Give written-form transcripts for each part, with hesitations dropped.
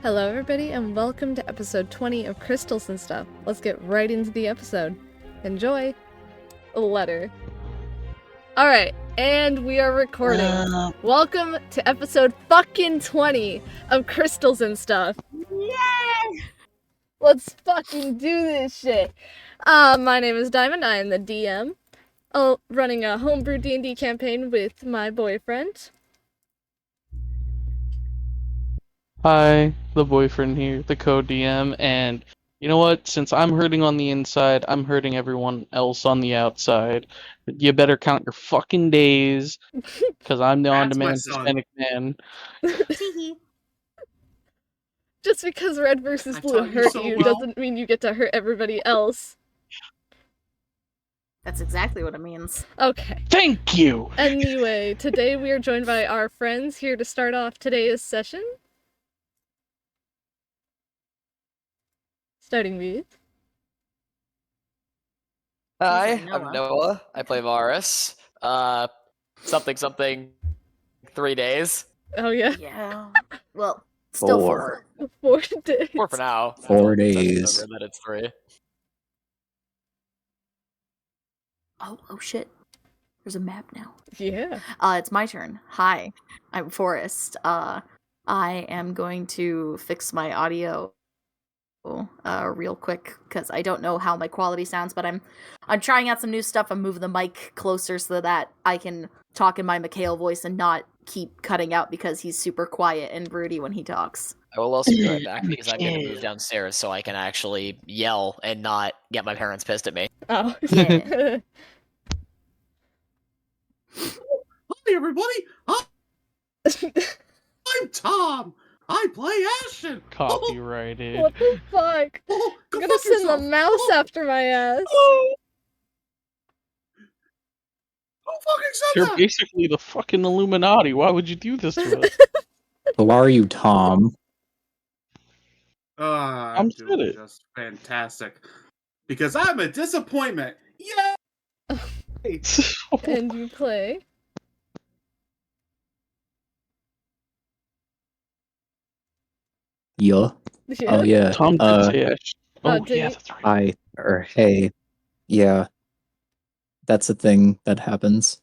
Hello everybody and welcome to episode 20 of Crystals and Stuff. Let's get right into the episode. Enjoy! A letter. Alright, and we are recording. Welcome to episode fucking 20 of Crystals and Stuff. Yay! Let's fucking do this shit. My name is Diamond, I am the DM. Running a Homebrew D&D campaign with my boyfriend. Hi, the boyfriend here, the co-DM, and you know what? Since I'm hurting on the inside, I'm hurting everyone else on the outside. You better count your fucking days, because I'm the on-demand Hispanic man. Just because red versus blue hurt you doesn't mean you get to hurt everybody else. That's exactly what it means. Okay. Thank you! Anyway, today we are joined by our friends here to start off today's session. Starting with... Hi, I'm Noah. I play Varis. Something, 3 days. Oh yeah? Yeah. Well, still 4. 4 days. 4 for now. 4 days. That it's 3. Oh shit. There's a map now. Yeah. It's my turn. Hi, I'm Forrest. I am going to fix my audio real quick because I don't know how my quality sounds, but I'm trying out some new stuff. I'm moving the mic closer so that I can talk in my Mikhail voice and not keep cutting out because he's super quiet and broody when he talks. I will also be right back because I'm going to move downstairs so I can actually yell and not get my parents pissed at me. Oh. Yeah. Hi everybody! I'm Tom! I play Ashton! Copyrighted. What the fuck? Oh, I'm gonna send the mouse after my ass. Who fucking said You're that? basically the fucking Illuminati. Why would you do this to us? Who are you, Tom? I'm said doing it. just fantastic. Because I'm a disappointment! Yeah! And you play? Yeah. Yeah. Oh yeah. Tom did say Ash. Oh, did yeah, he? that's right. Hi or hey. Yeah. That's a thing that happens.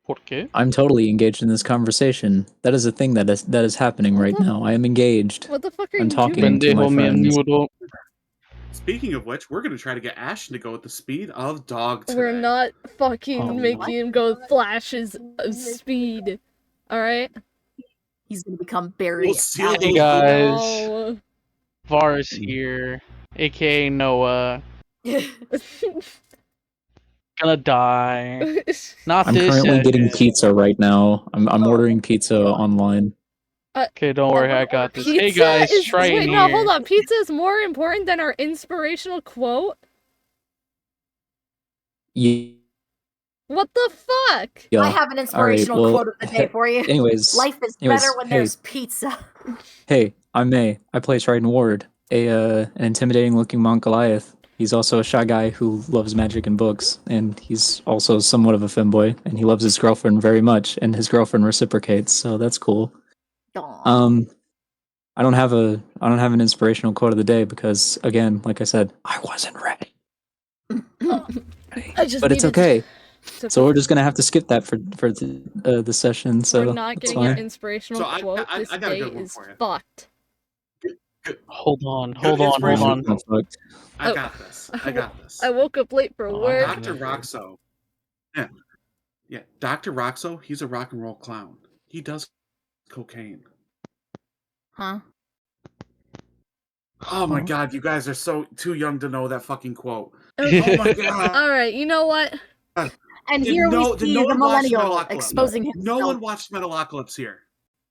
¿Por qué? I'm totally engaged in this conversation. That is a thing that is happening right now. I am engaged. What the fuck are I'm you talking doing? to my Pendejo friends. menudo. Speaking of which, we're gonna try to get Ashton to go at the speed of dog today. We're not fucking Oh, making what? him go flashes of speed. Alright? He's gonna become Barry. We'll seal Allen. those Hey guys, No. Varis here, aka Noah. Gonna die. Not I'm this currently getting Ashton. pizza right now. I'm ordering pizza online. Okay, don't worry, I got this. Hey Pizza guys, is... Triton Wait, here. no, hold on. Pizza is more important than our inspirational quote? Yeah. What the fuck? I have an inspirational well, quote of the day for you. Anyways, Life is better when there's pizza. Hey, I'm Maei. I play Triton Ward, an intimidating-looking monk Goliath. He's also a shy guy who loves magic and books, and he's also somewhat of a femboy, and he loves his girlfriend very much, and his girlfriend reciprocates, so that's cool. Aw. I don't have an inspirational quote of the day because, again, like I said, I wasn't ready. I just But it's needed okay. to- So we're just gonna have to skip that for the session. So we're not it's getting our fine. inspirational So I quote. got This a day good one is for you. fucked. Hold on. inspiration. I'm fucked. I got this. I woke up late for work. Dr. Roxo. Yeah, Dr. Roxo, he's a rock and roll clown. He does cocaine. Huh? Oh my Huh? god, you guys are too young to know that fucking quote. Okay. Oh my god. Alright, you know what? And here we see the millennial exposing No himself. one watched Metalocalypse here.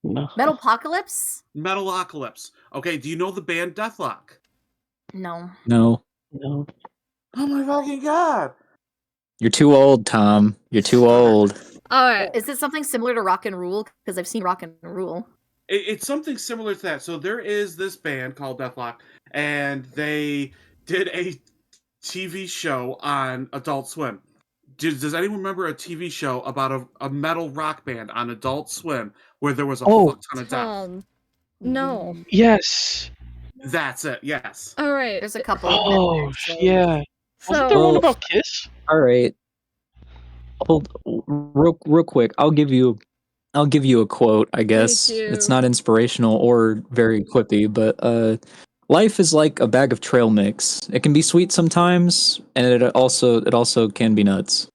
No. Metalocalypse? Metalocalypse. Okay, do you know the band Deathlock? No. No, No. Oh my fucking god. you're too old, Tom. You're too old. Alright. Is this something similar to Rock and Rule? Because I've seen Rock and Rule. It's something similar to that. So there is this band called Deathlock, and they did a TV show on Adult Swim. Does anyone remember a TV show about a metal rock band on Adult Swim where there was a Oh. fuck ton of death? No. Yes. That's it. Yes. All right. There's a couple of Oh, Netflix shows. yeah. Wasn't So there one Well- about Kiss? All right. Hold real quick. I'll give you a quote, I guess. you. It's not inspirational or very quippy, but life is like a bag of trail mix. It can be sweet sometimes, and it also can be nuts.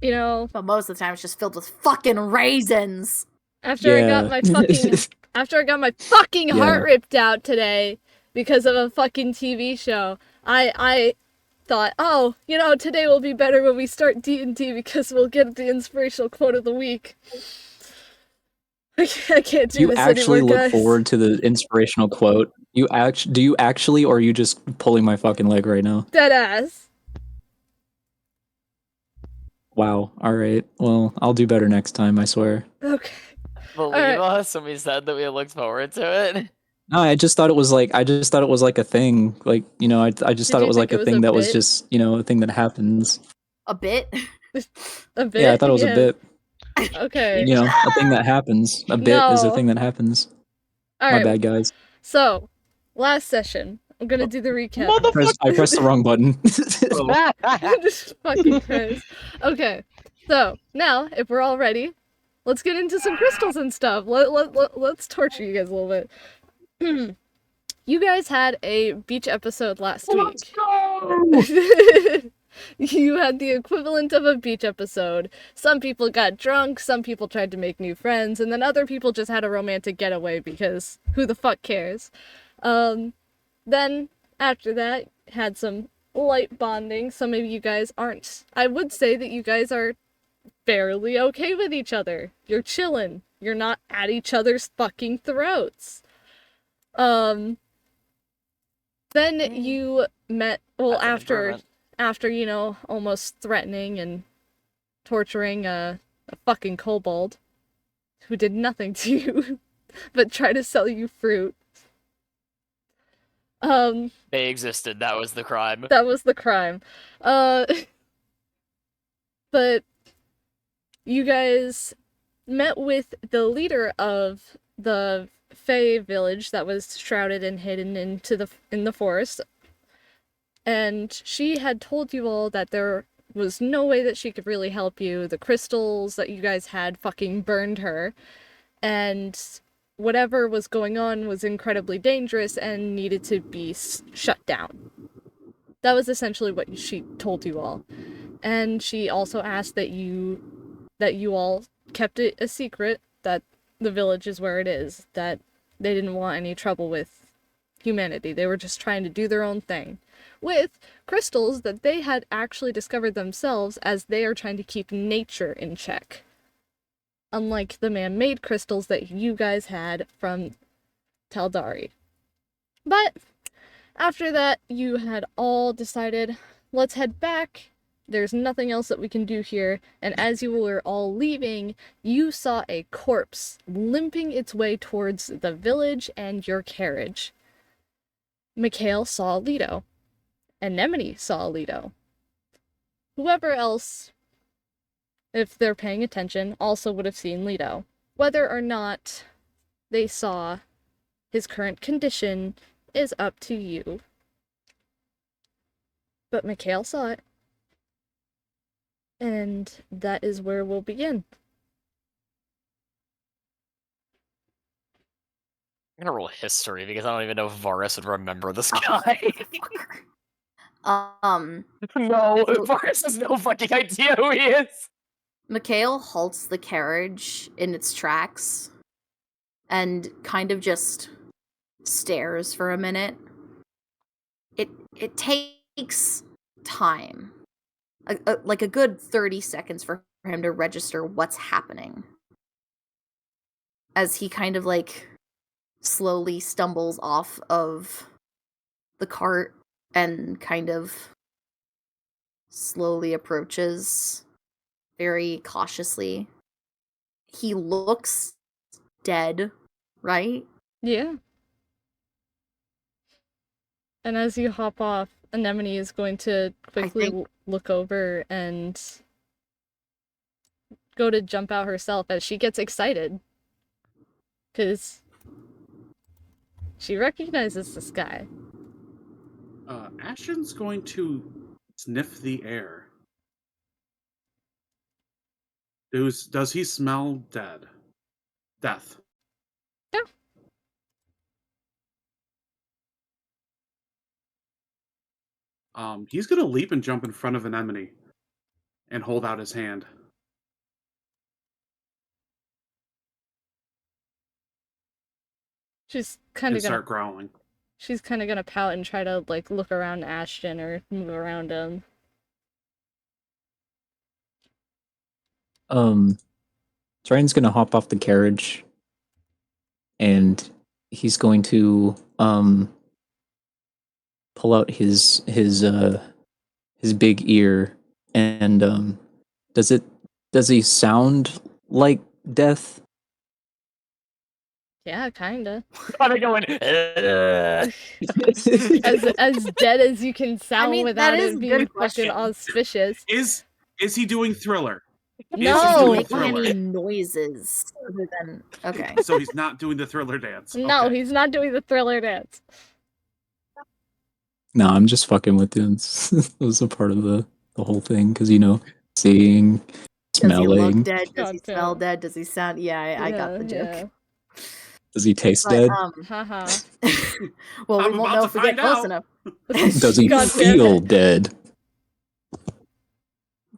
you know, But most of the time it's just filled with fucking raisins. after I got my fucking Yeah. heart ripped out today because of a fucking TV show, I thought, oh, you know, today will be better when we start D&D because we'll get the inspirational quote of the week. I can't do You this actually anymore, look guys. forward to the inspirational quote? Do you actually, or are you just pulling my fucking leg right now? Deadass. Wow. All right. Well, I'll do better next time, I swear. Okay. Believe us when we said that we looked forward to it. No, I just thought it was like a thing. Like, you know, I just thought you it was think like it a was thing a that was bit? just, you know, a thing that happens. A bit. A bit? Yeah, I thought it was a bit. Okay. You know, a thing that happens. A bit is a No. thing that happens. All My right. bad, guys. So, last session. I'm gonna do the recap. I pressed the wrong button. Just fucking Christ. Okay, so now if we're all ready, let's get into some crystals and stuff. Let's torture you guys a little bit. You guys had a beach episode last week. You had the equivalent of a beach episode. Some people got drunk, some people tried to make new friends, and then other people just had a romantic getaway because who the fuck cares? Then, after that, had some light bonding. Some of you guys aren't. I would say that you guys are fairly okay with each other. You're chillin'. You're not at each other's fucking throats. Then you met, well, That's an after, improvement. you know, almost threatening and torturing a fucking kobold who did nothing to you but try to sell you fruit. They existed. That was the crime. That was the crime. But you guys met with the leader of the Fey village that was shrouded and hidden in the forest. And she had told you all that there was no way that she could really help you. The crystals that you guys had fucking burned her. And whatever was going on was incredibly dangerous and needed to be shut down. That was essentially what she told you all. And she also asked that you all kept it a secret, that the village is where it is, that they didn't want any trouble with humanity. They were just trying to do their own thing. With crystals that they had actually discovered themselves, as they are trying to keep nature in check. Unlike the man-made crystals that you guys had from Taldari. But after that, you had all decided, let's head back. There's nothing else that we can do here. And as you were all leaving, you saw a corpse limping its way towards the village and your carriage. Mikhail saw Leto. Anemone saw Leto. Whoever else, if they're paying attention, also would have seen Leto. Whether or not they saw his current condition is up to you. But Mikhail saw it. And that is where we'll begin. I'm gonna roll history because I don't even know if Varis would remember this guy. No, Varis has no fucking idea who he is. Mikhail halts the carriage in its tracks and kind of just stares for a minute. It takes time. Like a good 30 seconds for him to register what's happening. As he kind of like slowly stumbles off of the cart and kind of slowly approaches very cautiously. He looks dead, right? Yeah. And as you hop off, Anemone is going to quickly look over and go to jump out herself as she gets excited. Because she recognizes this guy. Ashton's going to sniff the air. Does he smell death? Yeah. He's gonna leap and jump in front of Anemone and hold out his hand. She's kind of gonna start growling. She's kind of gonna pout and try to like look around Ashton or move around him. Triton's gonna hop off the carriage, and he's going to pull out his big ear, and does he sound like death? Yeah, kinda. I'm going. as dead as you can sound without that is it a being good fucking question. auspicious. Is he doing Thriller? No! Is he making any noises other than okay? So he's not doing the Thriller dance. No, Okay. he's not doing the Thriller dance. No, I'm just fucking with him. It was a part of the whole thing, because seeing, Does he look smelling. dead? Does he God damn smell it. dead? Does he sound? Yeah, I got the joke. Does he taste But, dead? Haha. well, I'm we won't about know to if we get find close out. enough. Does he God damn feel it. dead?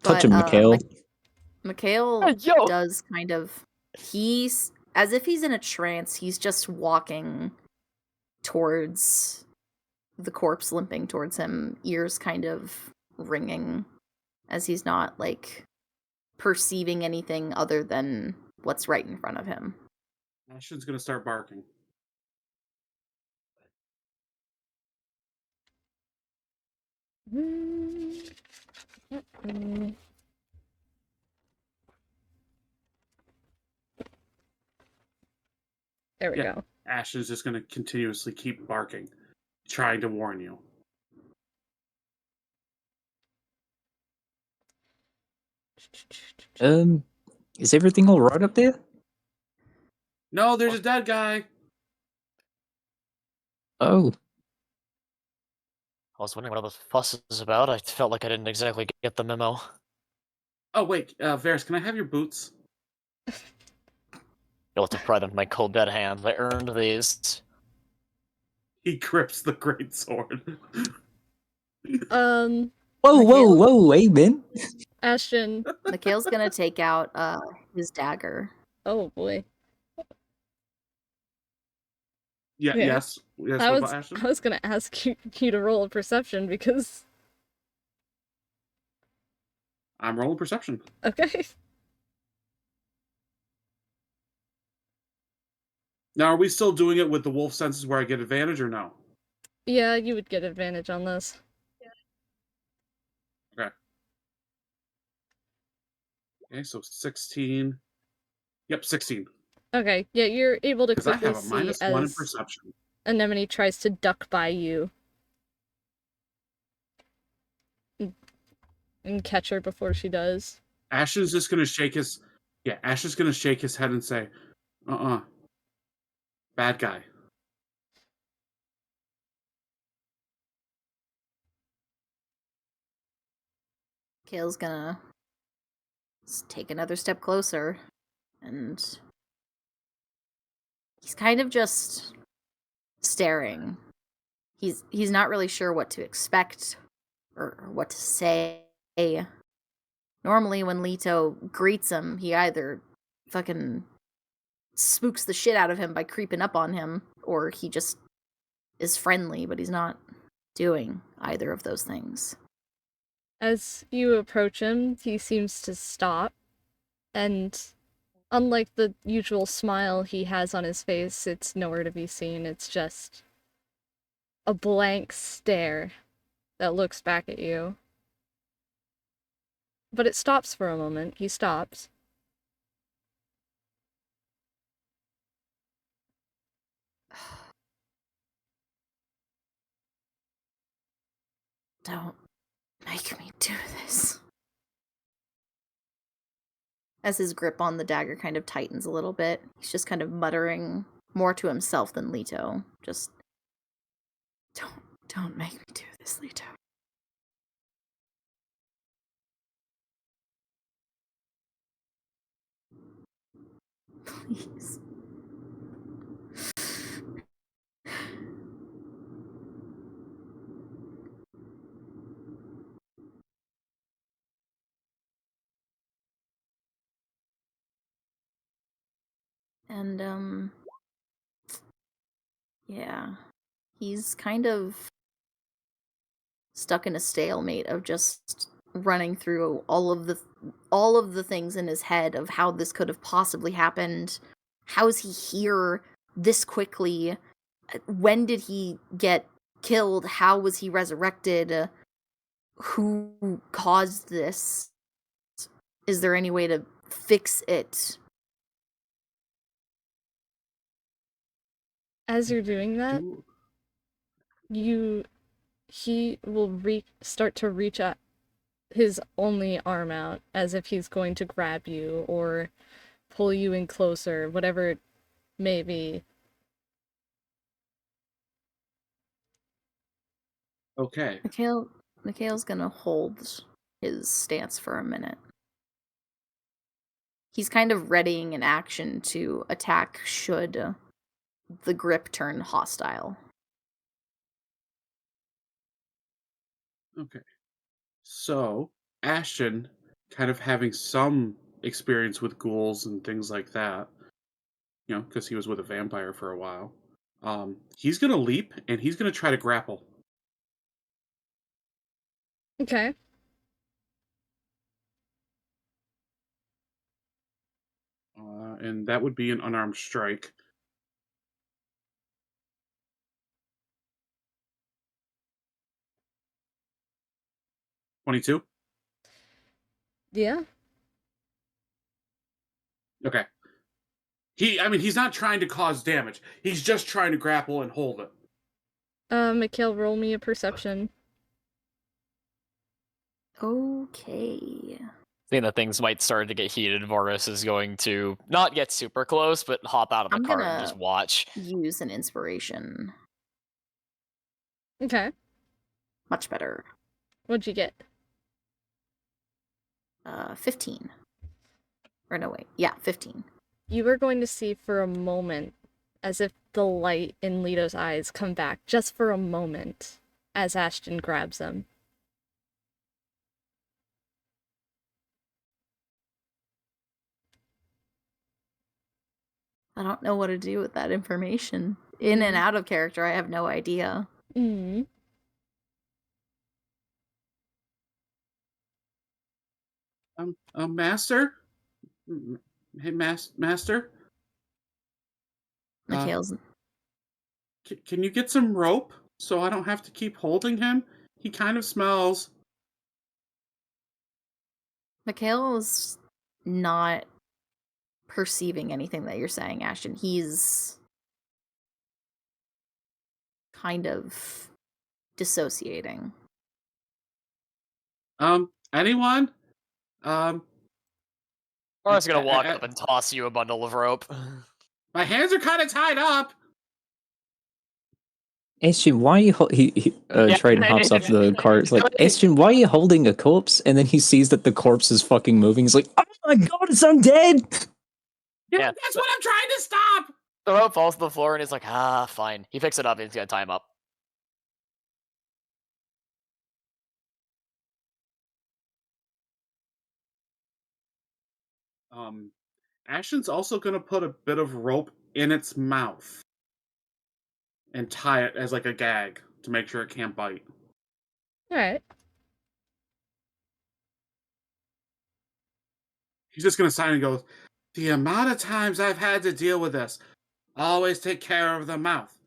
Touch him, Mikhail. Mikhail Yo! does kind of. He's as if he's in a trance. He's just walking towards the corpse, limping towards him, ears kind of ringing, as he's not like perceiving anything other than what's right in front of him. Ashton's gonna start barking. There we go. Ashton's just gonna continuously keep barking, trying to warn you. Is everything all right up there? No, there's a dead guy. Oh, I was wondering what all the fuss is about. I felt like I didn't exactly get the memo. Oh wait, Varis, can I have your boots? You'll have to pry them from my cold dead hands. I earned these. He grips the great sword. whoa, amen. Ashton. Mikhail's gonna take out his dagger. Oh boy. Yeah. Yeah. Yes. Yes. I What was about Ashton? I was gonna ask you to roll a perception because I'm rolling perception. okay. Now, are we still doing it with the wolf senses where I get advantage or no? Yeah, you would get advantage on this. Okay, so 16. Yep, 16. Okay, yeah, you're able to Because I quickly have a see -1 in as perception. Anemone tries to duck by you and catch her before she does. Ashton's just gonna shake his. Yeah, Ashton's gonna shake his head and say, bad guy. Mikhail's gonna take another step closer, and he's kind of just staring. He's not really sure what to expect or what to say. Normally when Leto greets him, he either fucking spooks the shit out of him by creeping up on him, or he just is friendly, but he's not doing either of those things. As you approach him, he seems to stop, and unlike the usual smile he has on his face, it's nowhere to be seen. It's just a blank stare that looks back at you. But it stops for a moment. He stops. Don't make me do this. As his grip on the dagger kind of tightens a little bit, he's just kind of muttering more to himself than Leto. Just, don't make me do this, Leto. Please. And, yeah. He's kind of stuck in a stalemate of just running through all of the things in his head of how this could have possibly happened. How is he here this quickly? When did he get killed? How was he resurrected? Who caused this? Is there any way to fix it? As you're doing that, he will start to reach out his only arm out as if he's going to grab you or pull you in closer, whatever it may be. Okay. Mikhail's gonna hold his stance for a minute. He's kind of readying an action to attack should the grip turn hostile. Okay. So, Ashton, kind of having some experience with ghouls and things like that, because he was with a vampire for a while, he's going to leap and he's going to try to grapple. Okay. And that would be an unarmed strike. $22? Yeah. Okay. He's not trying to cause damage. He's just trying to grapple and hold it. Mikhail, roll me a perception. Okay. Seeing that things might start to get heated, Varis is going to not get super close, but hop out of the cart and just watch. Use an inspiration. Okay. Much better. What'd you get? 15. Or no, wait. Yeah, 15. You are going to see for a moment, as if the light in Leto's eyes come back, just for a moment, as Ashton grabs him. I don't know what to do with that information. In and out of character, I have no idea. Mm-hmm. Master? Hey, Master? Mikhail's... Can you get some rope so I don't have to keep holding him? He kind of smells. Mikhail's not perceiving anything that you're saying, Ashton. He's kind of dissociating. Anyone? Varis is gonna walk up and toss you a bundle of rope. My hands are kind of tied up. Ashton, why are you Triton hops off the cart. It's like, Ashton, why are you holding a corpse? And then he sees that the corpse is fucking moving. He's like, oh my god, it's undead! Yeah, that's what I'm trying to stop! The rope falls to the floor and he's like, fine. He picks it up and he's gonna tie him up. Ashton's also gonna put a bit of rope in its mouth and tie it as like a gag to make sure it can't bite. Alright. He's just gonna sign and go, the amount of times I've had to deal with this, always take care of the mouth.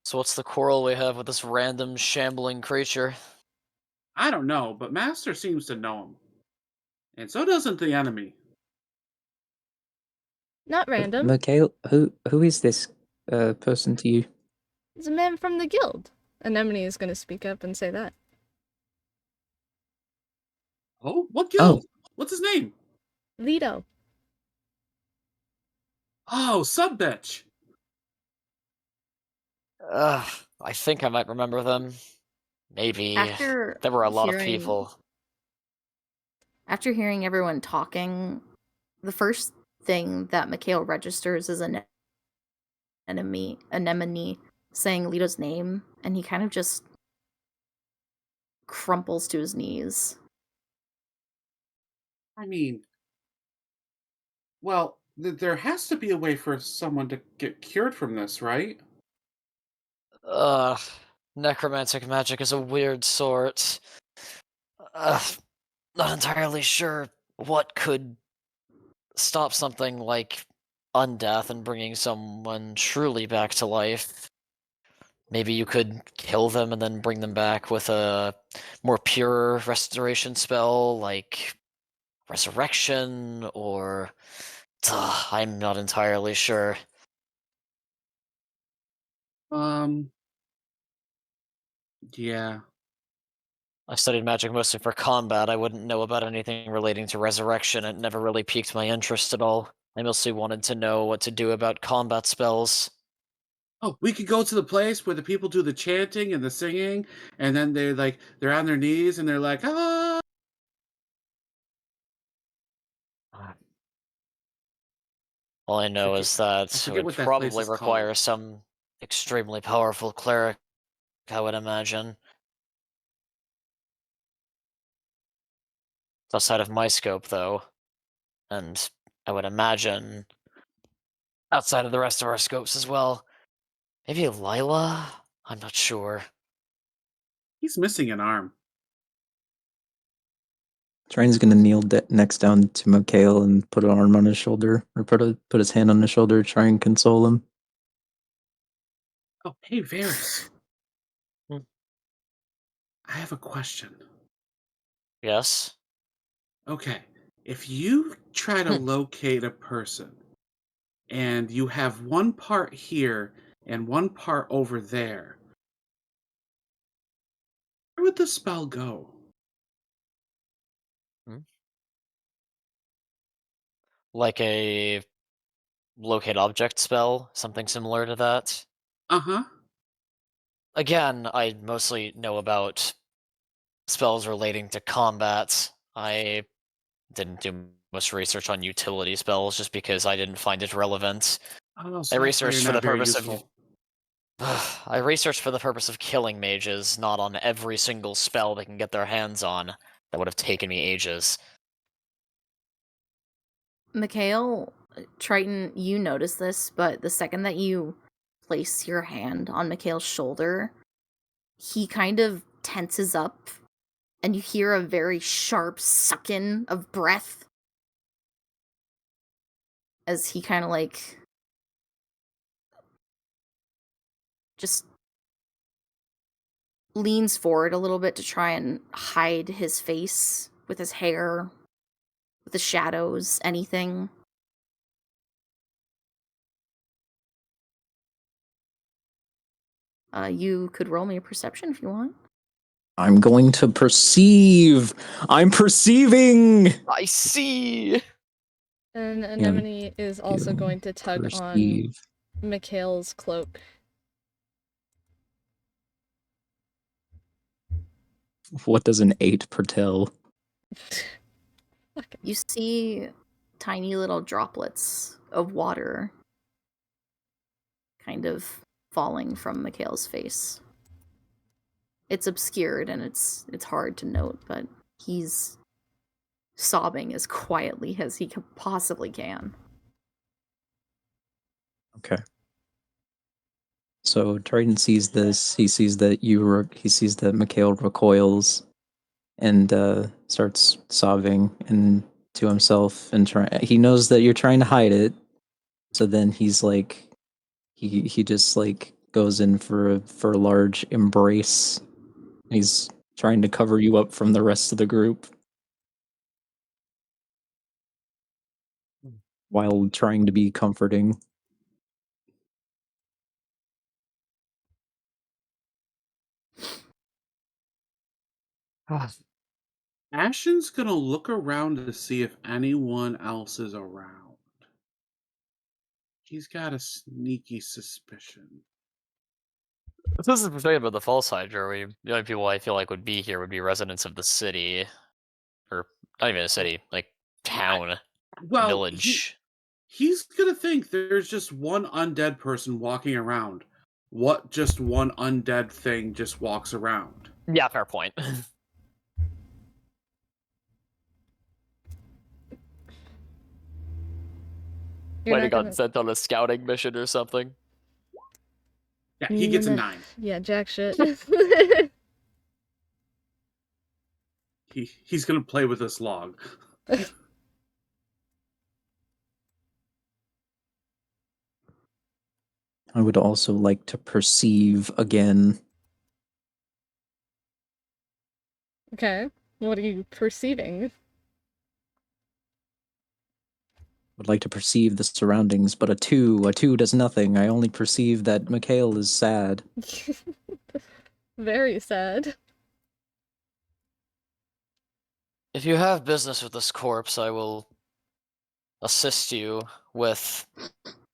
So what's the quarrel we have with this random shambling creature? I don't know, but Master seems to know him. And so doesn't the enemy. Not random. Mikhail, who is this person to you? It's a man from the guild. Anemone is going to speak up and say that. Oh, what guild? What's his name? Lido. Oh, sub bitch. I think I might remember them. Maybe. After there were a lot of people. After hearing everyone talking, the first thing that Mikhail registers is an anemone saying Lido's name, and he kind of just crumples to his knees. I mean, well, there has to be a way for someone to get cured from this, right? Necromantic magic is a weird sort. Not entirely sure what could stop something like undeath and bringing someone truly back to life. Maybe you could kill them and then bring them back with a more pure restoration spell, like resurrection, or I'm not entirely sure. Yeah. I studied magic mostly for combat. I wouldn't know about anything relating to resurrection. It never really piqued my interest at all. I mostly wanted to know what to do about combat spells. Oh, we could go to the place where the people do the chanting and the singing, and then they're on their knees and they're like, ah. All I know is that it would probably require some extremely powerful cleric, I would imagine. It's outside of my scope, though. And I would imagine outside of the rest of our scopes as well. Maybe Lila? I'm not sure. He's missing an arm. Triton's gonna kneel next down to Mikhail and put an arm on his shoulder, or put his hand on his shoulder, try and console him. Oh, hey, Varis. Hmm. I have a question. Yes? Okay, if you try to locate a person, and you have one part here and one part over there, where would the spell go? Like a locate object spell? Something similar to that? Uh-huh. Again, I mostly know about spells relating to combat. I didn't do much research on utility spells just because I didn't find it relevant. Oh, so I that's why researched you're for not the very purpose useful. of I researched for the purpose of killing mages, not on every single spell they can get their hands on. That would have taken me ages. Mikhail, Triton, you notice this, but the second that you place your hand on Mikhail's shoulder, he kind of tenses up, and you hear a very sharp suck-in of breath as he kind of like just leans forward a little bit to try and hide his face with his hair, with the shadows, anything. You could roll me a perception if you want. I'm going to perceive. I'm perceiving. I see. And Anemone is also going to tug on Mikhail's cloak. What does an 8 pertell? You see tiny little droplets of water kind of falling from Mikhail's face. It's obscured and it's hard to note, but he's sobbing as quietly as he possibly can. Okay. So Triton sees this. He sees that he sees that Mikhail recoils and starts sobbing and to himself, and he knows that you're trying to hide it. So then he's like, he just like goes in for a large embrace. He's trying to cover you up from the rest of the group while trying to be comforting. Ashton's gonna look around to see if anyone else is around. He's got a sneaky suspicion. This is perspective of the false hydra. The only people I feel like would be here would be residents of the city, or not even a city, like town, Well, village. he's gonna think there's just one undead person walking around. What just one undead thing just walks around? Yeah, fair point. Might have gotten sent on a scouting mission or something. Yeah, he gets a 9. Yeah, jack shit. He's gonna play with this log. I would also like to perceive again. Okay. What are you perceiving? Would like to perceive the surroundings, but a 2 does nothing. I only perceive that Mikhail is sad. Very sad. If you have business with this corpse, I will assist you with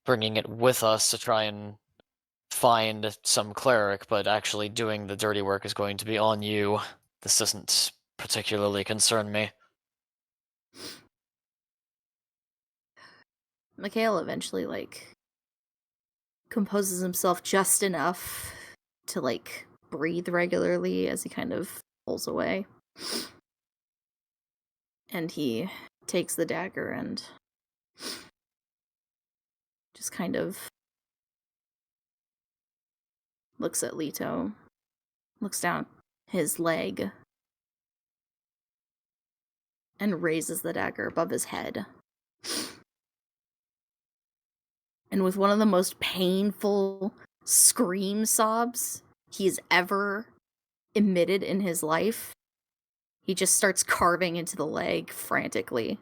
bringing it with us to try and find some cleric, but actually doing the dirty work is going to be on you. This doesn't particularly concern me. Mikhail eventually, composes himself just enough to, breathe regularly as he kind of pulls away. And he takes the dagger and just kind of looks at Leto, looks down his leg, and raises the dagger above his head. And with one of the most painful scream sobs he's ever emitted in his life, he just starts carving into the leg frantically.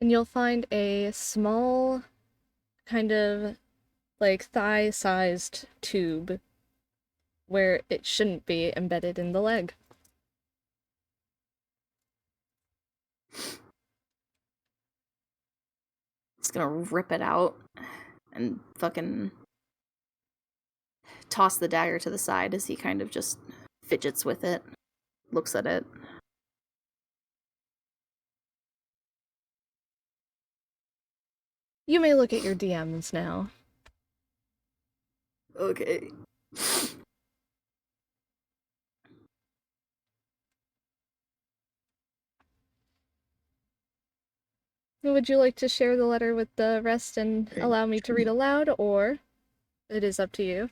And you'll find a small, kind of thigh-sized tube where it shouldn't be embedded in the leg. He's gonna rip it out and fucking toss the dagger to the side as he kind of just fidgets with it, looks at it. You may look at your DMs now. Okay. Would you like to share the letter with the rest and allow me to read aloud, or it is up to you?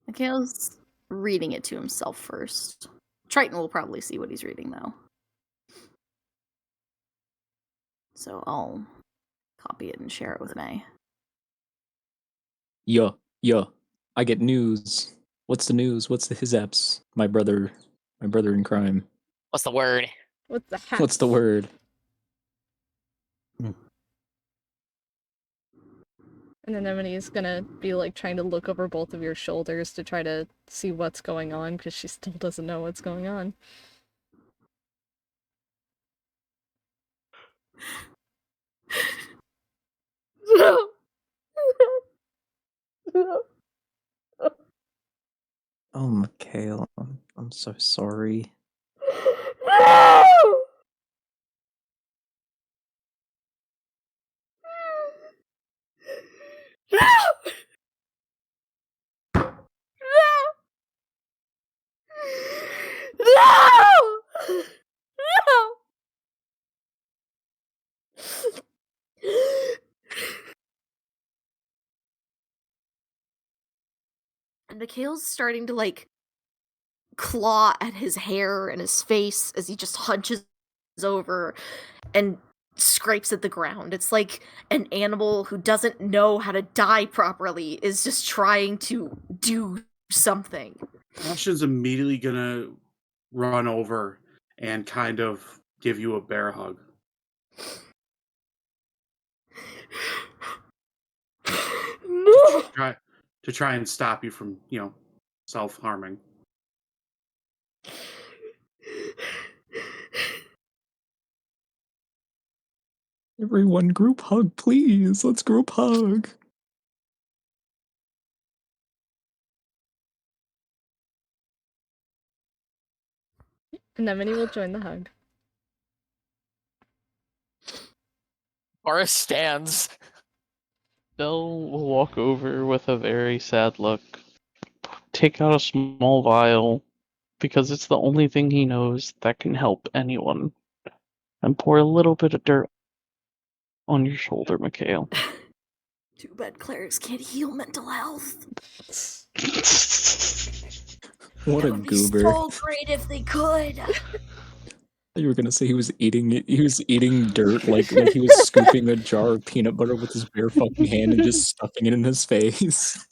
Mikhail's reading it to himself first. Triton will probably see what he's reading, though. So I'll copy it and share it with Maei. Yeah. I get news. What's the news? What's the his apps? My brother in crime. What's the word? What's the hat? What's the word? And Anemone's gonna be trying to look over both of your shoulders to try to see what's going on, because she still doesn't know what's going on. Oh, Mikhail, I'm so sorry. And Mikhail's starting to claw at his hair and his face as he just hunches over and scrapes at the ground. It's like an animal who doesn't know how to die properly is just trying to do something. Ashton's immediately gonna run over and kind of give you a bear hug. No. To try and stop you from, self-harming. Everyone, group hug, please. Let's group hug. Anemone will join the hug. Varis stands. Belle will walk over with a very sad look, take out a small vial, because it's the only thing he knows that can help anyone, and pour a little bit of dirt on your shoulder, Mikhail. Too bad clerics can't heal mental health. What That a would be goober. so great if they could. You were gonna say he was eating it. He was eating dirt like he was scooping a jar of peanut butter with his bare fucking hand and just stuffing it in his face.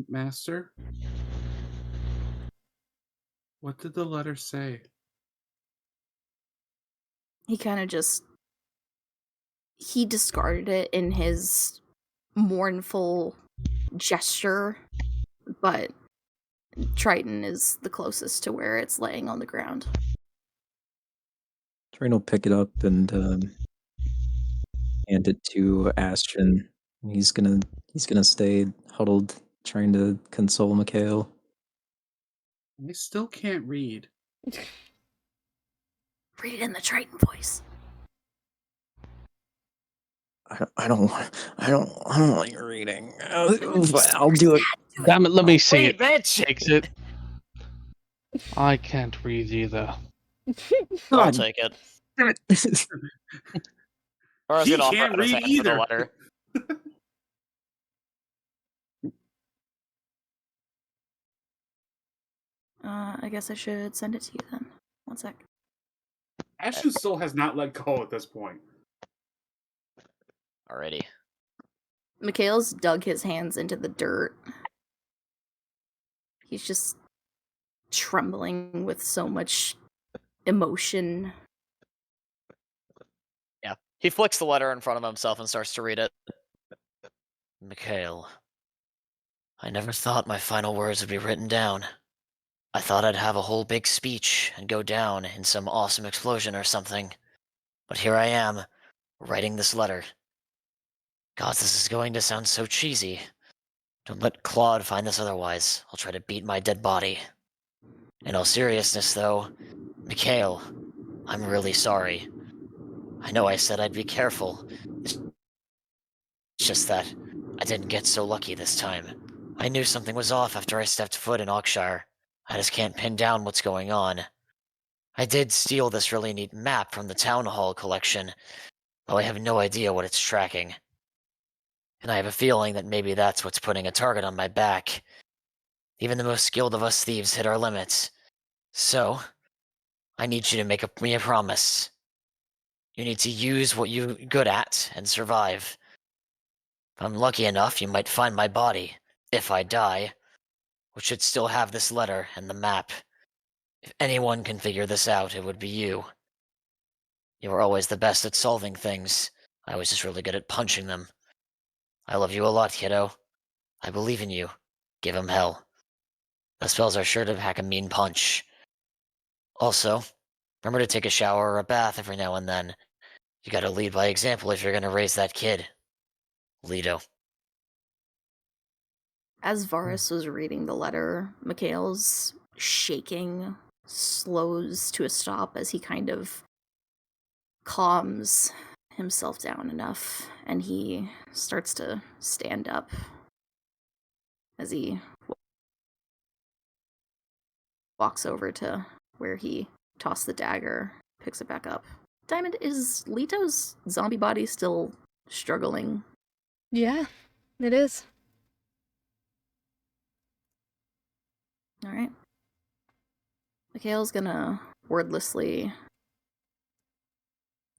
Master? What did the letter say? He kind of he discarded it in his mournful gesture, but Triton is the closest to where it's laying on the ground. Train will pick it up and hand it to Ashton. He's gonna stay huddled, trying to console Mikhail. I still can't read. Read it in the Triton voice. I don't like reading. I'll do it. Damn it, let me see Wait, it. bitch! Takes it. I can't read either. I'll God take it. damn it. Varis He gonna offer can't out his read hand for the either. letter. I guess I should send it to you then. One sec. Ashton still has not let go at this point. Alrighty. Mikhail's dug his hands into the dirt. He's just trembling with so much emotion. Yeah. He flicks the letter in front of himself and starts to read it. Mikhail, I never thought my final words would be written down. I thought I'd have a whole big speech and go down in some awesome explosion or something. But here I am, writing this letter. God, this is going to sound so cheesy. Don't let Claude find this otherwise. I'll try to beat my dead body. In all seriousness, though, Mikhail, I'm really sorry. I know I said I'd be careful. It's just that I didn't get so lucky this time. I knew something was off after I stepped foot in Oakshire. I just can't pin down what's going on. I did steal this really neat map from the town hall collection, though I have no idea what it's tracking. And I have a feeling that maybe that's what's putting a target on my back. Even the most skilled of us thieves hit our limits. So, I need you to make me a promise. You need to use what you're good at and survive. If I'm lucky enough, you might find my body, if I die, which should still have this letter and the map. If anyone can figure this out, it would be you. You were always the best at solving things. I was just really good at punching them. I love you a lot, kiddo. I believe in you. Give him hell. The spells are sure to pack a mean punch. Also, remember to take a shower or a bath every now and then. You gotta lead by example if you're gonna raise that kid. Leto. As Varis was reading the letter, Mikhail's shaking slows to a stop as he kind of calms himself down enough, and he starts to stand up as he walks over to where he tossed the dagger, picks it back up. Diamond, is Leto's zombie body still struggling? Yeah, it is. Alright. Mikhail's gonna wordlessly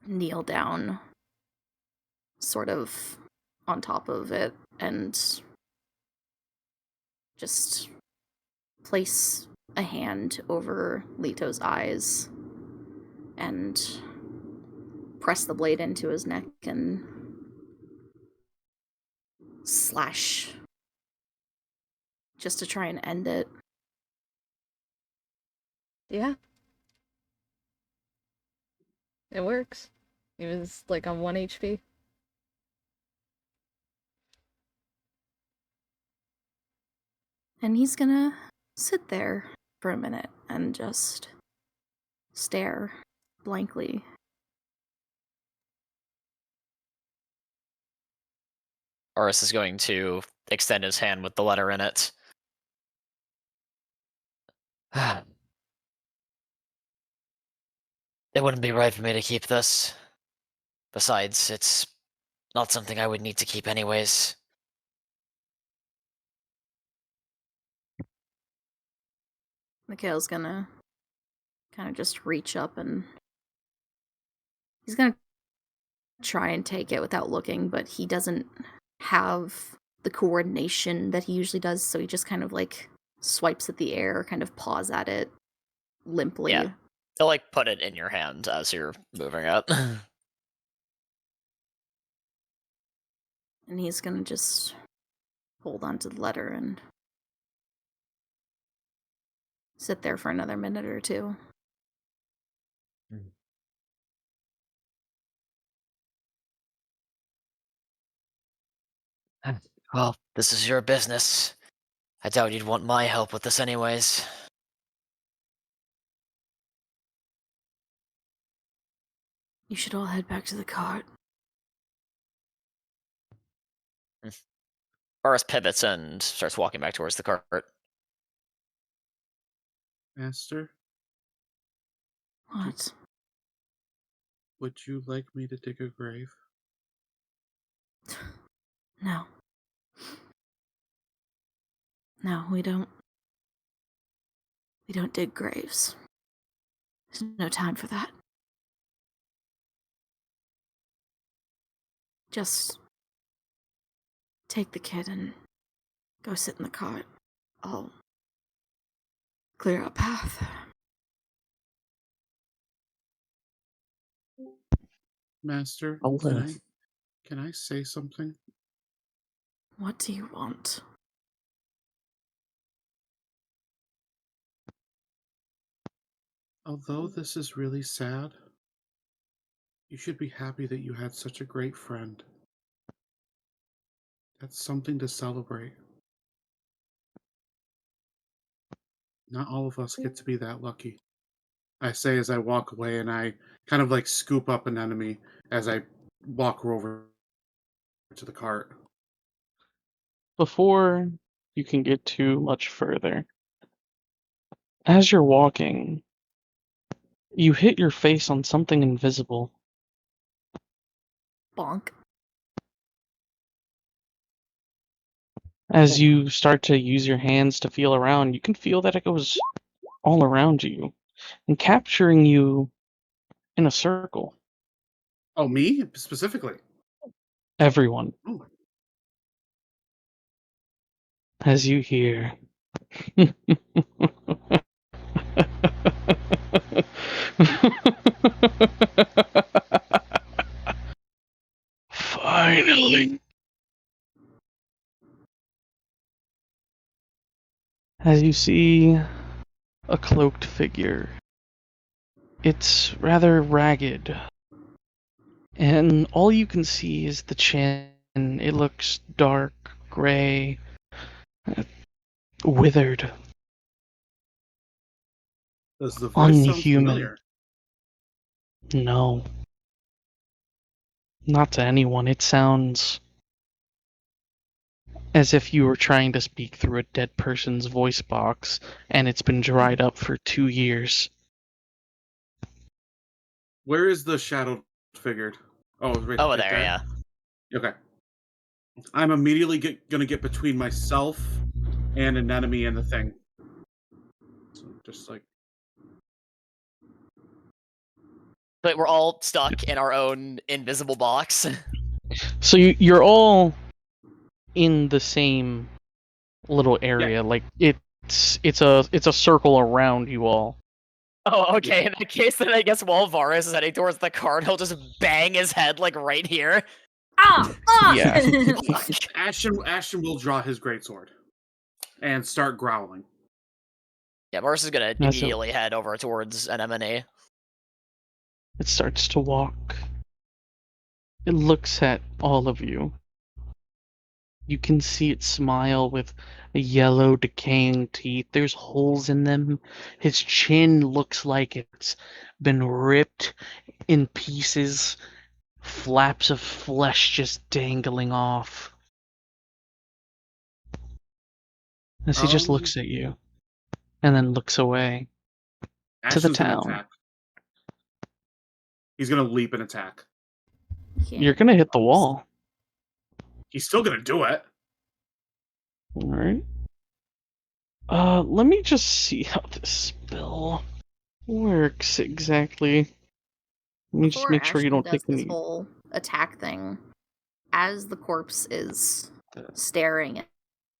kneel down, sort of on top of it, and just place a hand over Leto's eyes and press the blade into his neck and slash just to try and end it. Yeah. It works. He was like on 1 HP. And he's gonna sit there for a minute and just stare blankly. Varis is going to extend his hand with the letter in it. It wouldn't be right for me to keep this. Besides, it's not something I would need to keep anyways. Mikhail's gonna kind of just reach up and he's gonna try and take it without looking, but he doesn't have the coordination that he usually does, so he just kind of like swipes at the air, kind of paws at it limply. Yeah. They'll like put it in your hand as you're moving it. And he's gonna just hold on to the letter and sit there for another minute or two. Well, this is your business. I doubt you'd want my help with this anyways. You should all head back to the cart. Varis pivots and starts walking back towards the cart. Master, What? would you like me to dig a grave? No. No, we don't. We don't dig graves. There's no time for that. Just take the kid and go sit in the cart. I'll clear a path. Master, I'll can I say something? What do you want? Although this is really sad, you should be happy that you had such a great friend. That's something to celebrate. Not all of us get to be that lucky. I say as I walk away, and I kind of like scoop up an enemy as I walk over to the cart. Before you can get too much further, as you're walking, you hit your face on something invisible. Bonk. As you start to use your hands to feel around, you can feel that it goes all around you and capturing you in a circle. Oh, me specifically? Everyone. Oh. As you hear. Finally. As you see a cloaked figure. It's rather ragged. And all you can see is the chin. It looks dark, gray, withered. Does the voice sound Unhuman. familiar? No. Not to anyone. It sounds as if you were trying to speak through a dead person's voice box and it's been dried up for 2 years. Where is the shadow figured? Oh, right, Over right there, yeah. Okay. I'm immediately gonna get between myself and an enemy and the thing. So just like... But we're all stuck in our own invisible box. So you're all in the same little area. Like it's a circle around you all. Oh, okay. In that case, then I guess while Varis is heading towards the cart, he'll just bang his head like right here. Yeah. Ashton will draw his greatsword and start growling. Yeah, Varis is gonna That's it. immediately head over towards an M&A. It starts to walk. It looks at all of you. You can see it smile with yellow, decaying teeth. There's holes in them. His chin looks like it's been ripped in pieces. Flaps of flesh just dangling off. As he just looks at you. And then looks away. Ashton's To the gonna town. attack. He's gonna leap and attack. You're gonna hit the wall. He's still gonna do it. Alright. Let me just see how this spell works exactly. Let me just Before make sure you Ashton don't does take this any. whole attack thing, as the corpse is staring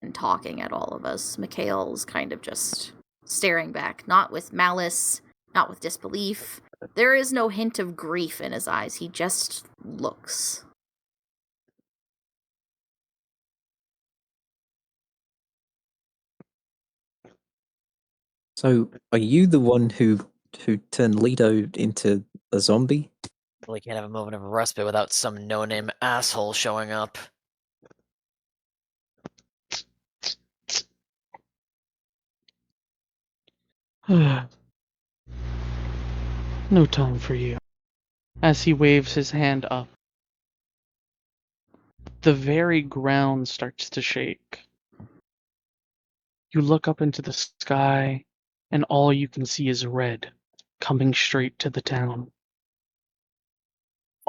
and talking at all of us, Mikhail's kind of just staring back, not with malice, not with disbelief. There is no hint of grief in his eyes. He just looks. So, are you the one who turned Lido into a zombie? Really can't have a moment of respite without some no-name asshole showing up. No time for you. As he waves his hand up, the very ground starts to shake. You look up into the sky, and all you can see is red, coming straight to the town.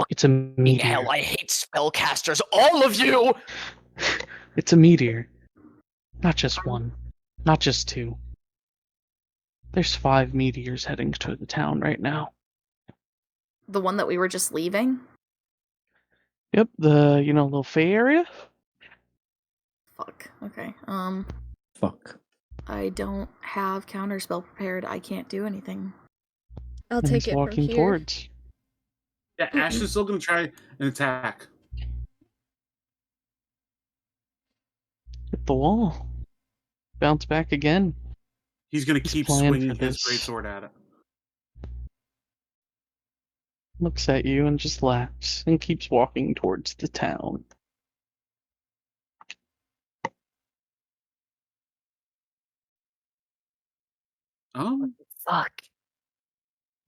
It's a meteor. Hell, I hate spellcasters, all of you! It's a meteor. Not just one. Not just two. There's 5 meteors heading to the town right now. The one that we were just leaving? Yep, the, little Fey area? Fuck. Okay. Fuck. I don't have counterspell prepared. I can't do anything. I'll And take he's it from walking here. towards. Yeah, Ashton's still gonna try an attack. Hit the wall. Bounce back again. He's gonna He's keep planned swinging for his this. greatsword at it. Looks at you and just laughs and keeps walking towards the town. Fuck.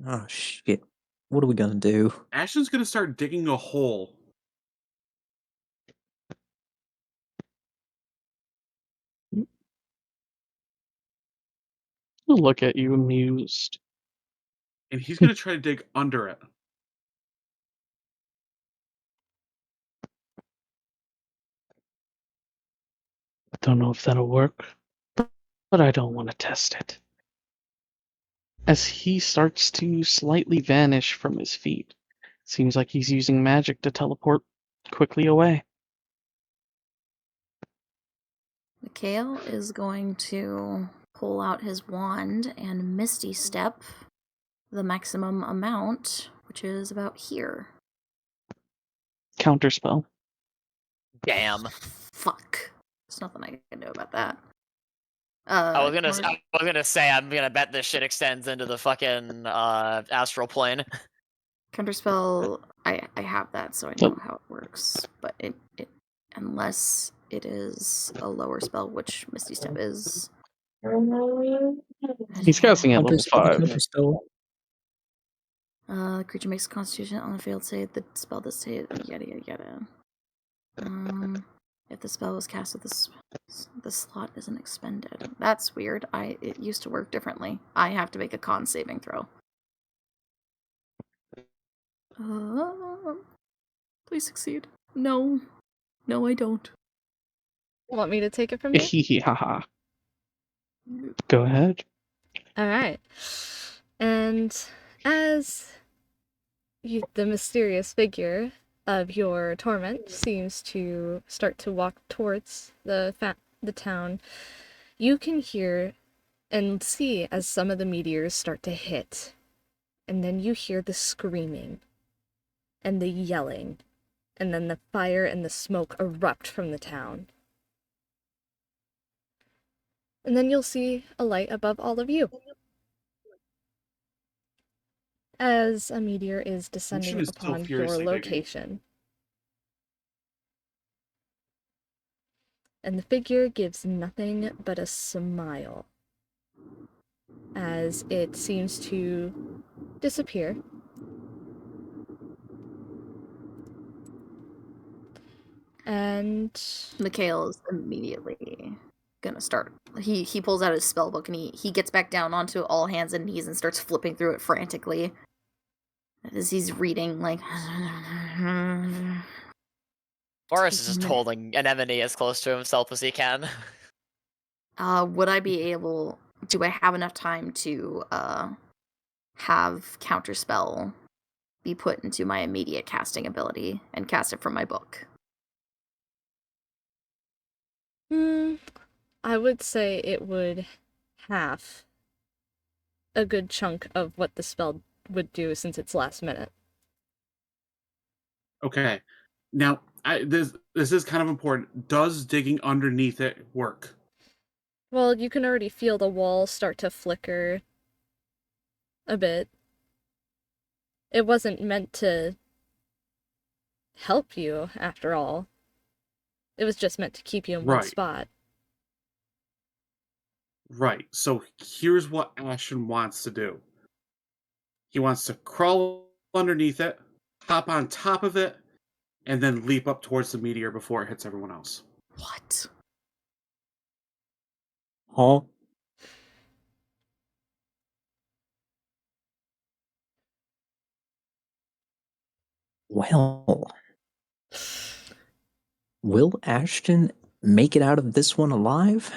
Oh shit. What are we gonna do? Ashton's gonna start digging a hole. He'll look at you amused. And he's gonna try to dig under it. Don't know if that'll work, but I don't want to test it. As he starts to slightly vanish from his feet, seems like he's using magic to teleport quickly away. Mikhail is going to pull out his wand and Misty Step the maximum amount, which is about here. Counterspell. Damn. Fuck. There's nothing I can do about that. I was gonna say, I'm gonna bet this shit extends into the fucking astral plane. Counterspell, I have that, so I know how it works. But it unless it is a lower spell, which Misty Step is. He's casting at level 5. Counterspell. The creature makes a constitution on a failed save. The spell does say yada yada yada. If the spell was cast with the slot isn't expended. That's weird. It used to work differently. I have to make a con saving throw. Please succeed. No, I don't. Want me to take it from here? Haha. Go ahead. Alright. And as the mysterious figure of your torment seems to start to walk towards the the town, you can hear and see as some of the meteors start to hit. And then you hear the screaming and the yelling, and then the fire and the smoke erupt from the town. And then you'll see a light above all of you, as a meteor is descending is still upon your furiously digging. location. And the figure gives nothing but a smile as it seems to disappear. And Mikhail is immediately gonna start. He pulls out his spell book and he gets back down onto all hands and knees and starts flipping through it frantically as he's reading like. Varis is just holding Anemone as close to himself as he can. Would I be able? Do I have enough time to have counterspell be put into my immediate casting ability and cast it from my book? I would say it would half a good chunk of what the spell would do since it's last minute. Okay. Now, this is kind of important. Does digging underneath it work? Well, you can already feel the wall start to flicker a bit. It wasn't meant to help you, after all. It was just meant to keep you in one spot. Right. So here's what Ashton wants to do. He wants to crawl underneath it, hop on top of it, and then leap up towards the meteor before it hits everyone else. What? Huh? Well, will Ashton make it out of this one alive?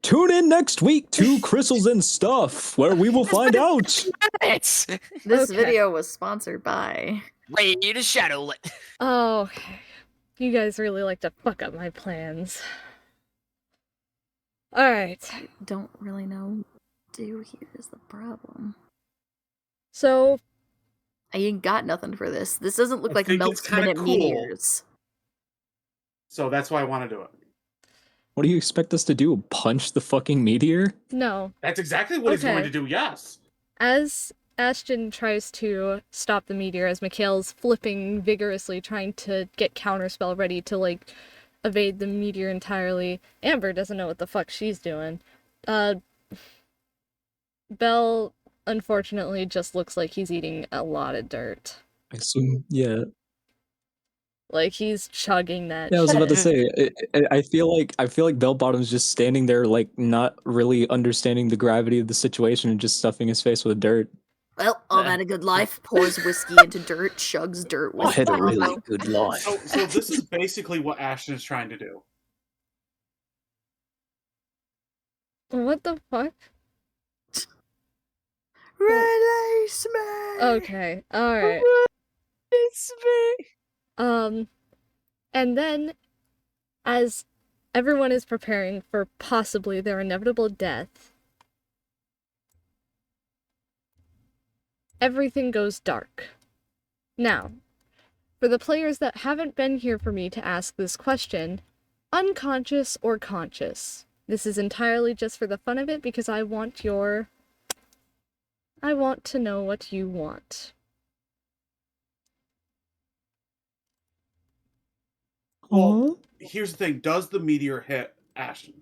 Tune in next week to Crystals and Stuff, where we will find out. It's This video was sponsored by Raid Shadowlit. Oh, you guys really like to fuck up my plans. Alright. I don't really know what to do here is the problem. So I ain't got nothing for this. This doesn't look like think melt it's kinda minute cool. meteors. So that's why I want to do it. What do you expect us to do? Punch the fucking meteor? no. That's exactly what he's going to do, yes. As Ashton tries to stop the meteor, as Mikhail's flipping vigorously, trying to get counterspell ready to, like, evade the meteor entirely, Amber doesn't know what the fuck she's doing. Bell, unfortunately, just looks like he's eating a lot of dirt. I assume, yeah. Like, he's chugging that Yeah, I was about to shit. say, I feel like Bell Bottom's just standing there, like, not really understanding the gravity of the situation and just stuffing his face with dirt. Well, I've had a good life. Pours whiskey into dirt, chugs dirt I with had a really good life. So this is basically what Ashton is trying to do. What the fuck? Release me! Okay, alright. Release me! And then, as everyone is preparing for possibly their inevitable death, everything goes dark. Now, for the players that haven't been here for me to ask this question, unconscious or conscious? This is entirely just for the fun of it, because I want to know what you want. Well, here's the thing. Does the meteor hit Ashton?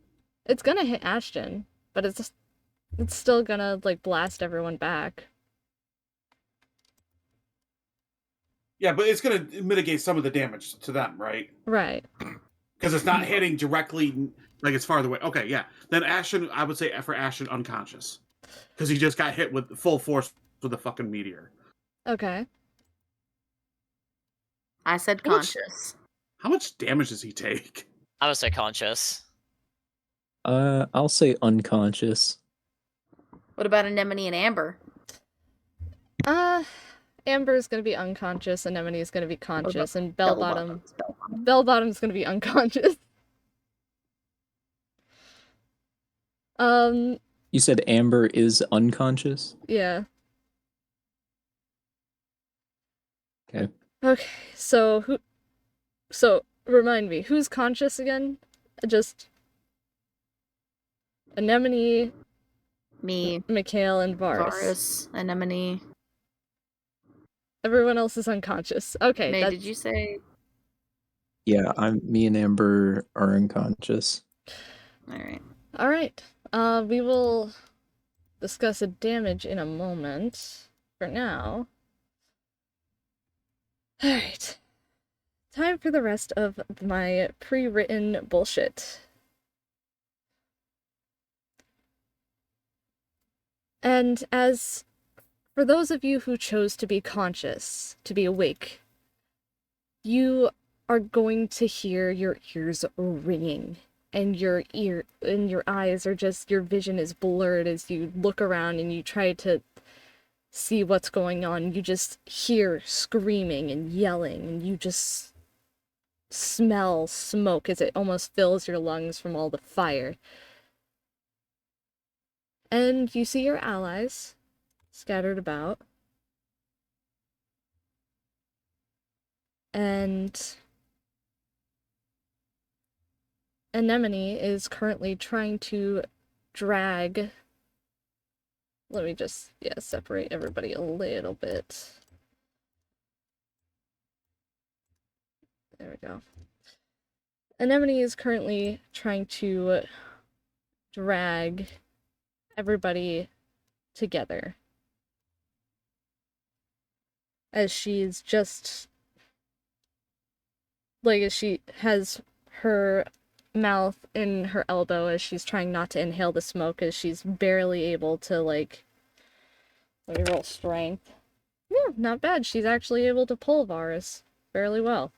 It's gonna hit Ashton, but it's still gonna, like, blast everyone back. Yeah, but it's going to mitigate some of the damage to them, right? Right. Because it's not hitting directly, like it's farther away. Okay, yeah. Then Ashton, I would say for Ashton, unconscious. Because he just got hit with full force with a fucking meteor. Okay. I said conscious. How much damage does he take? I would say conscious. I'll say unconscious. What about Anemone and Amber? Amber's gonna be unconscious, Anemone's gonna be conscious, and Bell-bottoms. Bell-Bottom's gonna be unconscious. You said Amber is unconscious? Yeah. Okay. Okay, so remind me, who's conscious again? Just Anemone, Me, Mikhail, and Varis. Varis, Anemone. Everyone else is unconscious. Okay, Maei, that's... did you say? Yeah, me and Amber are unconscious. Alright. Alright. We will discuss the damage in a moment. For now. Alright. Time for the rest of my pre-written bullshit. And as for those of you who chose to be conscious, to be awake, you are going to hear your ears ringing, and your eyes are just, your vision is blurred as you look around and you try to see what's going on. You just hear screaming and yelling, and you just smell smoke as it almost fills your lungs from all the fire. And you see your allies scattered about. And Anemone is currently trying to drag... Let me just, separate everybody a little bit. There we go. Anemone is currently trying to drag everybody together. As she's just... like, as she has her mouth in her elbow as she's trying not to inhale the smoke, as she's barely able to, like... Let me roll strength. Yeah, not bad. She's actually able to pull Varis fairly well.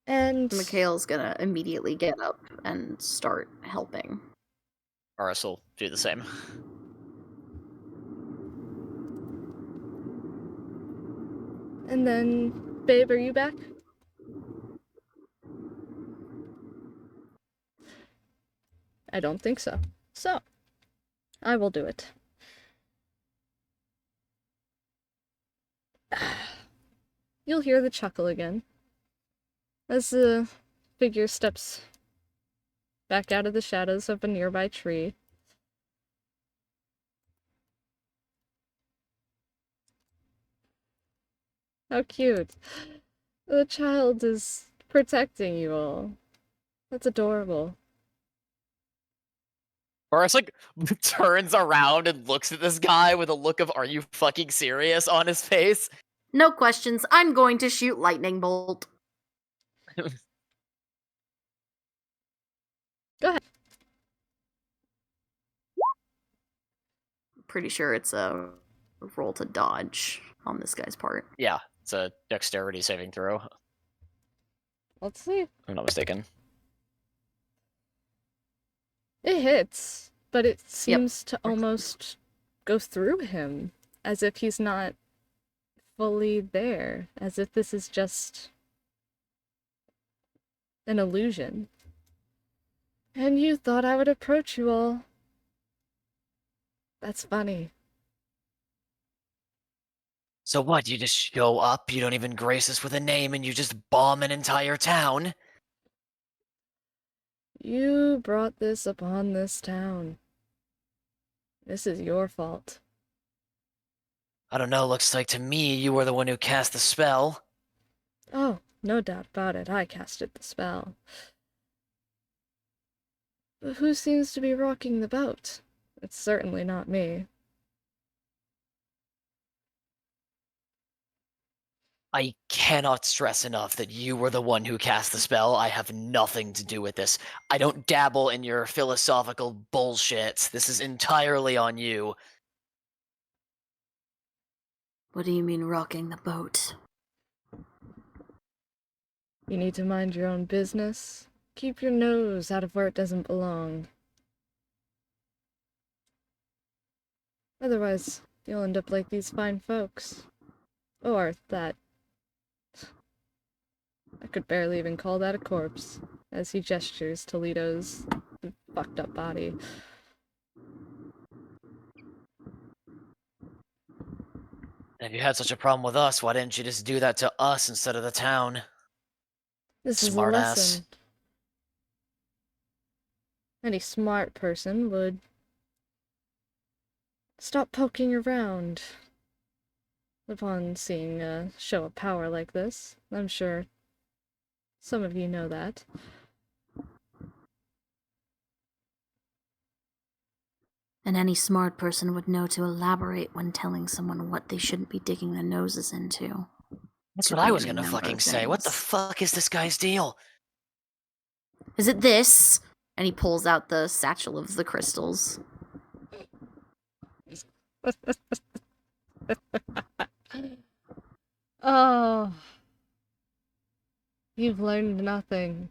And Mikhail's gonna immediately get up and start helping. Varis will do the same. And then, babe, are you back? I don't think so. So, I will do it. You'll hear the chuckle again as the figure steps back out of the shadows of a nearby tree. How cute. The child is protecting you all. That's adorable. Varis, like, turns around and looks at this guy with a look of, are you fucking serious on his face? No questions. I'm going to shoot lightning bolt. Go ahead. Pretty sure it's a roll to dodge on this guy's part. Yeah, it's a dexterity saving throw. Let's see. If I'm not mistaken. It hits, but it seems to almost go through him, as if he's not fully there, as if this is just an illusion. And you thought I would approach you all. That's funny. So what, you just show up, you don't even grace us with a name, and you just bomb an entire town? You brought this upon this town. This is your fault. I don't know, looks like to me you were the one who cast the spell. Oh, no doubt about it, I casted the spell. But who seems to be rocking the boat? It's certainly not me. I cannot stress enough that you were the one who cast the spell. I have nothing to do with this. I don't dabble in your philosophical bullshit. This is entirely on you. What do you mean rocking the boat? You need to mind your own business. Keep your nose out of where it doesn't belong. Otherwise, you'll end up like these fine folks. Or that. I could barely even call that a corpse. as he gestures to Lito's fucked up body. If you had such a problem with us, why didn't you just do that to us instead of the town? This is a Smart lesson. ass. Any smart person would stop poking around upon seeing a show of power like this. I'm sure some of you know that. And any smart person would know to elaborate when telling someone what they shouldn't be digging their noses into. That's Could what I be was any gonna number fucking of say. What the things. fuck is this guy's deal? Is it this? And he pulls out the satchel of the crystals. Oh. You've learned nothing.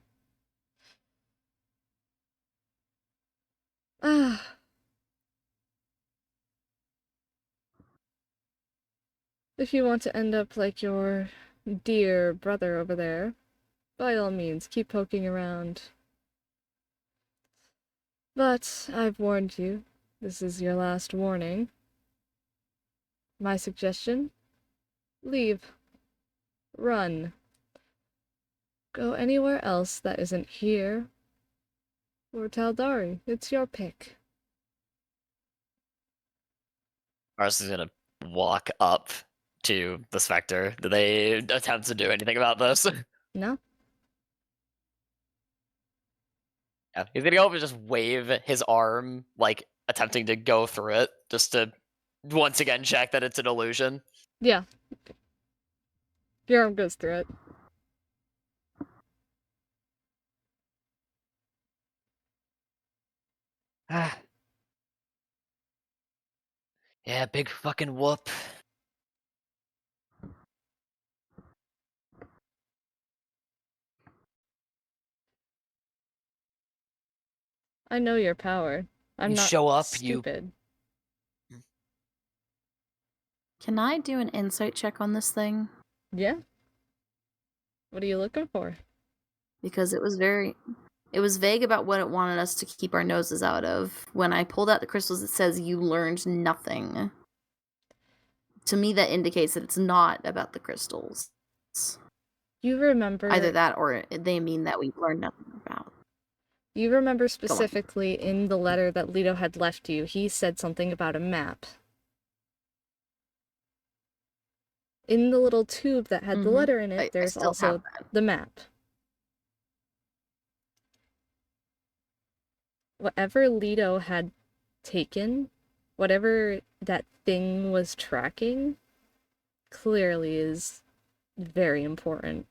Ah. If you want to end up like your dear brother over there, by all means, keep poking around. But I've warned you. This is your last warning. My suggestion? Leave. Run. Go anywhere else that isn't here. Or Taldari. It's your pick. Varis is gonna walk up to the Spectre. Do they attempt to do anything about this? No? Yeah, he's gonna go over and just wave his arm, like, attempting to go through it, just to once again check that it's an illusion. Yeah. Your arm goes through it. Yeah, big fucking whoop. I know your power. I'm You not show up, stupid. Can I do an insight check on this thing? Yeah? What are you looking for? Because it was vague about what it wanted us to keep our noses out of. When I pulled out the crystals, it says you learned nothing. To me, that indicates that it's not about the crystals. You remember... Either that or they mean that we learned nothing about. You remember specifically in the letter that Leto had left you, he said something about a map. In the little tube that had the letter in it, there's also the map. Whatever Leto had taken, whatever that thing was tracking, clearly is very important.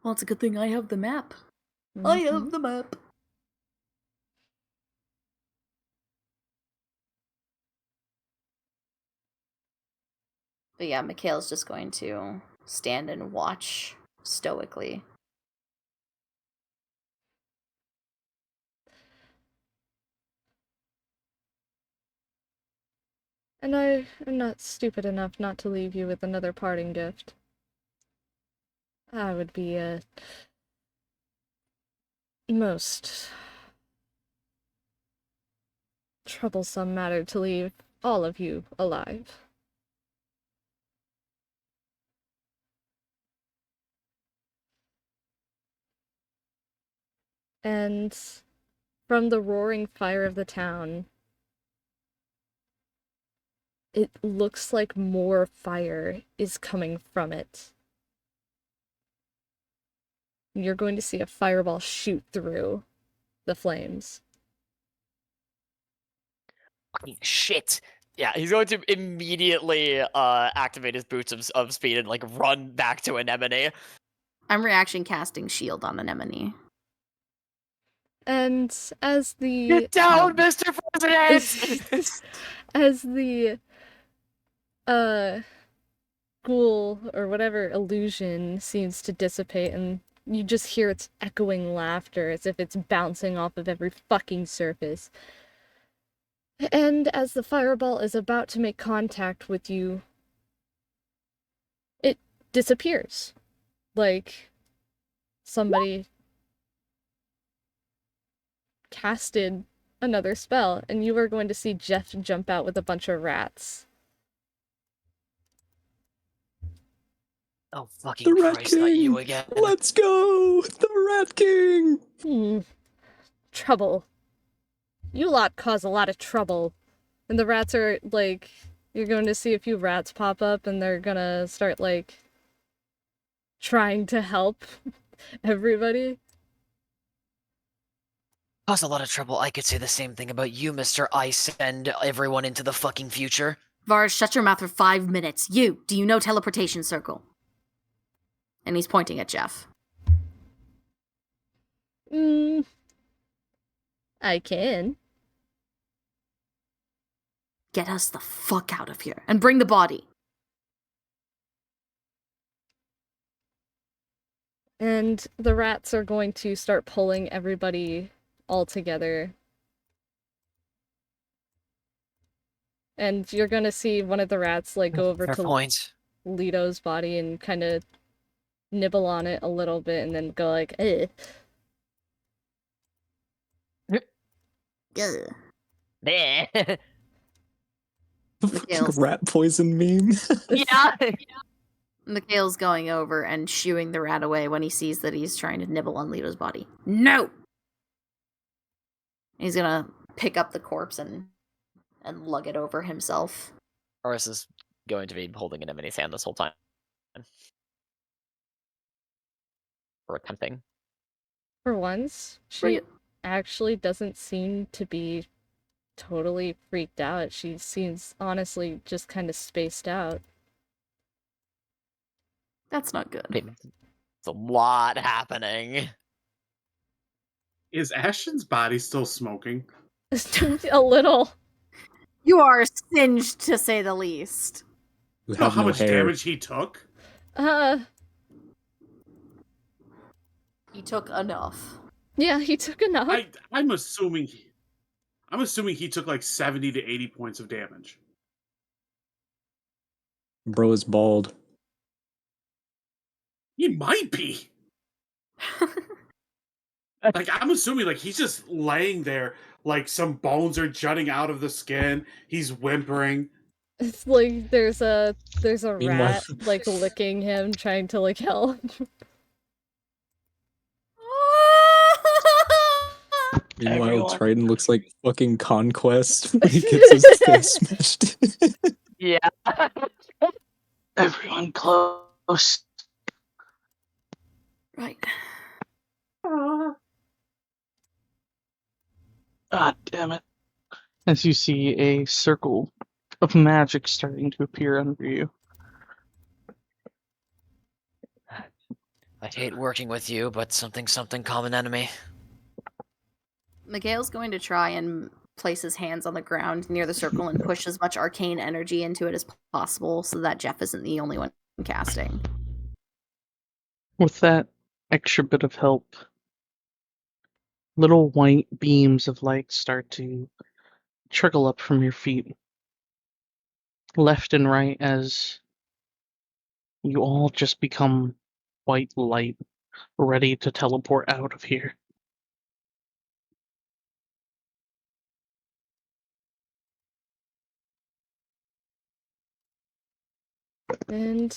Well, it's a good thing I have the map. I have the map. But yeah, Mikhail's just going to stand and watch stoically. And I am not stupid enough not to leave you with another parting gift. I would be a most troublesome matter to leave all of you alive. And from the roaring fire of the town, it looks like more fire is coming from it. You're going to see a fireball shoot through the flames. Fucking shit. Yeah, he's going to immediately activate his boots of speed and like run back to Anemone. I'm reaction casting shield on Anemone. And as the... Get down, Mr. President! as the ghoul or whatever illusion seems to dissipate, and you just hear its echoing laughter as if it's bouncing off of every fucking surface. And as the fireball is about to make contact with you disappears. Like somebody casted another spell, and you are going to see Jeff jump out with a bunch of rats. Oh, fucking The Rat Christ, not you King! again. Let's go! The Rat King! Trouble. You lot cause a lot of trouble. And the rats are, like, you're going to see a few rats pop up, and they're gonna start, like, trying to help everybody. Cause a lot of trouble. I could say the same thing about you, Mr. I send everyone into the fucking future. Varis, shut your mouth for 5 minutes. You, do you know teleportation circle? And he's pointing at Jeff. I can. Get us the fuck out of here. And bring the body. And the rats are going to start pulling everybody all together. And you're gonna see one of the rats, like, go over Fair to point. Lito's body and kind of nibble on it a little bit and then go like, eh. Ugh. Bleh. It's like a rat poison meme. Yeah. Mikhail's going over and shooing the rat away when he sees that he's trying to nibble on Lito's body. No! He's gonna pick up the corpse and lug it over himself. Varis is going to be holding it in his hand this whole time. Or attempting. For once, she actually doesn't seem to be totally freaked out. She seems honestly just kind of spaced out. That's not good. I mean, it's a lot happening. Is Ashton's body still smoking? A little. You are singed, to say the least. You You know have how no much hair. damage he took? He took enough. Yeah, he took enough. I'm assuming he took like 70 to 80 points of damage. Bro is bald. He might be. Like, I'm assuming, like, he's just laying there, like, some bones are jutting out of the skin. He's whimpering. It's like there's a Meanwhile- rat like licking him, trying to like help. Meanwhile, Everyone. Triton looks like fucking Conquest when he gets his face smashed in. Yeah. Everyone close. Right. Ah, damn it. As you see a circle of magic starting to appear under you. I hate working with you, but something common enemy. Mikhail's going to try and place his hands on the ground near the circle and push as much arcane energy into it as possible so that Jeff isn't the only one casting. With that extra bit of help, little white beams of light start to trickle up from your feet, left and right, as you all just become white light, ready to teleport out of here. And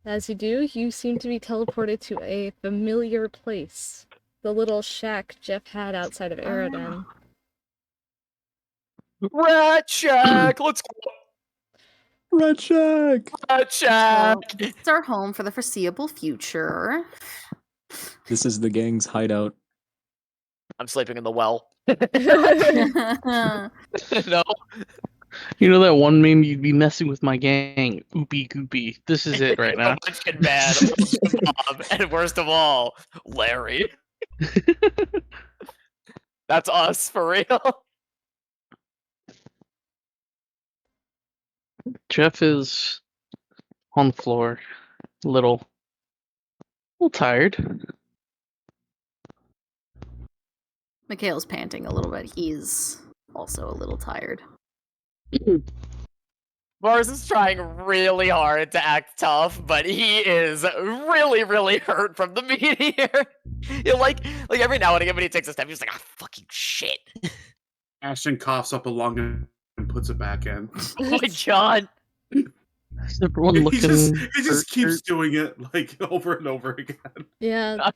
as you do, you seem to be teleported to a familiar place. The little shack Jeff had outside of Aerodon. Rat Shack! Let's go! Rat Shack! Rat Shack! So, this is our home for the foreseeable future. This is the gang's hideout. I'm sleeping in the well. Right. No. You know that one meme, you'd be messing with my gang, oopie goopy. This is it right now. Munchkin Man, Bob, and worst of all, Larry. That's us, for real. Jeff is on the floor, a little tired. Mikhail's panting a little bit. He's also a little tired. Varis is trying really hard to act tough, but he is really, really hurt from the meteor. like every now and again when he takes a step, he's like, ah, fucking shit. Ashton coughs up a lung and puts it back in. Oh my god. Is everyone He looking? just keeps doing it like over and over again. Yeah,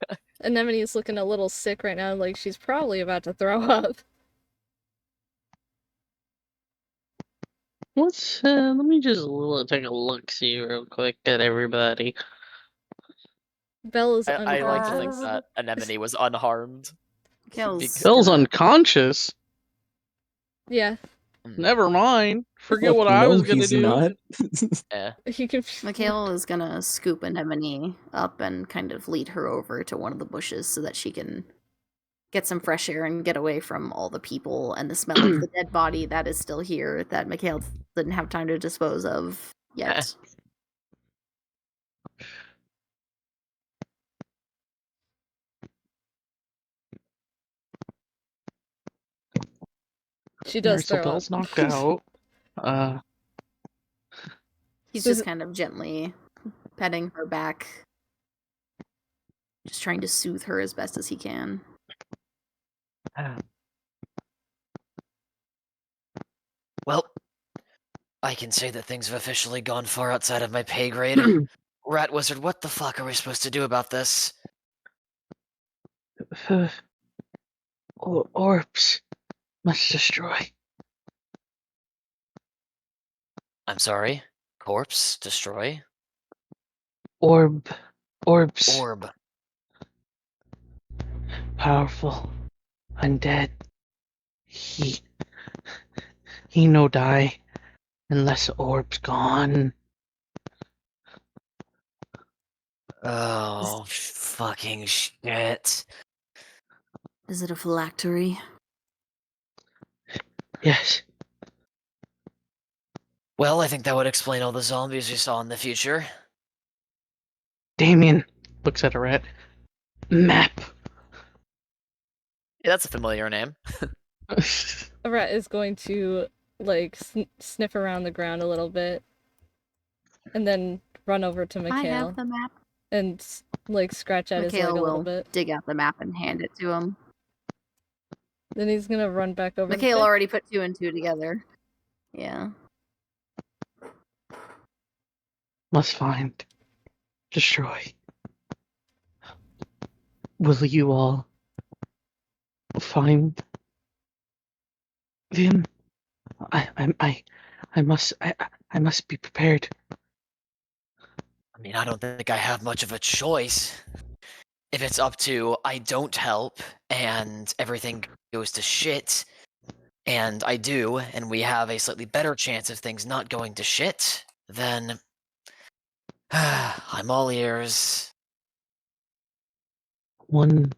Anemone's looking a little sick right now, like she's probably about to throw up. Let's let me just take a look, see real quick at everybody. Bella's I like to think unconscious. that Anemone was unharmed. Mikhail's Bill's gonna- unconscious. Yeah, Never mind. Forget Fuck what I no, was gonna he's do. not. Yeah. you can. Mikhail is gonna scoop Anemone up and kind of lead her over to one of the bushes so that she can get some fresh air and get away from all the people and the smell of the dead body that is still here that Mikhail didn't have time to dispose of yet. She does So throw Bill's up. knocked out. He's just kind of gently petting her back, just trying to soothe her as best as he can. Well, I can say that things have officially gone far outside of my pay grade. Rat Wizard, what the fuck are we supposed to do about this? Orbs must destroy. I'm sorry? Corpse? Destroy? Orbs. Orb. Powerful. Undead. He no die unless orb's gone. Oh, fucking shit. Is it a phylactery? Yes. Well, I think that would explain all the zombies we saw in the future. Damien looks at a rat. Map. Yeah, that's a familiar name. A rat is going to like sniff around the ground a little bit, and then run over to I Mikhail have the map. and like scratch at his leg Mikhail a little will bit. dig out the map and hand it to him. Then he's gonna run back over. Mikhail to already put 2 and 2 together. Yeah. Must find. Destroy. Will you all find them? I must be prepared. I mean, I don't think I have much of a choice. If it's up to I don't help and everything goes to shit, and I do, and we have a slightly better chance of things not going to shit, then I'm all ears. One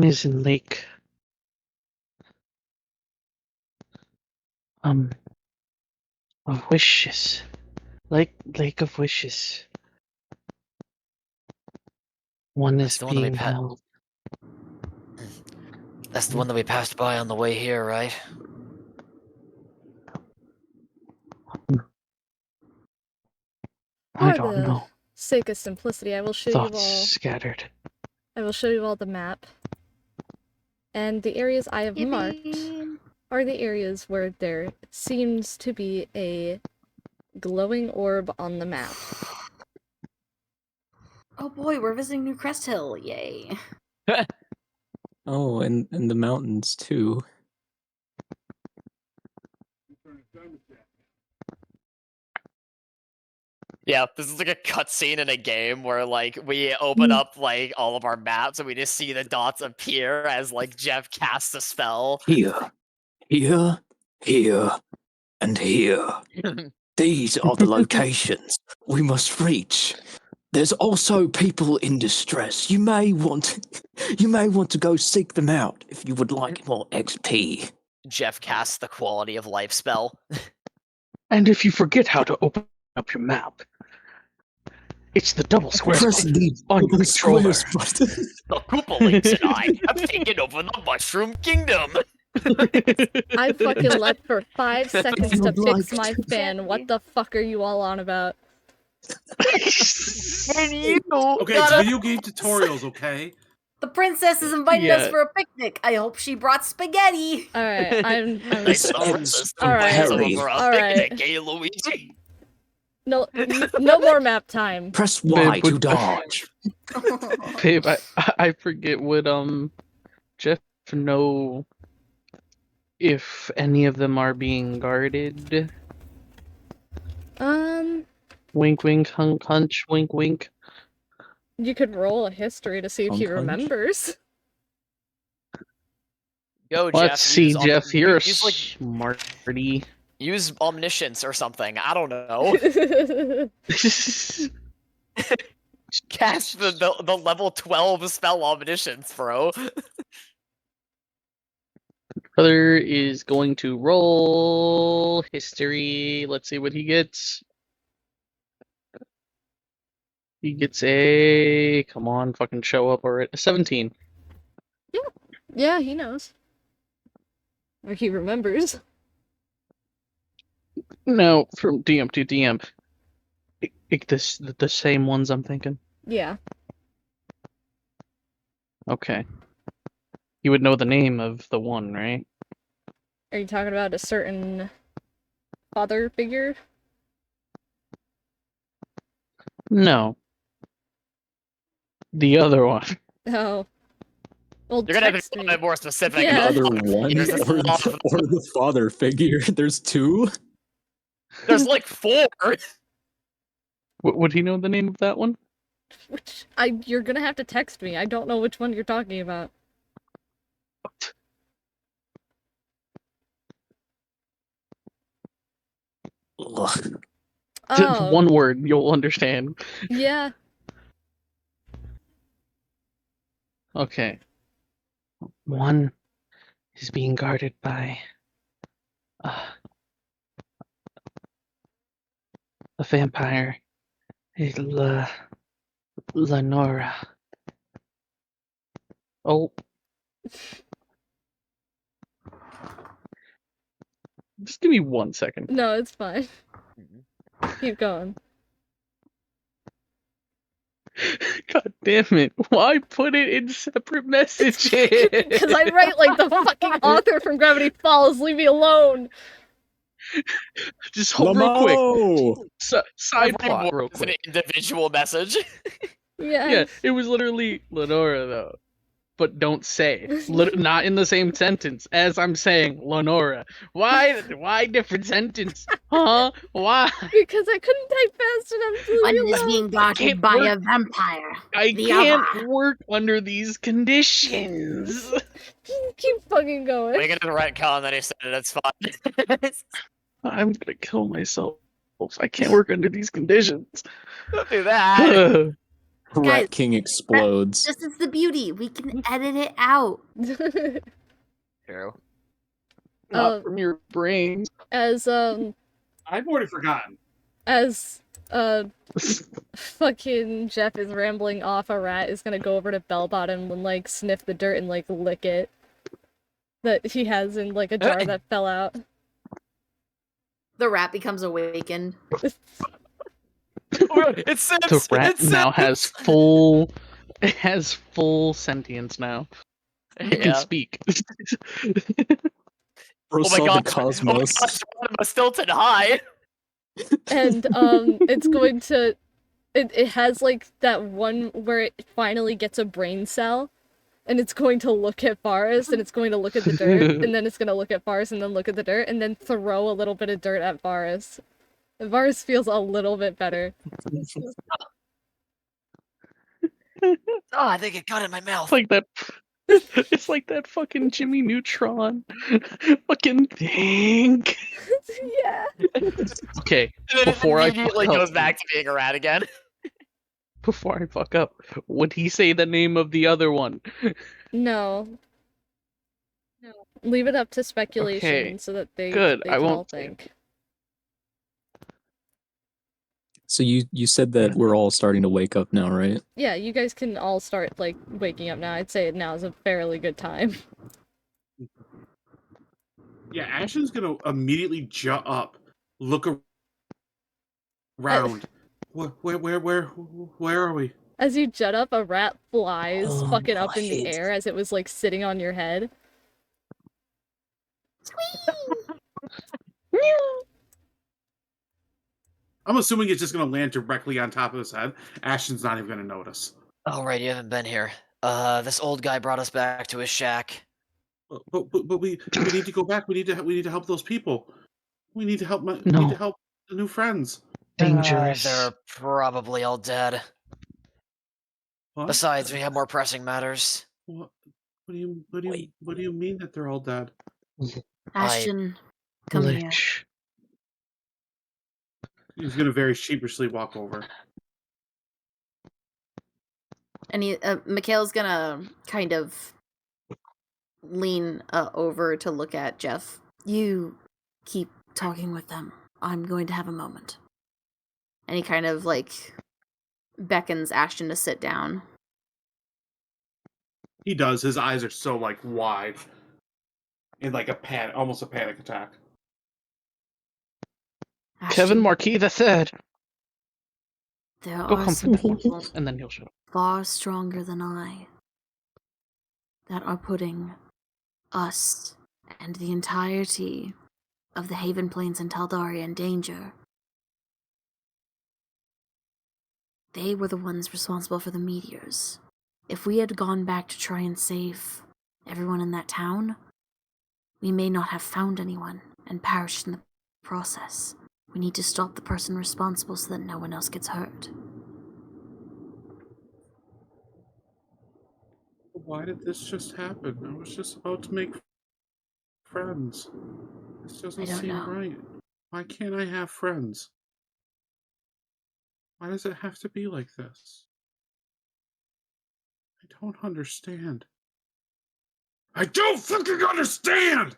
is in Lake. Of Wishes. Lake of Wishes. One is That's the one that we being held. That's the one that we passed by on the way here, right? I For don't the know. sake of simplicity, I will show Thoughts you all. scattered. I will show you all the map. And the areas I have marked are the areas where there seems to be a glowing orb on the map. Oh boy, we're visiting New Crest Hill. Yay. Oh, and the mountains too. Yeah, this is like a cutscene in a game where like we open up like all of our maps and we just see the dots appear as like Jeff casts a spell. Here, here, here, and here. These are the locations we must reach. There's also people in distress. You may want to go seek them out if you would like more XP. Jeff casts the quality of life spell. And if you forget how to open up your map, it's the double square Press button the on your controller. squares button. The Koopa Links and I have taken over the Mushroom Kingdom. I fucking left for 5 seconds to you'd fix like my to. fan. What the fuck are you all on about? And you Okay, it's gotta- video game tutorials, okay? The princess is inviting us Yeah. for a picnic. I hope she brought spaghetti. All right, I'm Nice This enough ends princess to All invite right. someone for a All right. picnic, eh, Luigi? no more map time. Press Y Babe, to would- dodge. Babe, I forget, would Jeff know if any of them are being guarded? Wink wink hunch wink wink. You could roll a history to see if he Hunk hunch? remembers. Yo, Let's Jeff, see, use Jeff, you're a use, like, smarty. use omniscience or something. I don't know. Cast the level 12 spell omniscience, bro. Brother is going to roll history. Let's see what he gets. He gets a, come on, fucking show up already. 17. Yeah, he knows. Or he remembers. No, from DM to DM. The same ones I'm thinking. Yeah. Okay. You would know the name of the one, right? Are you talking about a certain father figure? No. The other one. Oh. Well, You're gonna have text to be a me. bit more specific. Yeah. The about other the one, figures. There's a lot of them. or the father figure. There's two. There's like 4. Would he know the name of that one? Which you're gonna have to text me. I don't know which one you're talking about. Ugh. Just Oh, one word, you'll understand. yeah. Okay. One is being guarded by a vampire, Lenora. Oh. Just give me 1 second. No, it's fine. Keep going. God damn it. Why put it in separate messages? Because I write like the fucking author from Gravity Falls. Leave me alone. Just hold real quick. Lamo! Side Every plot word real is an quick. individual message. Yeah. Yeah, it was literally Lenora though. But don't say. Not in the same sentence as I'm saying Lenora. Why different sentence? Huh? Why? Because I couldn't type fast enough to One is realize. being guarded can't by work. a vampire. I The can't other. work under these conditions. Keep fucking going. We can retcon that he said it. It's fine. I'm gonna kill myself. I can't work under these conditions. Don't do that. Rat Guys, King explodes. This is the beauty. We can edit it out. True. Not from your brain. As I've already forgotten. fucking Jeff is rambling off, a rat is gonna go over to Bellbottom and like sniff the dirt and like lick it that he has in like a jar that fell out. The rat becomes awakened. It's sense. The rat It's now sense. has full sentience now. It can Yeah. speak. Bro Oh my saw god. the cosmos. Oh my gosh, I'm Stilton high. And it's going to it has like that one where it finally gets a brain cell and it's going to look at Varis and it's going to look at the dirt and then it's going to look at Varis and then look at the dirt and then throw a little bit of dirt at Varis. And Varis feels a little bit better. Oh, I think it got in my mouth. It's like that. It's like that fucking Jimmy Neutron. Fucking think. Yeah. Okay, And then before I it immediately fuck up. goes back to being a rat again. Before I fuck up, would he say the name of the other one? No. Leave it up to speculation Okay, so that they good, they I can all won't say it. think. So you said that we're all starting to wake up now, right? Yeah, you guys can all start like waking up now. I'd say now is a fairly good time. Yeah, Ashton's gonna immediately jump up, look around. Where are we? As you jet up, a rat flies Oh, fucking my up in the head. air as it was like sitting on your head. I'm assuming it's just gonna land directly on top of his head. Ashton's not even gonna notice. Oh, right, you haven't been here. This old guy brought us back to his shack. But we need to go back. We need to help those people. We need to help we No. need to help the new friends. Dangerous. They're probably all dead. What? Besides, we have more pressing matters. What do you mean that they're all dead? Ashton, come here. Litch. He's gonna very sheepishly walk over. And Mikhail's gonna kind of lean over to look at Jeff. You keep talking with them. I'm going to have a moment. And he kind of like beckons Ashton to sit down. He does. His eyes are so like wide, in like almost a panic attack. Ashton, Kevin Marquis the Third. there Go are comfort some the people horses, and then he'll shut up. far stronger than I that are putting us and the entirety of the Haven Plains and Taldaria in danger. They were the ones responsible for the meteors. If we had gone back to try and save everyone in that town, we may not have found anyone and perished in the process. We need to stop the person responsible so that no one else gets hurt. Why did this just happen? I was just about to make friends. This doesn't I don't seem know. right. Why can't I have friends? Why does it have to be like this? I don't understand. I don't fucking understand!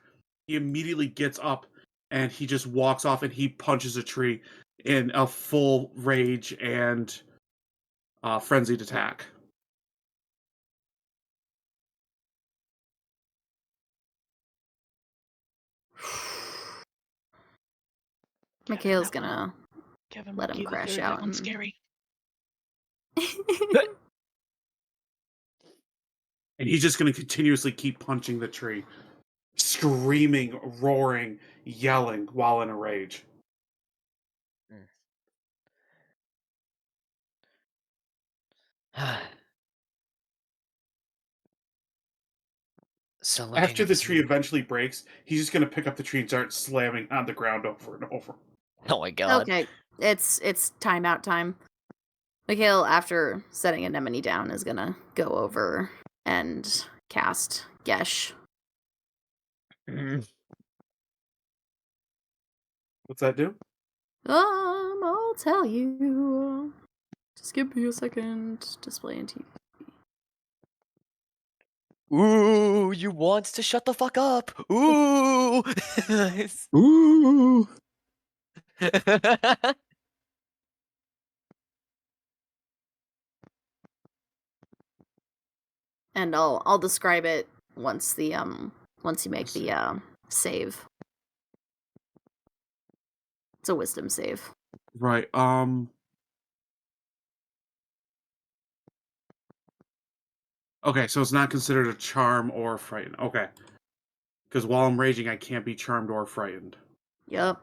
He immediately gets up and he just walks off and he punches a tree in a full rage and frenzied attack. Mikhail's gonna Kevin let him Marquis the crash Third, out That one's and- scary. And he's just going to continuously keep punching the tree, screaming, roaring, yelling while in a rage. So looking After at the this tree eventually breaks, he's just going to pick up the tree and start slamming on the ground over and over. Oh my god. Okay, it's timeout time. Mikhail, after setting Anemone down, is gonna go over and cast Gesh. What's that do? I'll tell you. Just give me a second. Display in TV. Ooh, you want to shut the fuck up. Ooh. Ooh. And I'll describe it once once you make the save. It's a wisdom save. Right, Okay, so it's not considered a charm or frighten. Okay. Because while I'm raging, I can't be charmed or frightened. Yep.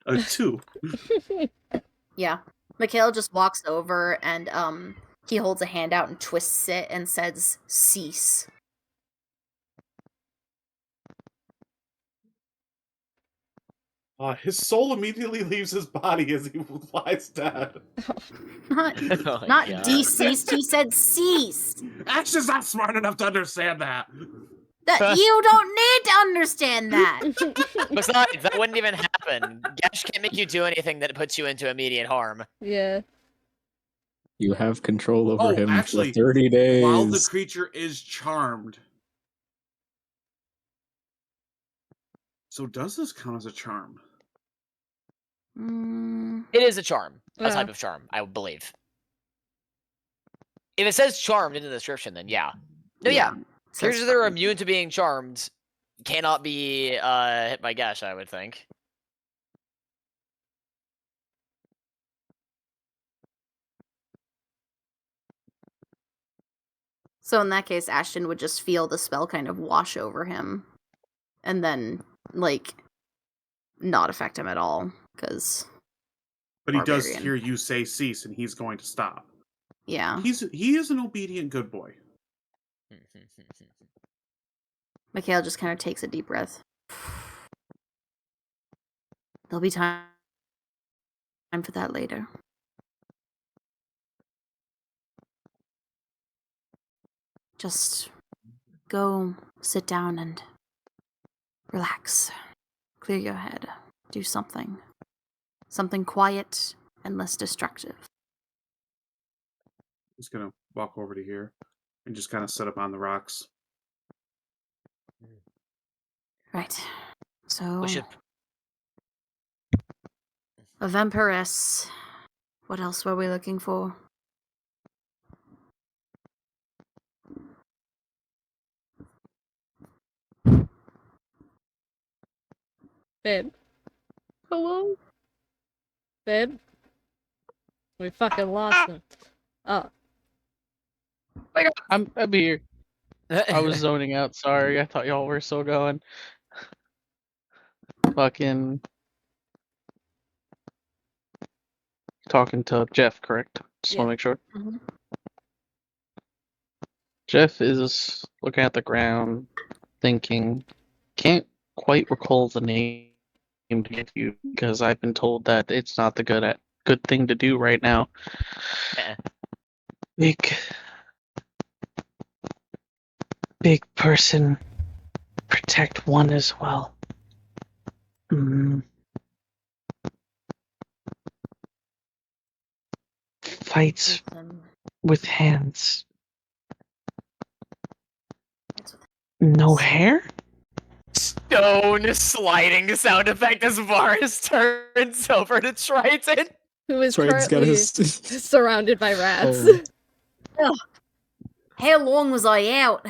A 2. Yeah. Mikhail just walks over and he holds a hand out and twists it and says, "Cease." His soul immediately leaves his body as he lies dead. Not, Oh my not God. deceased, he said cease. Ashton's not smart enough to understand that. You don't need to understand that. Besides, that wouldn't even happen. Gash can't make you do anything that puts you into immediate harm. Yeah. You have control over Oh, him actually, for 30 days. While the creature is charmed. So does this count as a charm? It is a charm. A Yeah. type of charm, I would believe. If it says charmed in the description, then yeah. No, yeah. Says Creatures that are Fern. immune to being charmed cannot be hit by Gash, I would think. So in that case, Ashton would just feel the spell kind of wash over him, and then like not affect him at all. Because, But he does Barbarian. hear you say cease, and he's going to stop. yeah, He is an obedient good boy. Mikhail just kind of takes a deep breath. There'll be time for that later. Just go sit down and relax. Clear your head. Do something. Something quiet and less destructive. He's gonna walk over to here and just kind of sit up on the rocks. Right. So, We should. a vampiress. What else were we looking for? Babe. Hello? Babe? We fucking lost him. Oh. I'm here. I was zoning out. Sorry, I thought y'all were still going. Fucking talking to Jeff, correct? Just want to make sure. Mhm. Jeff is looking at the ground, thinking. Can't quite recall the name to give you because I've been told that it's not the good thing to do right now. Big person. Protect one as well. Fights with hands. No hair? Stone sliding sound effect as Varis turns over to Triton. Who is Triton's got currently his. surrounded by rats. Oh. How long was I out?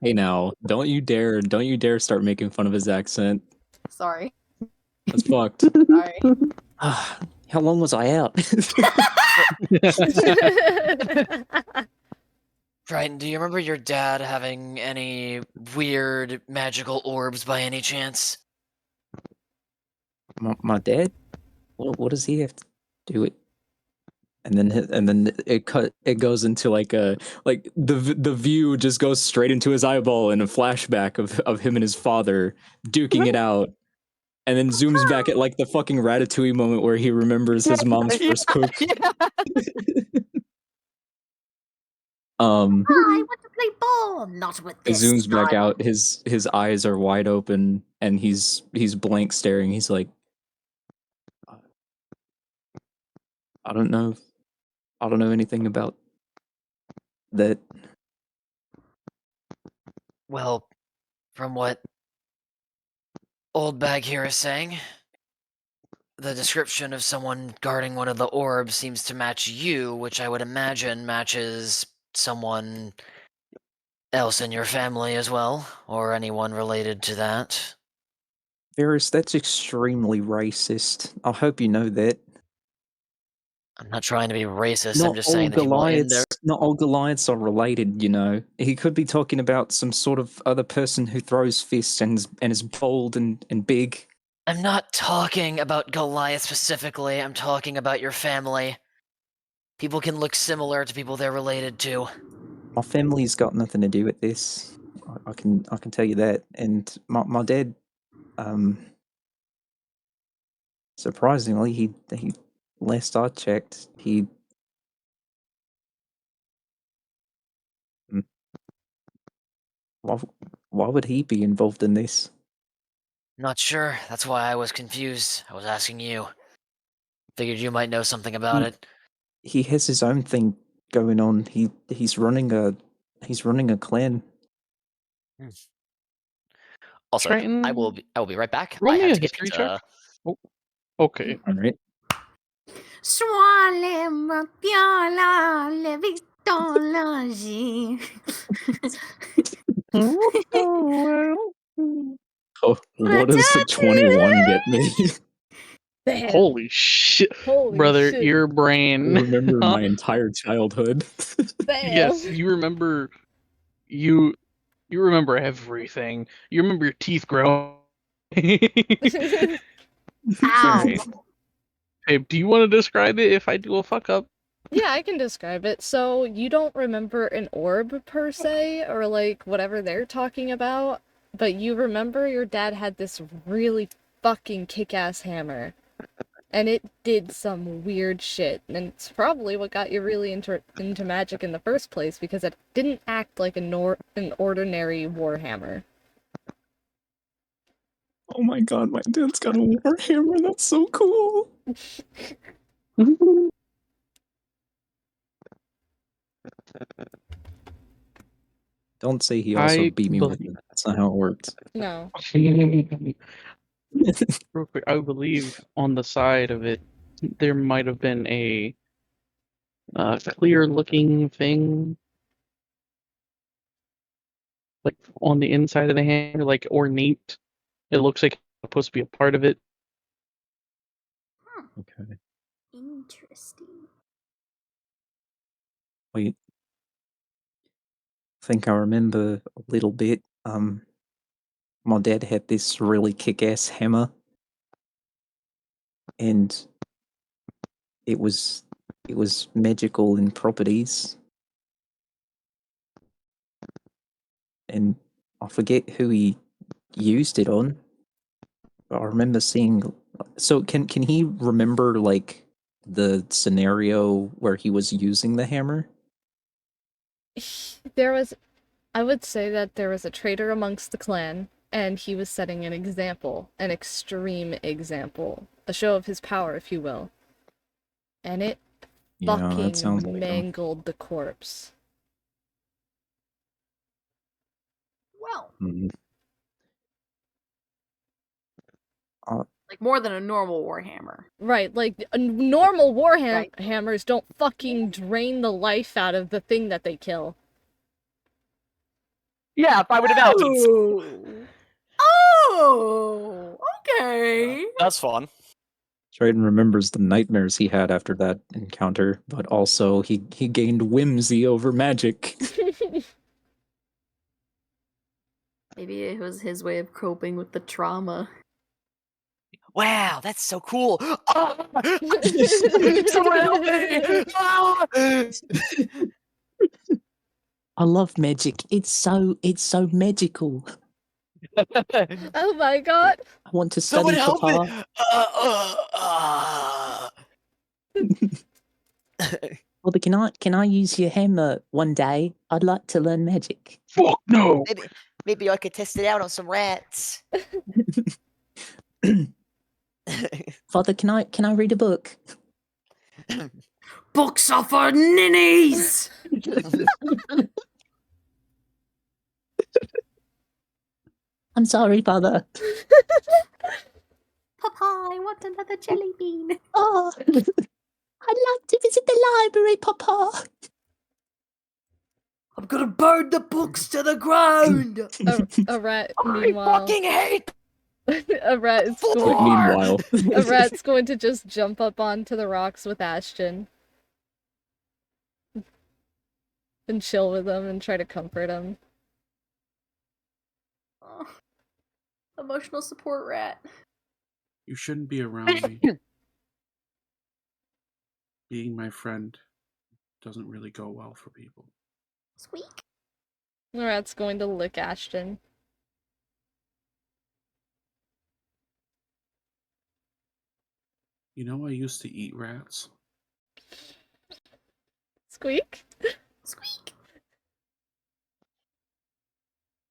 Hey now, don't you dare start making fun of his accent. Sorry. That's fucked. Sorry. How long was I out? Triton, do you remember your dad having any weird magical orbs by any chance? My dad? What does he have to do it? And then it goes into like the view just goes straight into his eyeball in a flashback of him and his father duking it out, and then zooms back at like the fucking Ratatouille moment where he remembers his mom's first cook. I want to play ball, not with It this. zooms back guy. out. His eyes are wide open, and he's blank staring. He's like, I don't know anything about that. Well, from what Old Bag here is saying, the description of someone guarding one of the orbs seems to match you, which I would imagine matches someone else in your family as well, or anyone related to that. Varis, that's extremely racist. I hope you know that. I'm not trying to be racist, I'm just saying that people in there... Not all Goliaths are related, you know. He could be talking about some sort of other person who throws fists and is bold and big. I'm not talking about Goliath specifically, I'm talking about your family. People can look similar to people they're related to. My family's got nothing to do with this. I can tell you that. And my dad, surprisingly, he last I checked, he why would he be involved in this? Not sure, that's why I was confused. I was asking you. Figured you might know something about it. He has his own thing going on. He's running a clan. Also, Triton, I will be right back. roll I me have a to get history pizza. check. Oh, okay. All right. Technology. Oh, what does the 21 get me? Damn. Holy shit, Holy brother! shit. Your I brain. remember my entire childhood. Damn. Yes, you remember. You remember everything. You remember your teeth growing. Ow. Alright. Hey, do you want to describe it if I do a fuck up? Yeah, I can describe it. So, you don't remember an orb per se, or like whatever they're talking about, but you remember your dad had this really fucking kick-ass hammer. And it did some weird shit, and it's probably what got you really into magic in the first place, because it didn't act like an ordinary warhammer. Oh my god, my dad's got a warhammer. That's so cool. Don't say he also I beat me with it. That's not how it works. No. Real quick, I believe on the side of it, there might have been a clear-looking thing, like on the inside of the hammer, like ornate. It looks like it's supposed to be a part of it. Okay. Interesting. Wait. I think I remember a little bit. My dad had this really kick-ass hammer, and it was magical in properties. And I forget who he used it on. But I remember seeing. So can he remember like the scenario where he was using the hammer? I would say that there was a traitor amongst the clan, and he was setting an example, an extreme example, a show of his power, if you will. And it Yeah, that sounds fucking like him. mangled the corpse. Well, Mhm. like more than a normal warhammer. Right, like normal Right. hammers don't fucking drain the life out of the thing that they kill. Yeah, if I would have mountains. Oh, okay. That's fun. Triton remembers the nightmares he had after that encounter, but also he gained whimsy over magic. Maybe it was his way of coping with the trauma. Wow, that's so cool. Ah! Someone help me! Ah! I love magic. It's so magical. Oh my god. I want to Someone study help Papa. me! Father, can I use your hammer one day? I'd like to learn magic. Fuck no! Maybe I could test it out on some rats. Father, can I read a book? Books are for ninnies! I'm sorry, Father. Papa, I want another jelly bean. Oh, I'd like to visit the library, Papa. I'm gonna burn the books to the ground! A rat, I meanwhile. fucking hate A rat is going, Meanwhile, a rat's going to just jump up onto the rocks with Ashton. And chill with him and try to comfort him. Oh, emotional support rat. You shouldn't be around me. Being my friend doesn't really go well for people. Squeak. The rat's going to lick Ashton. You know, I used to eat rats. Squeak? Squeak.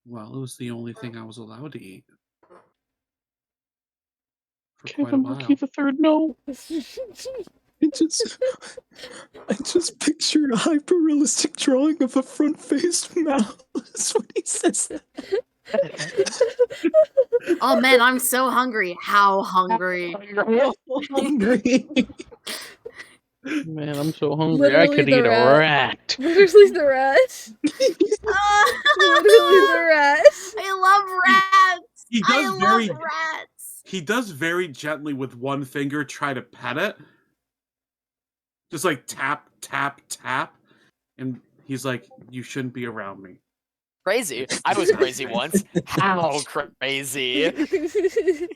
Well, it was the only thing I was allowed to eat. For Give quite a him while. Rookie the third, no. I just picture a hyper-realistic drawing of a front-faced mouse when he says that. Oh man, I'm so hungry. How hungry? Hungry. Man, I'm so hungry. I Literally could the eat a rat. rat. Literally the rat. Literally the rat. I love rats. He I does love very- rats. He does very gently with one finger try to pet it. Just like tap, tap, tap. And he's like, you shouldn't be around me. Crazy. I was crazy once. How crazy?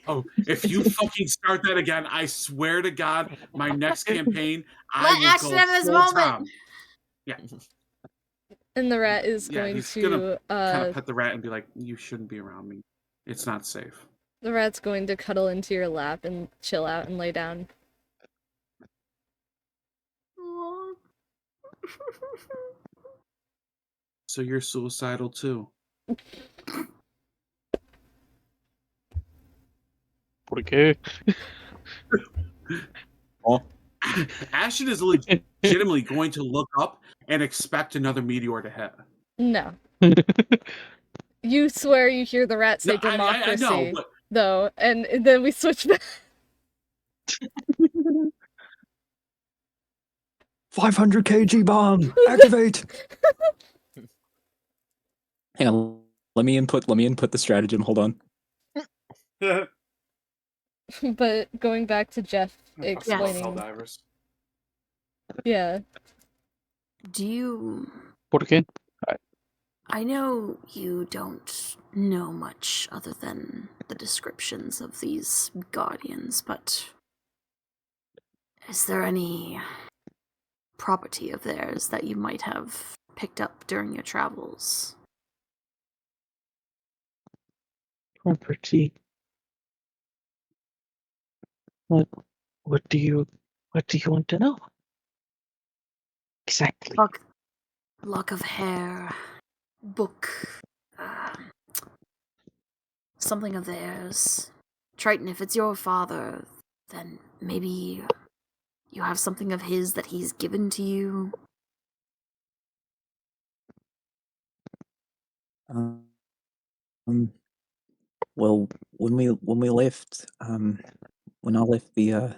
Oh, if you fucking start that again, I swear to God, my next campaign, I Let will Ashton go have his full moment. Tom. And the rat is Yeah, going he's to gonna kind of pet the rat and be like, you shouldn't be around me. It's not safe. the rat's going to cuddle into your lap and chill out and lay down. Aw. So you're suicidal too. Okay. Ashton is legitimately going to look up and expect another meteor to hit. No. You swear you hear the rat say No, I democracy, know, but though, and then we switch back. 500 kg bomb. Activate. Hang on. Let me input the stratagem. Hold on. But going back to Jeff Hell explaining, divers. yeah. Do you... Okay. I know you don't know much other than the descriptions of these guardians, but is there any property of theirs that you might have picked up during your travels? Property. What do you want to know? Exactly. Lock of hair, book, something of theirs. Triton, if it's your father, then maybe you have something of his that he's given to you. Well, when we left, when I left the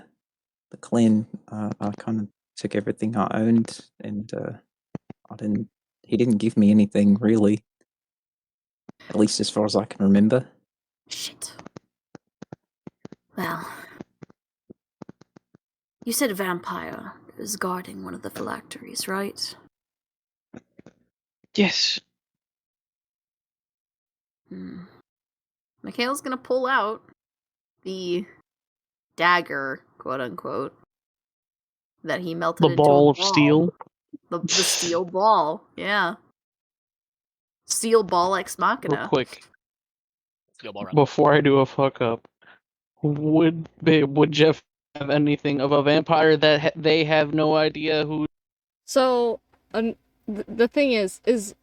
clan, I kind of took everything I owned, and he didn't give me anything really, at least as far as I can remember. Shit. Well, you said a vampire is guarding one of the phylacteries, right? Yes. Mikhail's gonna pull out the dagger, quote unquote, that he melted The into ball a of steel. The steel ball, yeah. Steel ball ex machina. Real quick, Steel ball run. before I do a fuck up, would Jeff have anything of a vampire that they have no idea who? So, the thing is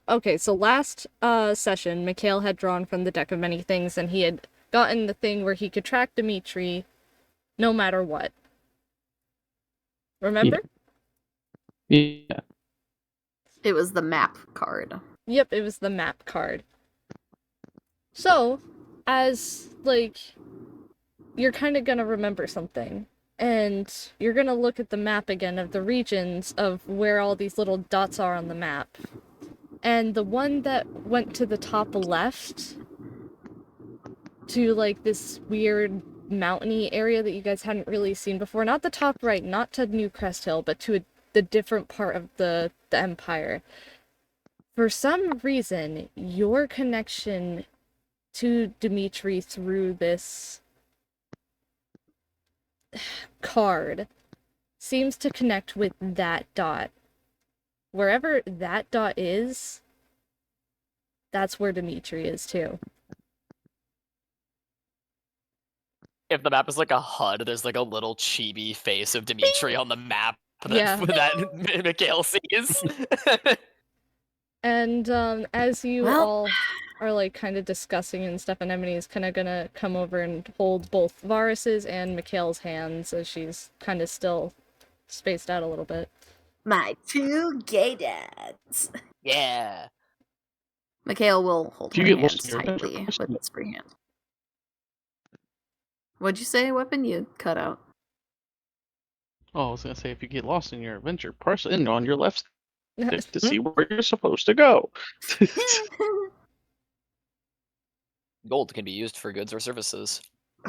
okay. So last session, Mikhail had drawn from the deck of many things, and he had gotten the thing where he could track Dimitri, no matter what. Remember? Yeah. It was the map card. Yep, it was the map card. So, as, like, you're kind of gonna remember something, and you're gonna look at the map again of the regions of where all these little dots are on the map. And the one that went to the top left, to, like, this weird mountainy area that you guys hadn't really seen before, not the top right, not to New Crest Hill, but to the different part of the Empire. For some reason, your connection to Dimitri through this card seems to connect with that dot. Wherever that dot is, that's where Dimitri is too. If the map is like a HUD, there's like a little chibi face of Dimitri on the map that, that Mikhail sees. And as you Well- all are like kind of discussing and stuff, Anemone is kind of gonna come over and hold both Varis's and Mikhail's hands as she's kind of still spaced out a little bit. My two gay dads. Yeah. Mikhail will hold Do her you get hands lost in your tightly adventures? with his free hand. What'd you say, Weapon? You cut out. Oh, I was gonna say, if you get lost in your adventure, press in on your left stick to see where you're supposed to go. Gold can be used for goods or services.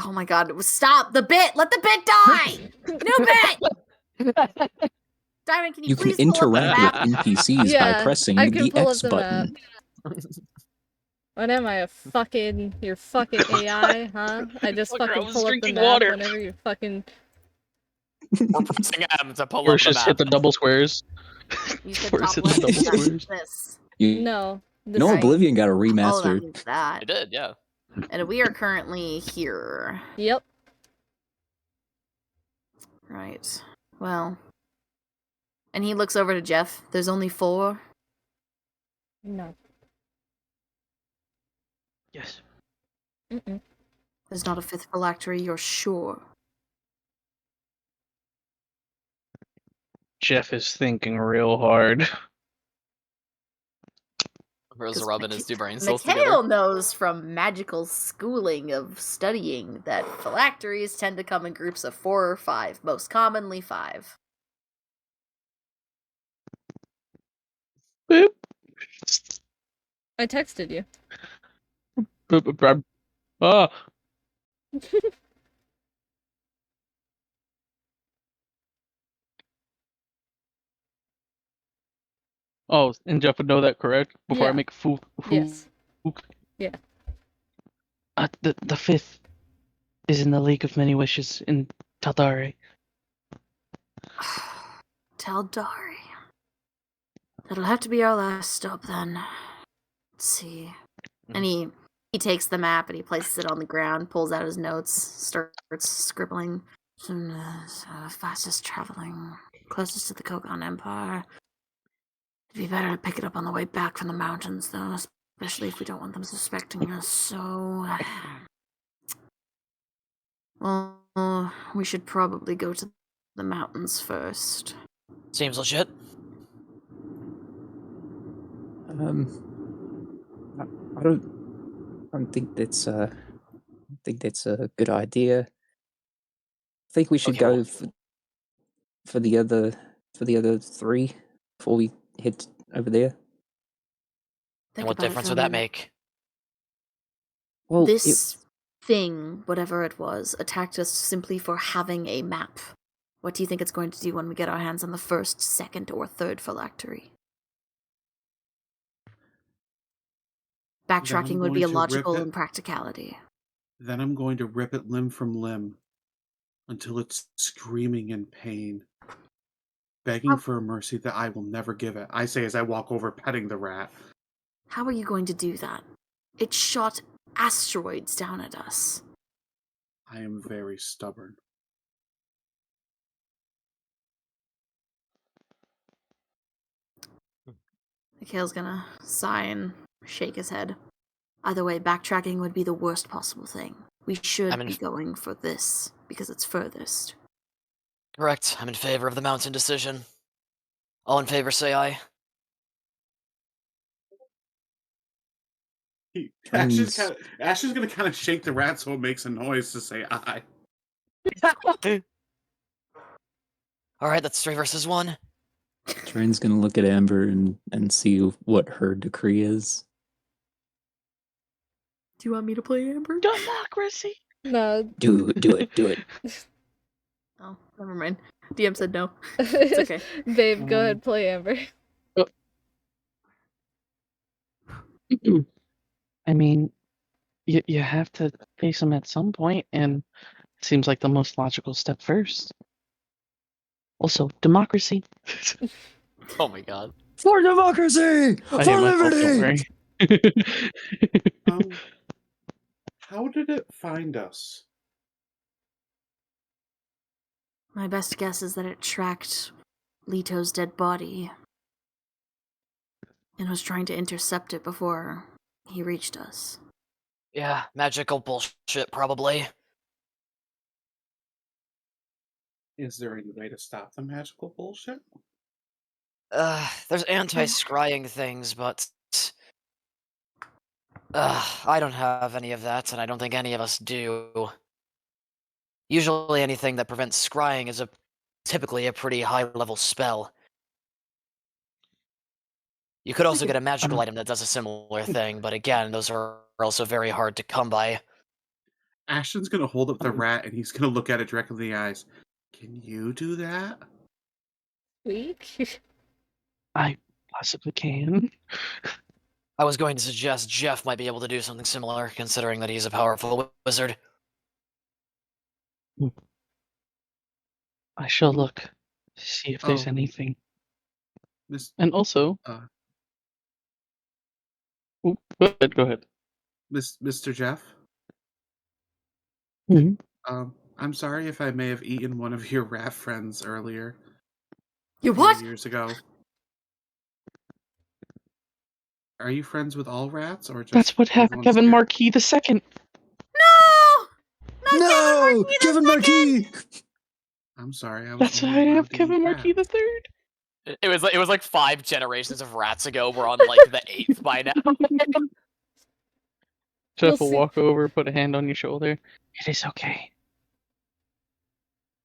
Oh my god, stop the bit! Let the bit die! New bit! Diamond, can you You can please pull up the interact map? with NPCs by Yeah, pressing I can the pull up X the map. button. What am I, your fucking AI, huh? I just Fucker, I fucking was pull up the drinking map water. whenever you fucking... We're pressing M to pull Force up the just map. hit the double squares. You said Force top hit the left. double Yes, squares. this. You No. know, Right. Oblivion got a Oh, that remaster. means that. It did, yeah. And we are currently here. Yep. Right. Well. And he looks over to Jeff. There's only 4. No. Yes. Mm-mm. There's not a 5th phylactery, you're sure. Jeff is thinking real hard. Rose 'Cause rubbing his two brain cells together. Mikhail knows from magical schooling of studying that phylacteries tend to come in groups of 4 or 5, most commonly 5. Boop. I texted you. Boop, boop, boop. Ah. Oh, and Jeff would know that, correct? Before I Yeah. make a fool. Yes. Yeah. The 5th is in the League of Many Wishes in Taldari. Taldari. That'll have to be our last stop then. Let's see. And he takes the map and he places it on the ground, pulls out his notes, starts scribbling. Fastest traveling, closest to the Kogan Empire. It'd be better to pick it up on the way back from the mountains, though, especially if we don't want them suspecting us, so... Well, we should probably go to the mountains first. Seems legit. I don't think that's a good idea. I think we should Okay, go well- for the other 3 before we head over there. And what difference would that make? Well, This thing, whatever it was, attacked us simply for having a map. What do you think it's going to do when we get our hands on the 1st, 2nd, or 3rd phylactery? Backtracking would be going to rip illogical it. in practicality. Then I'm going to rip it limb from limb until it's screaming in pain, begging for a mercy that I will never give it. I say as I walk over petting the rat. How are you going to do that? It shot asteroids down at us. I am very stubborn. Mikhail's gonna sigh and shake his head. Either way, backtracking would be the worst possible thing. We should be going for this, because it's furthest. Correct. I'm in favor of the mountain decision. All in favor, say aye. Ashton's gonna kind of shake the rat so it makes a noise to say aye. Alright, that's 3 versus 1. Triton's gonna look at Amber and see what her decree is. Do you want me to play Amber? Democracy. No. Do it. Oh, never mind. DM said no. It's okay. Babe, go ahead, play Amber. I mean, you have to face them at some point, and it seems like the most logical step first. Also, democracy. Oh my god. For democracy! I For hate myself, don't liberty! worry. How did it find us? My best guess is that it tracked Leto's dead body and was trying to intercept it before he reached us. Yeah, magical bullshit, probably. Is there any way to stop the magical bullshit? There's anti-scrying things, but... I don't have any of that, and I don't think any of us do. Usually anything that prevents scrying is a typically a pretty high-level spell. You could also get a magical item that does a similar thing, but again, those are also very hard to come by. Ashton's gonna hold up the rat and he's gonna look at it directly in the eyes. Can you do that? Sweet. I possibly can. I was going to suggest Jeff might be able to do something similar, considering that he's a powerful wizard. I shall look, see if there's Oh. anything. Miss, And also, uh, go ahead. Mr. Jeff? Mhm. I'm sorry if I may have eaten one of your rat friends earlier. You a few what? Years ago. Are you friends with all rats, or just That's what the happened, ones Kevin here? Marquis II. No! No, Kevin Marquis. I'm sorry, I was That's only why I allowed have to Kevin eat Marquis rats. III. It was like 5 generations of rats ago. We're on like the 8th by now. Jeff will see. walk over, put a hand on your shoulder. It is okay.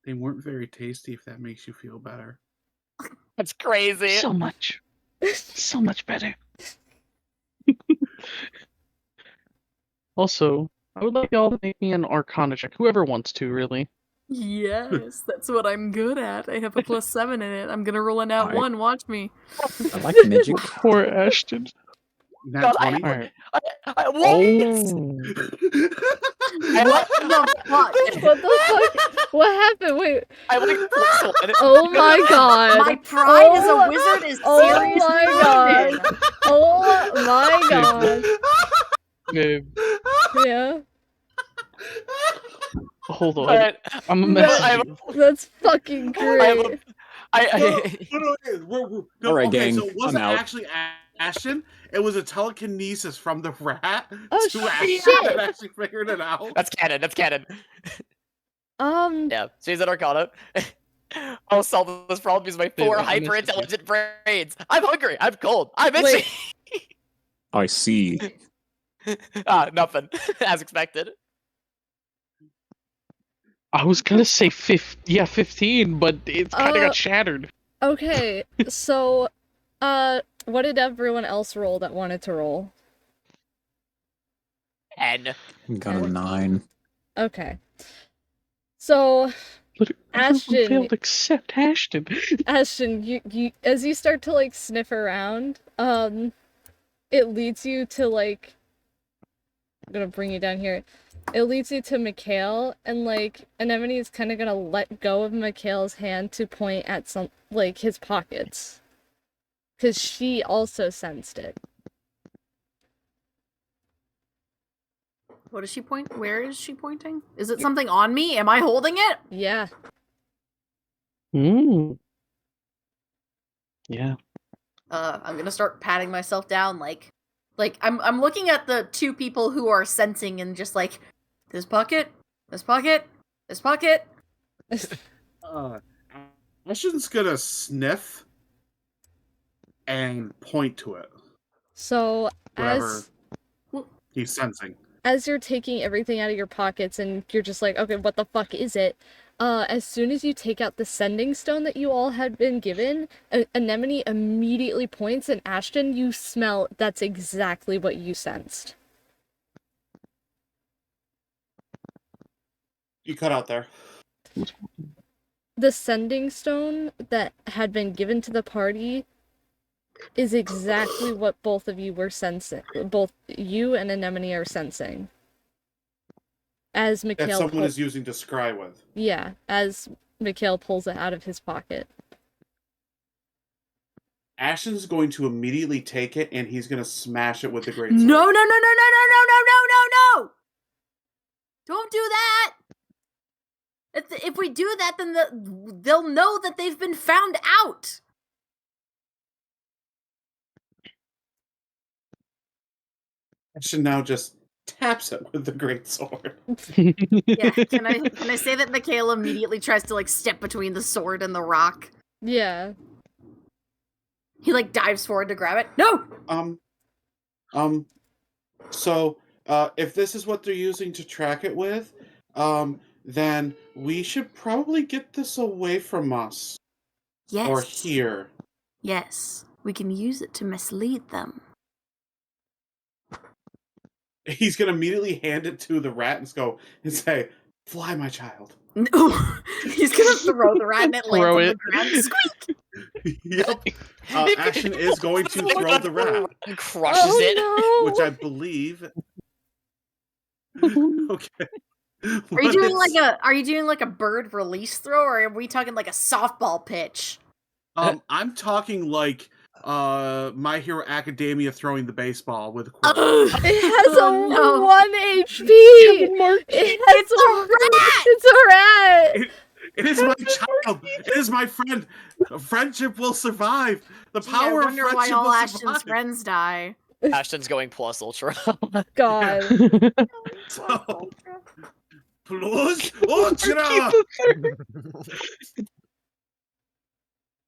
They weren't very tasty, if that makes you feel better. That's crazy. So much. So much better. Also, I would like y'all to make me an Arcana check. Whoever wants to, really. Yes, that's what I'm good at. I have a +7 in it. I'm gonna roll a nat Alright. 1. Watch me. I like magic. Poor Ashton. Nat God, 20? Alright. What? Oh. What the fuck? What the fuck? What happened? Wait. I like +1. Oh my god. My pride as Oh, a wizard is oh seriously my god. wounded. Oh my god. Babe, Yeah. hold on. Alright. I'm a No. message I have you. That's fucking I have great. No, Alright, okay, gang, so it wasn't I'm out. actually Ashton. It was a telekinesis from the rat Oh, to Ashton shit. that actually figured it out. That's canon. That's canon. Yeah. So he's an Arcana. I'll solve this problem using my 4 I'm messaging you. hyper-intelligent brains. I'm hungry. I'm cold. I'm itchy. Wait. I see. Nothing. As expected. I was gonna say 15, but it's kind of Uh, got shattered. Okay, so, what did everyone else roll that wanted to roll? 10. Got a 9. Okay. So, But everyone Ashton- failed except Ashton. Ashton, you as you start to like sniff around, it leads you to like I'm gonna bring you down here. It leads you to Mikhail, and like Anemone is kind of gonna let go of Mikhail's hand to point at some like his pockets, because she also sensed it. What is she point? Where is she pointing? Is it something on me? Am I holding it? Yeah. Yeah. I'm gonna start patting myself down, like I'm looking at the 2 people who are sensing and just like this pocket, this pocket, this pocket. Ashton's gonna sniff and point to it. So Whatever he's sensing. as you're taking everything out of your pockets and you're just like, okay, what the fuck is it? As soon as you take out the sending stone that you all had been given, Anemone immediately points, and Ashton, you smell that's exactly what you sensed. You cut out there. The sending stone that had been given to the party is exactly what both of you were sensing. Both you and Anemone are sensing. As That Mikhail someone is using to scry with. Yeah, as Mikhail pulls it out of his pocket. Ashton's going to immediately take it and he's going to smash it with the great No, sword. no, no, no, no, no, no, no, no, no, no! Don't do that! If we do that, then they'll know that they've been found out. Ashton now just taps it with the great sword. Yeah, can I say that Mikhail immediately tries to like step between the sword and the rock? Yeah. He like dives forward to grab it. No! So, if this is what they're using to track it with, then we should probably get this away from us. Yes. Or here. Yes. We can use it to mislead them. He's gonna immediately hand it to the rat and say, "Fly, my child." No. He's gonna throw the rat and it lands on the ground. Squeak! Yep. Ashton is going to throw the rat. And crushes it. No! Which I believe. Okay. Are you doing like a bird release throw, or are we talking like a softball pitch? I'm talking like My Hero Academia throwing the baseball with a Ugh. It has Oh, no. 1 HP! It's a rat! It is my child. It is my friend. Friendship will survive. The Gee, power I of wonder friendship why all will Ashton's survive. friends die. Ashton's going plus ultra. God. So, plus ultra.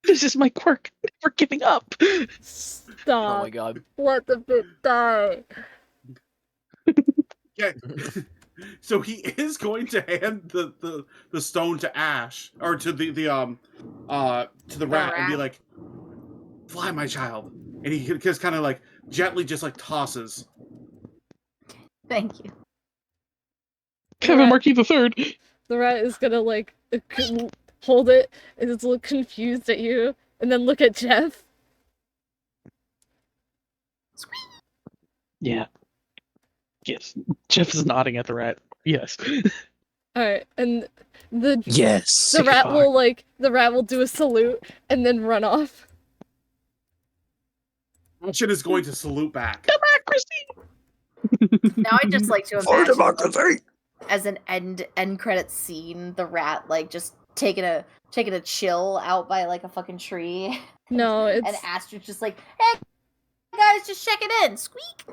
This is my quirk. Never giving up. Stop. Oh my god. Let the bit die. Yeah. So he is going to hand the stone to Ash, or to the rat, and be like, "Fly, my child," and he just kind of like gently just like tosses. Thank you. Kevin Markey the Third. The rat is gonna like hold it and it's look confused at you and then look at Jeff. Yeah. Yes. Jeff is nodding at the rat. Yes. Alright, and the Yes. rat will do a salute and then run off. Ashton is going to salute back. Democracy! Now I just like to For imagine democracy. as an end credit scene, the rat like just taking a chill out by like a fucking tree. No, And it's Astrid's just like, "Hey guys, just checking in. Squeak.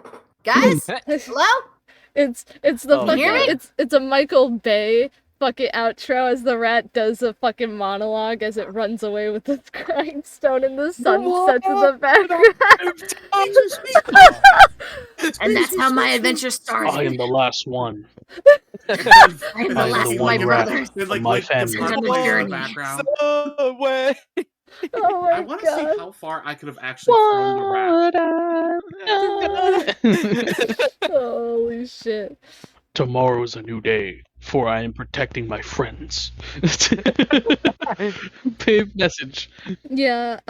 Guys, hello?" it's the Oh, fucking God. it's a Michael Bay fucking outro as the rat does a fucking monologue as it runs away with the grindstone and the sun sets in the background. And that's how my adventure I started. am the last one. I am the I am last the of my one rat brothers. of my family. It's on the plays in journey. the background. No way. Oh I my want to god. see how far I could have actually thrown the rat. Holy shit. Tomorrow is a new day, for I am protecting my friends. Babe message. Yeah,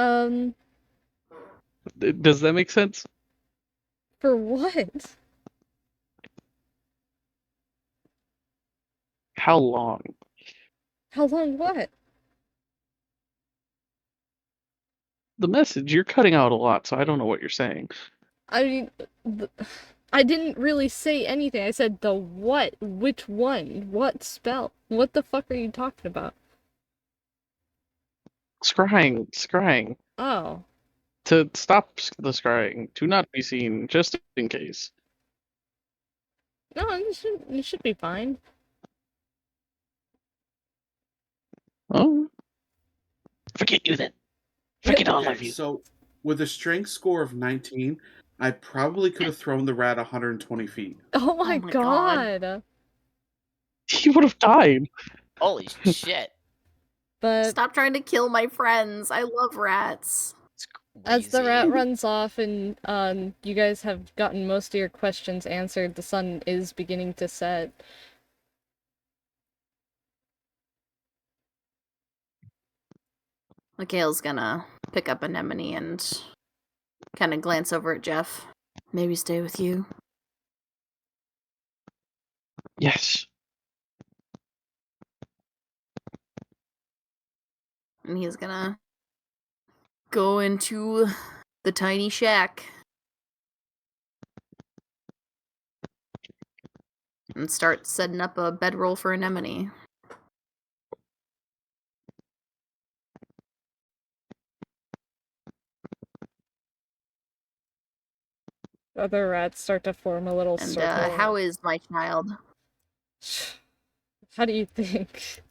Does that make sense? for what? How long? How long what? The message, you're cutting out a lot, so I don't know what you're saying. I mean, I didn't really say anything. I said the what, which one, what spell. What the fuck are you talking about? Scrying. Oh. To stop the scrying, to not be seen, just in case. No, it should be fine. Oh. Forget you then. Forget all of you. So, with a strength score of 19, I probably could have thrown the rat 120 feet. Oh my my God. god. He would have died. Holy shit. But Stop trying to kill my friends. I love rats. It's as the crazy. rat runs off and you guys have gotten most of your questions answered, the sun is beginning to set. Mikhail's gonna pick up Anemone and kind of glance over at Jeff. Maybe stay with you. Yes. And he's gonna go into the tiny shack and start setting up a bedroll for Anemone. Other rats start to form a little And circle. how is my child? How do you think?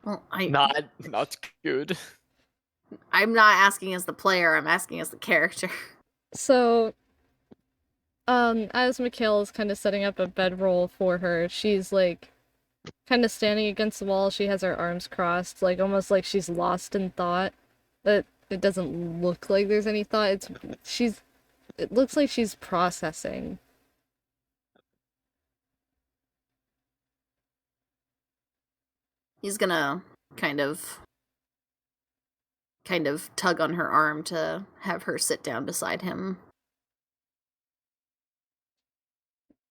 Well, Not good. I'm not asking as the player, I'm asking as the character. So, As Mikhail is kind of setting up a bedroll for her, she's like kind of standing against the wall. She has her arms crossed, like almost like she's lost in thought. But it doesn't look like there's any thought. It looks like she's processing. He's gonna kind of tug on her arm to have her sit down beside him.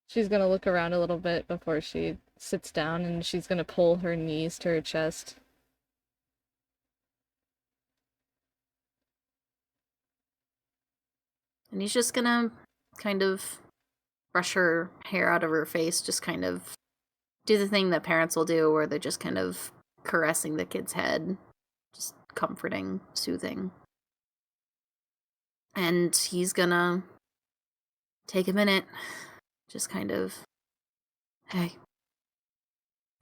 She's gonna look around a little bit before she sits down, and she's gonna pull her knees to her chest. And he's just gonna kind of brush her hair out of her face, just kind of do the thing that parents will do where they're just kind of caressing the kid's head, just comforting, soothing. And he's gonna take a minute, just kind of, hey,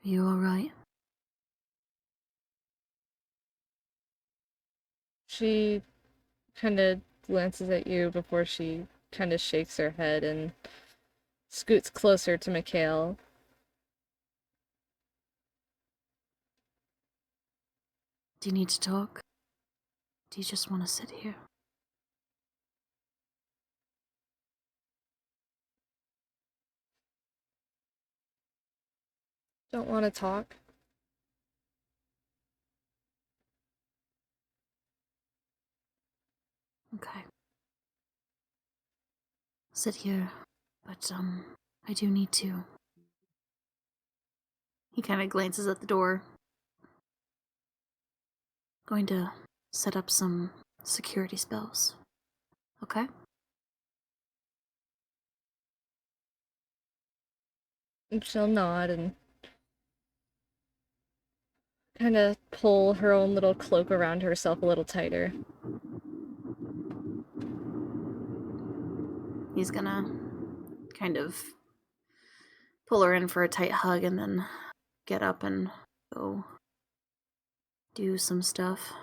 are you alright? She kind of glances at you before she kind of shakes her head and scoots closer to Mikhail. Do you need to talk? Do you just want to sit here? Don't want to talk? Okay. Sit here, but, I do need to. He kind of glances at the door. Going to set up some security spells. Okay? And she'll nod and kind of pull her own little cloak around herself a little tighter. He's gonna kind of pull her in for a tight hug and then get up and go do some stuff.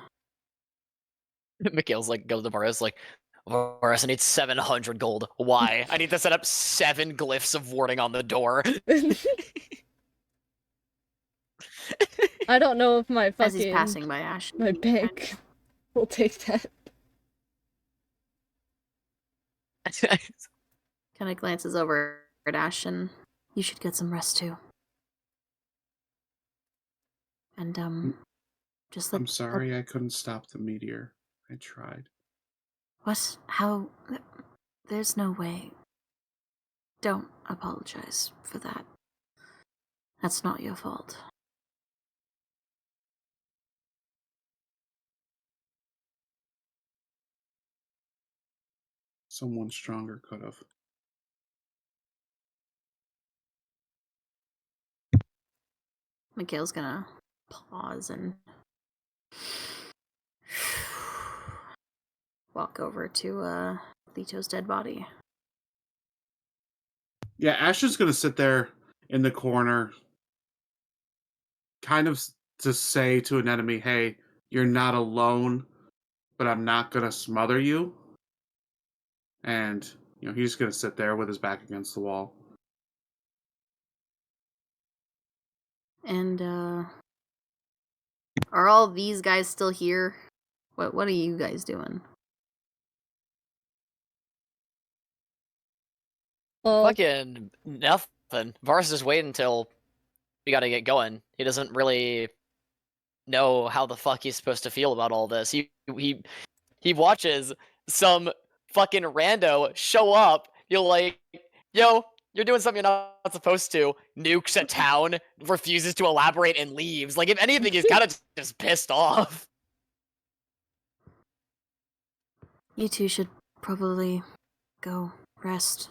Mikhail's like, goes to Varis, like, Varis, I need 700 gold. Why? I need to set up 7 glyphs of warding on the door. I don't know if my As he's fucking passing by Ashton. my bank will take that. Kind of glances over at Ashton. You should get some rest too. And just let. I'm sorry I couldn't stop the meteor. I tried. What? How? There's no way. Don't apologize for that. That's not your fault. Someone stronger could have. Mikhail's gonna pause and walk over to Lito's dead body. Yeah, Ashton's gonna sit there in the corner, kind of to say to an enemy, hey, you're not alone, but I'm not gonna smother you. And, he's just gonna sit there with his back against the wall. And are all these guys still here? What are you guys doing? Well, Fucking nothing. Varis is waiting until we gotta get going. He doesn't really know how the fuck he's supposed to feel about all this. He watches some fucking rando show up. You're like, yo, you're doing something you're not supposed to. Nukes a town, refuses to elaborate, and leaves. Like, if anything, he's kind of just pissed off. You two should probably go rest.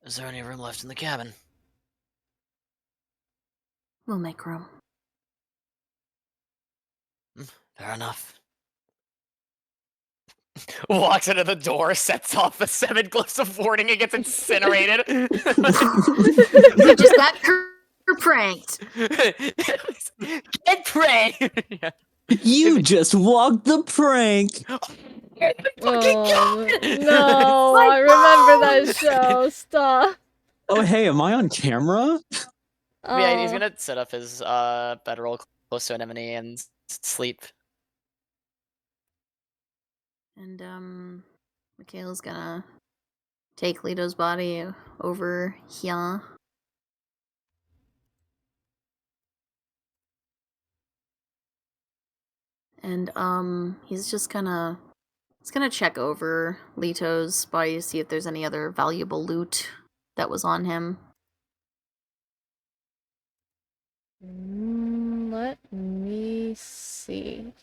Is there any room left in the cabin? We'll make room. Fair enough. Walks into the door, sets off the 7 glyphs of warding, and gets incinerated. You just got pranked. Get pranked! Yeah. You just walked the prank. Oh, God! no, My I remember that bones! show. Stop. Oh, hey, am I on camera? Yeah, he's Oh. gonna set up his bedroll close to Anemone and sleep. And Mikhail's gonna take Lito's body over here. And he's gonna check over Lito's body to see if there's any other valuable loot that was on him. Let me see.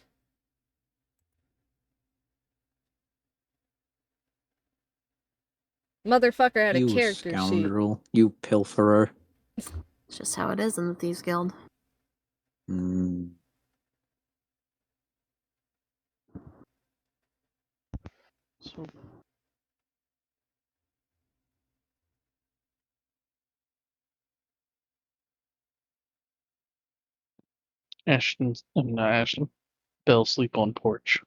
Motherfucker had a You character sheet. scoundrel. You pilferer. It's just how it is in the Thieves Guild. Hmm. So, not Ashton. Bell sleep on porch.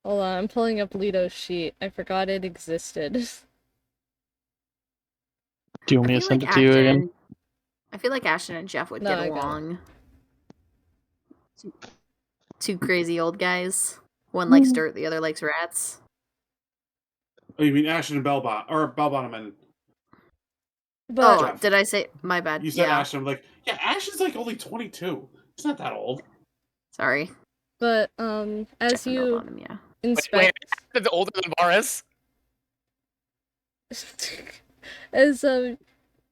Hold on, I'm pulling up Lito's sheet. I forgot it existed. Do you want me to send it to you again? I feel like Ashton and Jeff would No, get I got it. along. Two crazy old guys. One likes dirt, the other likes rats. Oh, you mean Ashton and Bellbottom and But Oh, Jeff. did I say my bad? You said Yeah, Ashton. I'm like, yeah, Ashton's like only 22. He's not that old. sorry. as Jeff and you Bellbottom, yeah. inspect That's older than Varis. as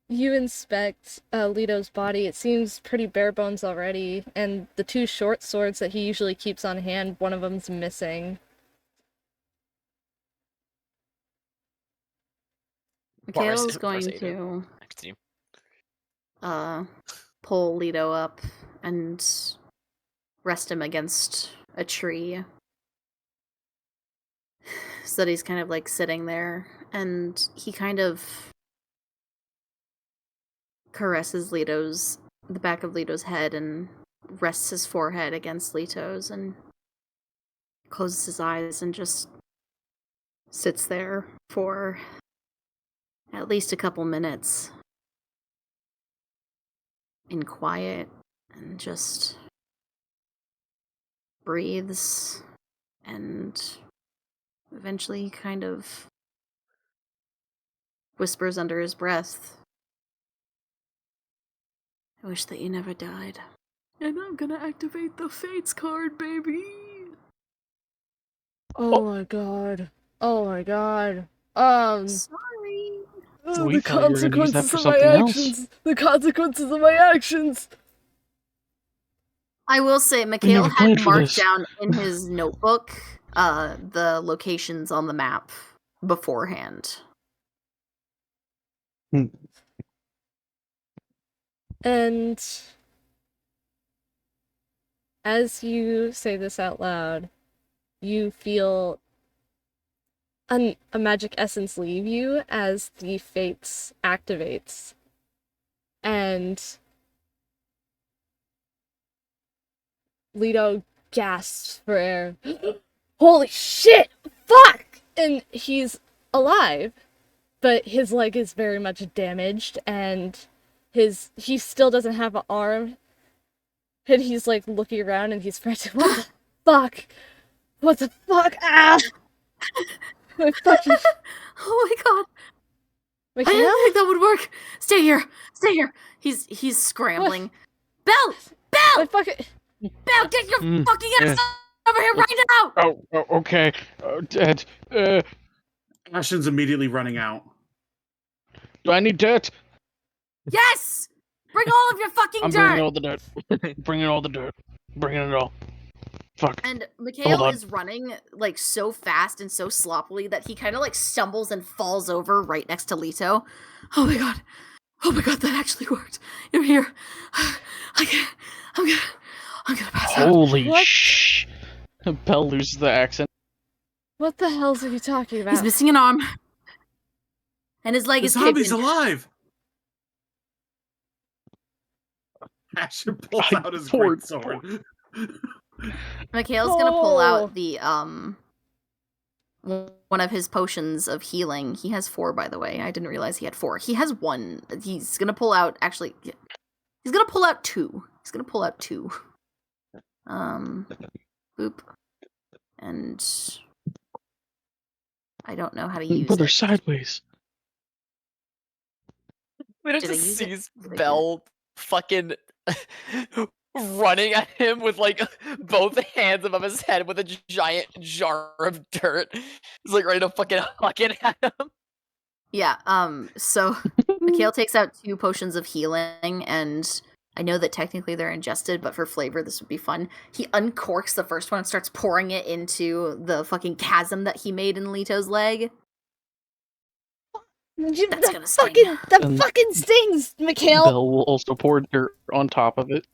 you inspect Lito's body, it seems pretty bare bones already, and the two short swords that he usually keeps on hand, one of them's missing. Mikhail's Varis going ate it to next to you. pull Lito up and rest him against a tree. So that he's kind of like sitting there, and he kind of caresses the back of Lito's head and rests his forehead against Lito's and closes his eyes and just sits there for at least a couple minutes in quiet and just breathes and eventually kind of whispers under his breath, "I wish that you never died." And I'm gonna activate the Fates card, baby! Oh my god. Oh my god. Sorry. We The thought you were gonna use that consequences for of my something else. actions. The consequences of my actions. I will say, Mikhail never had planned for marked this. down in his notebook the locations on the map beforehand. And as you say this out loud, you feel a magic essence leave you as the Fates activates. And Lito gasps for air. Holy shit! Fuck! And he's alive, but his leg is very much damaged, and he still doesn't have an arm. And he's like looking around and he's frantic. What the fuck? What the fuck? Ah! My fucking Oh my god! I Mikhail? didn't think that would work! Stay here! Stay here! He's scrambling. Belle! Belle! My fucking Belle, get your fucking ass over here right now! Oh, okay. Dead. Ashton's immediately running out. Do I need dirt? Yes! Bring all of your fucking I'm dirt! bringing all the dirt. Bringing all the dirt. Bringing it all. Fuck. And Mikhail on. is running like so fast and so sloppily that he kind of like stumbles and falls over right next to Lito. Oh my god! Oh my god! That actually worked. You're here. I'm gonna pass out. Holy What? shh. Belle loses the accent. What the hell are you talking about? He's missing an arm, and his leg The is zombie's kicking. alive. Ashton pulls I out his poured- great sword. Mikhail's gonna pull Oh. out the one of his potions of healing. He has 4, by the way. I didn't realize he had 4. He has 1. He's gonna pull out. Actually, he's gonna pull out 2. He's gonna pull out 2. Boop, and I don't know how to use But they're it. sideways. We Did I just use it? sees Did I do Belle fucking running at him with like both hands above his head with a giant jar of dirt. He's like ready to fucking huck it at him. Yeah, so Mikhail takes out 2 potions of healing, and I know that technically they're ingested, but for flavor, this would be fun. He uncorks the first one and starts pouring it into the fucking chasm that he made in Lito's leg. That's gonna sting. That And- fucking stings, Mikhail. Belle will also pour dirt on top of it.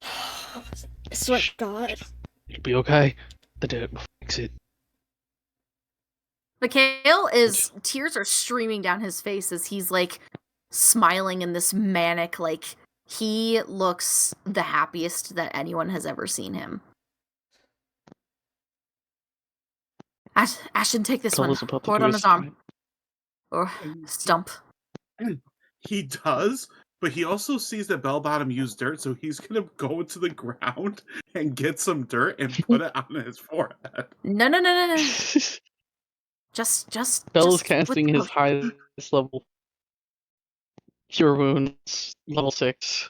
I swear to God. It'll be okay. The dirt will fix it. Mikhail is tears are streaming down his face as he's like smiling in this manic, like he looks the happiest that anyone has ever seen him. Ashton, take this Tell one. us about the Pour it on his twist, arm. right? Or stump. He does, but he also sees that Bellbottom used dirt, so he's gonna go into the ground and get some dirt and put it on his forehead. No. Just Belle is just casting with his the- highest level Cure Wounds, level 6.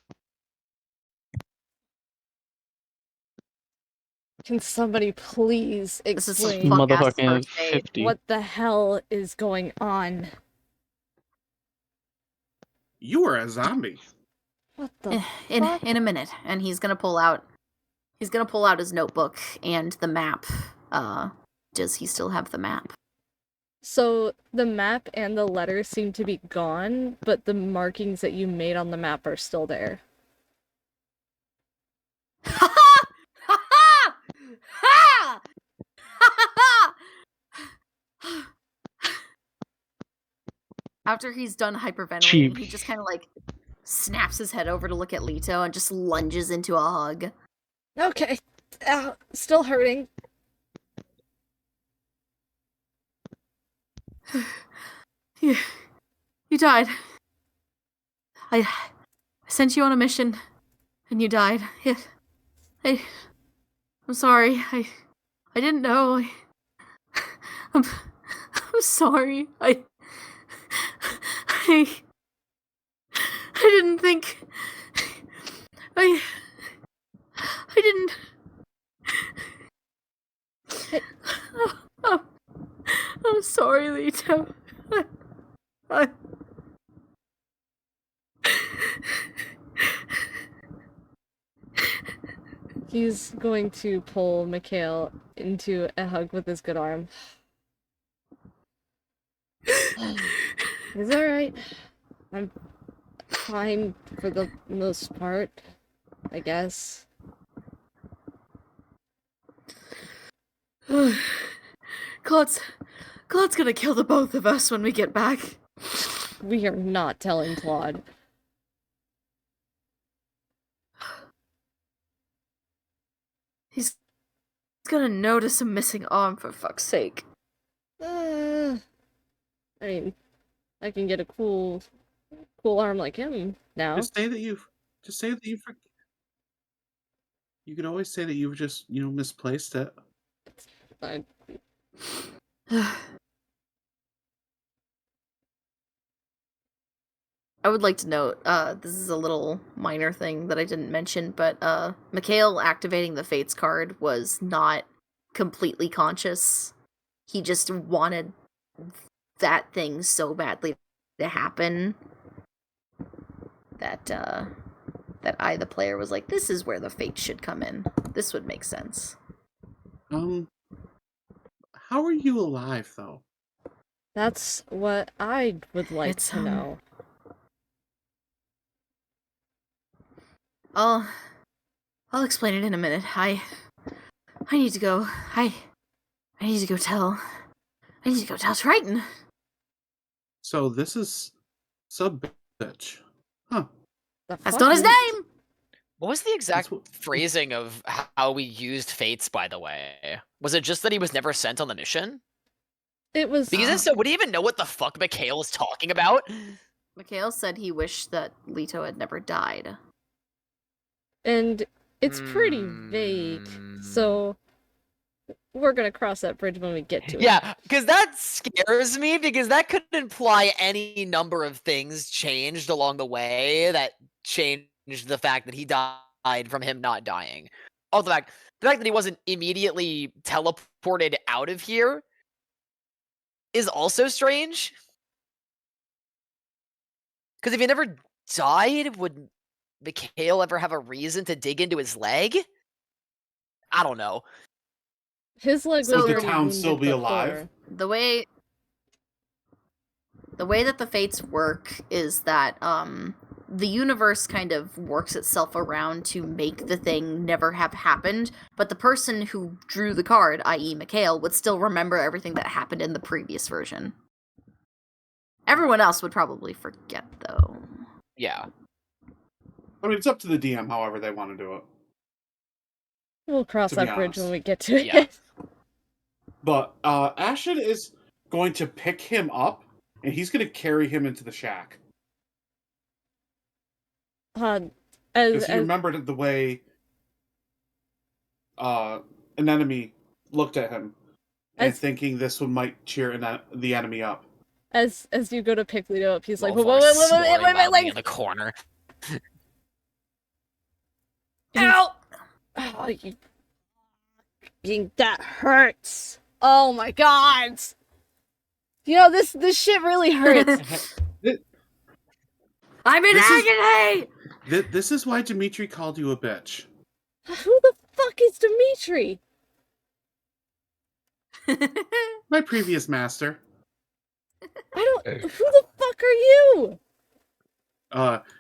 Can somebody please This is some explain fuck ass Motherfucking first aid. 50. what the hell is going on? You are a zombie. What the in fuck? a minute, and he's gonna pull out his notebook and the map. Does he still have the map? So the map and the letter seem to be gone, but the markings that you made on the map are still there. Ha ha! Ha ha! Ha! Ha ha! After he's done hyperventilating, he just kind of like snaps his head over to look at Lito and just lunges into a hug. Okay. Ow, still hurting. You died. I sent you on a mission, and you died. I'm sorry. I didn't know. I'm sorry. I didn't think. I didn't. Oh, I'm sorry, Lito. He's going to pull Mikhail into a hug with his good arm. It's alright. I'm fine for the most part, I guess. Claude's gonna kill the both of us when we get back. We are not telling Claude. He's gonna notice a missing arm, for fuck's sake. I mean, I can get a cool arm like him now. Just say that you've You can always say that you've just, misplaced it. I- I would like to note, this is a little minor thing that I didn't mention, but Mikhail activating the Fates card was not completely conscious. He just wanted that thing so badly to happen that I, the player, was like, this is where the Fates should come in. This would make sense. How are you alive, though? That's what I would like It's, to know. I'll explain it in a minute. I need to go. I need to go tell Triton. So this is sub bitch. Huh. The That's fuck? not his name! What was the exact what- phrasing of how we used Fates, by the way? Was it just that he was never sent on the mission? It was. Because if so, would he even know what the fuck Mikhail was talking about? Mikhail said he wished that Leto had never died. And it's pretty vague, so we're gonna cross that bridge when we get to it. Yeah, because that scares me, because that could imply any number of things changed along the way that changed the fact that he died from him not dying. Oh, the fact that he wasn't immediately teleported out of here is also strange. Because if he never died, would Mikhail ever have a reason to dig into his leg? I don't know. His leg So was the already town still wounded be alive? before. The way that the fates work is that the universe kind of works itself around to make the thing never have happened, but the person who drew the card, i.e. Mikhail, would still remember everything that happened in the previous version. Everyone else would probably forget, though. Yeah. I mean, it's up to the DM however they want to do it. We'll cross To be that bridge when honest. we get to it. Yeah. But Ashton is going to pick him up, and he's going to carry him into the shack. Because he remembered the way an enemy looked at him, and thinking this one might cheer the enemy up. As you go to pick Leto up, he's like, Wait, wait, in the corner. Ow! Oh, that hurts. Oh my god. You know, this shit really hurts. I'm in agony! This is why Dimitri called you a bitch. Who the fuck is Dimitri? My previous master. Who the fuck are you?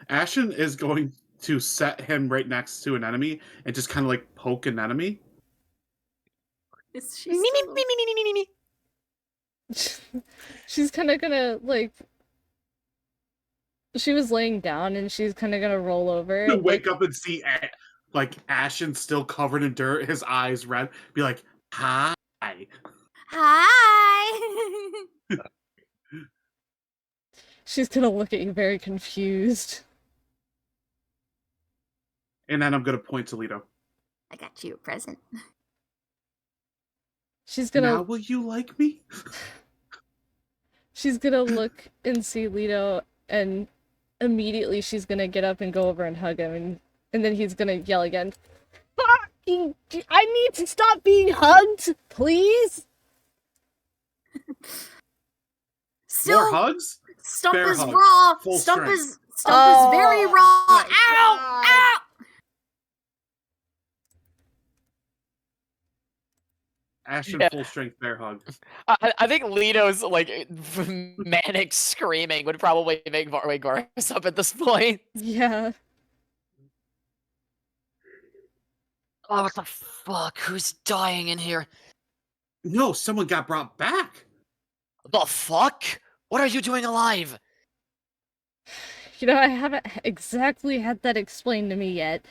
Ashton is going to set him right next to an enemy and just kind of like poke an enemy. She's kind of gonna, like... She was laying down and she's kind of gonna roll over. To wake up and see, like, Ashton still covered in dirt, his eyes red, be like, hi. Hi! She's gonna look at you very confused. And then I'm gonna point to Leto. I got you a present. She's gonna... Now will you like me? She's gonna look and see Leto, and immediately she's gonna get up and go over and hug him, and then he's gonna yell again, "Fucking! I need to stop being hugged, please!" Still, More hugs? Stump Bear is hug. raw. Full Stump strength. is very raw. my Ow! God. Ow! Ashton Yeah. full strength bear hug. I think Leto's, like, manic screaming would probably wake Varis up at this point. Yeah. Oh, what the fuck? Who's dying in here? No, someone got brought back. The fuck? What are you doing alive? You know, I haven't exactly had that explained to me yet.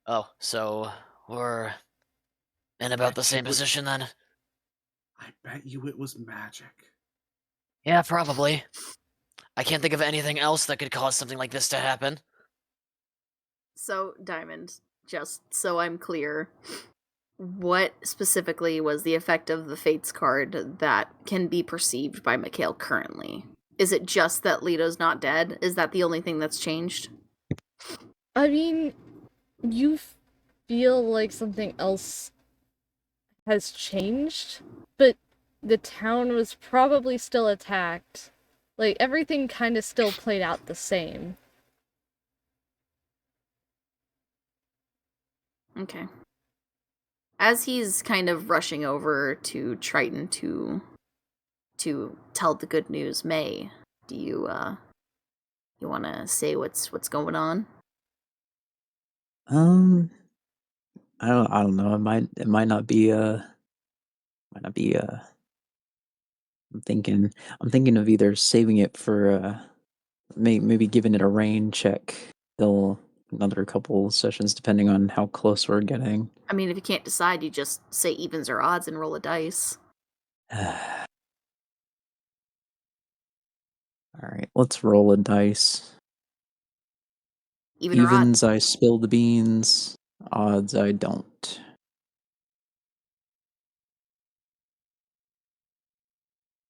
Oh, so we're in about the same position then? I bet you it was magic. Yeah, probably. I can't think of anything else that could cause something like this to happen. So, Diamond, just so I'm clear, what specifically was the effect of the Fates card that can be perceived by Mikhail currently? Is it just that Leto's not dead? Is that the only thing that's changed? I mean, you feel like something else has changed, but the town was probably still attacked. Like, everything kind of still played out the same. Okay. As he's kind of rushing over to Triton to tell the good news, Maei, do you want to say what's going on? I don't know. It might not be I'm thinking of either saving it for maybe giving it a rain check. Still another couple sessions, depending on how close we're getting. I mean, if you can't decide, you just say evens or odds and roll a dice. All right, let's roll a dice. Even or odd. Evens, I spill the beans. Odds, I don't.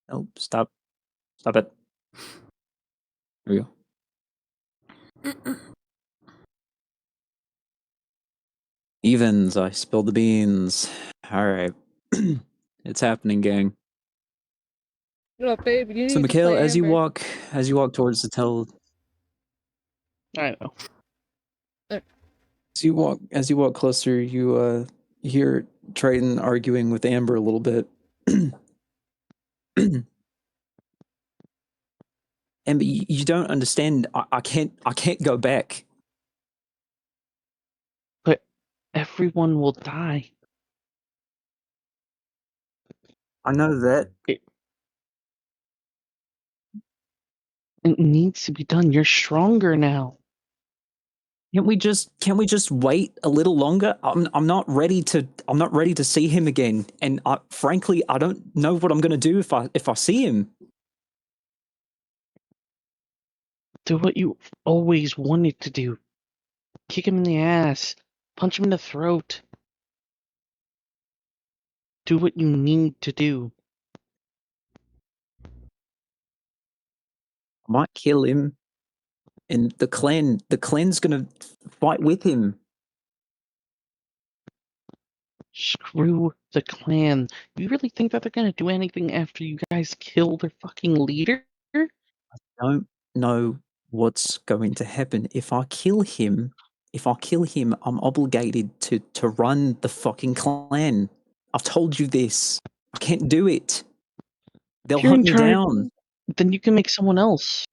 Nope, stop. Stop it. There we go. Evens, I spilled the beans. Alright. It's happening, gang. What up, babe? You So need to Mikhail, play as you Amber. walk towards the I know. as you walk closer, you hear Triton arguing with Amber a little bit. Amber, you don't understand. I can't go back. But everyone will die. I know that. It needs to be done. You're stronger now. Can't we just wait a little longer? I'm not ready to see him again, and frankly I don't know what I'm gonna do if I see him. Do what you always wanted to do. Kick him in the ass. Punch him in the throat. Do what you need to do. I might kill him, and the clan's gonna fight with him. Screw the clan. You really think that they're gonna do anything after you guys kill their fucking leader? I don't know what's going to happen. If I kill him, I'm obligated to run the fucking clan. I've told you this. I can't do it. They'll hunt me down. Then you can make someone else.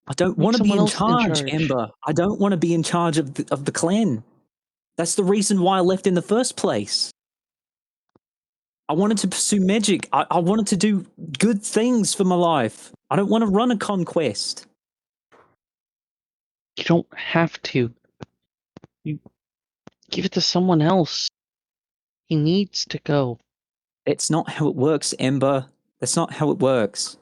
I don't want to be in charge, Amber. I don't want to be in charge of the clan. That's the reason why I left in the first place. I wanted to pursue magic. I wanted to do good things for my life. I don't want to run a conquest. You don't have to. You give it to someone else. He needs to go. It's not how it works, Amber. That's not how it works.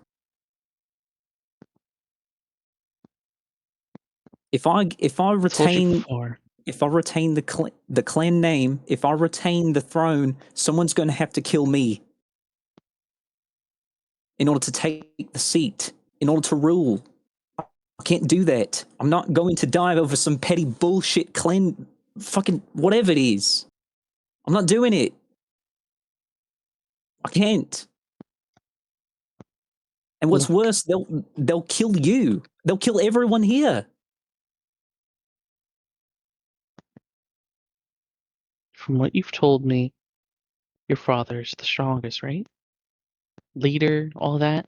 If I retain the clan name, if I retain the throne, someone's going to have to kill me in order to take the seat, in order to rule. I can't do that. I'm not going to die over some petty bullshit clan, fucking whatever it is. I'm not doing it. I can't. And what's worse, they'll kill you. They'll kill everyone here. From what you've told me, your father's the strongest, right? Leader, all that.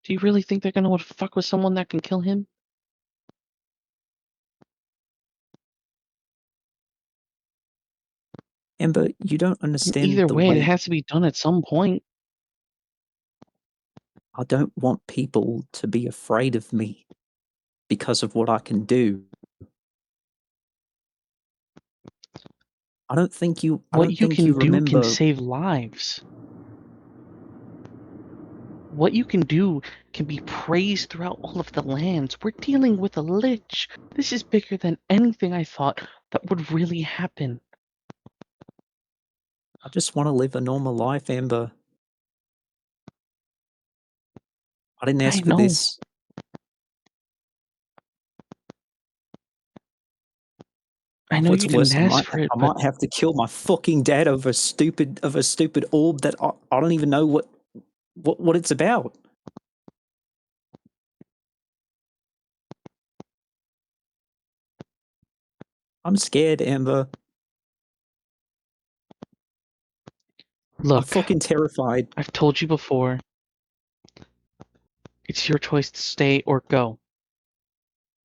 Do you really think they're gonna want to fuck with someone that can kill him? Amber, you don't understand. Either way, it has to be done at some point. I don't want people to be afraid of me because of what I can do. I don't think you. What you can do remember. can save lives. What you can do can be praised throughout all of the lands. We're dealing with a lich. This is bigger than anything I thought that would really happen. I just want to live a normal life, Amber. I didn't ask for this. I know you didn't ask for it, I might have to kill my fucking dad over a stupid orb that I don't even know what it's about. I'm scared, Amber. Look, I'm fucking terrified. I've told you before. It's your choice to stay or go.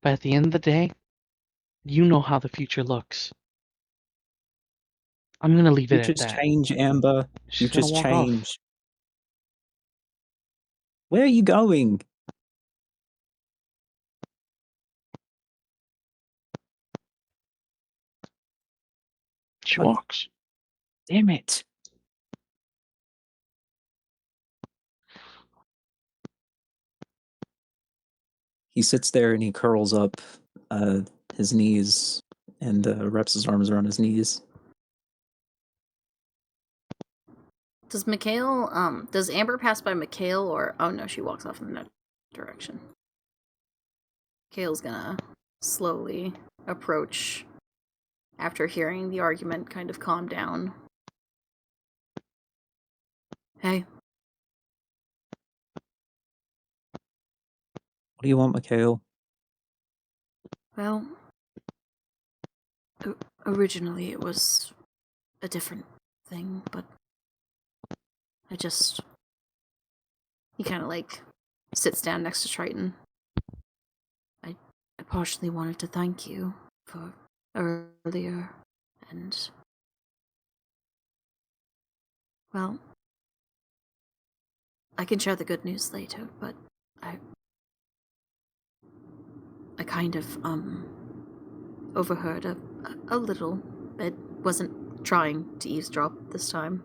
But at the end of the day, you know how the future looks. I'm gonna leave it at that. You just change, Amber. You just change. Where are you going? She What? walks. Damn it. He sits there and he curls up his knees and wraps his arms around his knees. Does Mikhail, does Amber pass by Mikhail, or... Oh no, she walks off in that direction. Mikhail's gonna slowly approach after hearing the argument kind of calm down. Hey. What do you want, Mikhail? Well, originally it was a different thing, but I just... He kind of like sits down next to Triton. I partially wanted to thank you for earlier, and... Well, I can share the good news later, but I kind of, overheard a little bit. Wasn't trying to eavesdrop this time.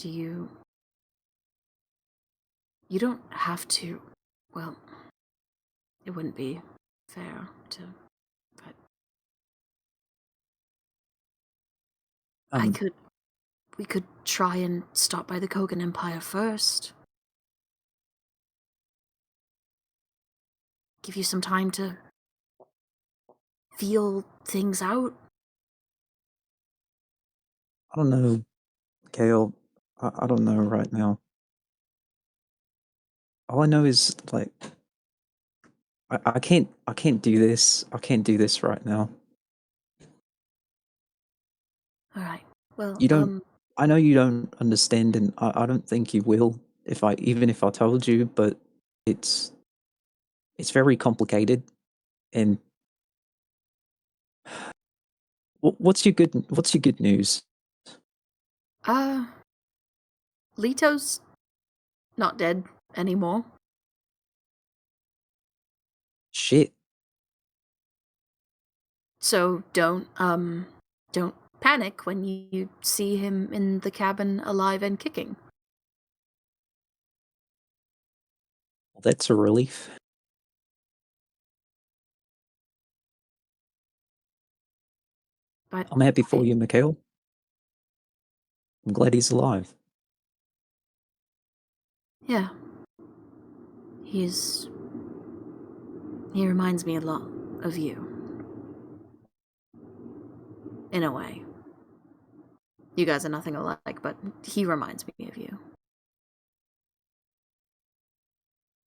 You don't have to, well, it wouldn't be fair to, but we could try and stop by the Kogan Empire first. Give you some time to feel things out. I don't know, Mikhail. I don't know right now. All I know is, like, I can't do this. I can't do this right now. Alright, well, You don't... I know you don't understand, and I don't think you will, even if I told you, but it's very complicated, and what's your good news? Leto's not dead anymore. Shit. So don't panic when you see him in the cabin alive and kicking. Well, that's a relief. But I'm happy for you, Mikhail. I'm glad he's alive. Yeah. He reminds me a lot of you. In a way. You guys are nothing alike, but he reminds me of you.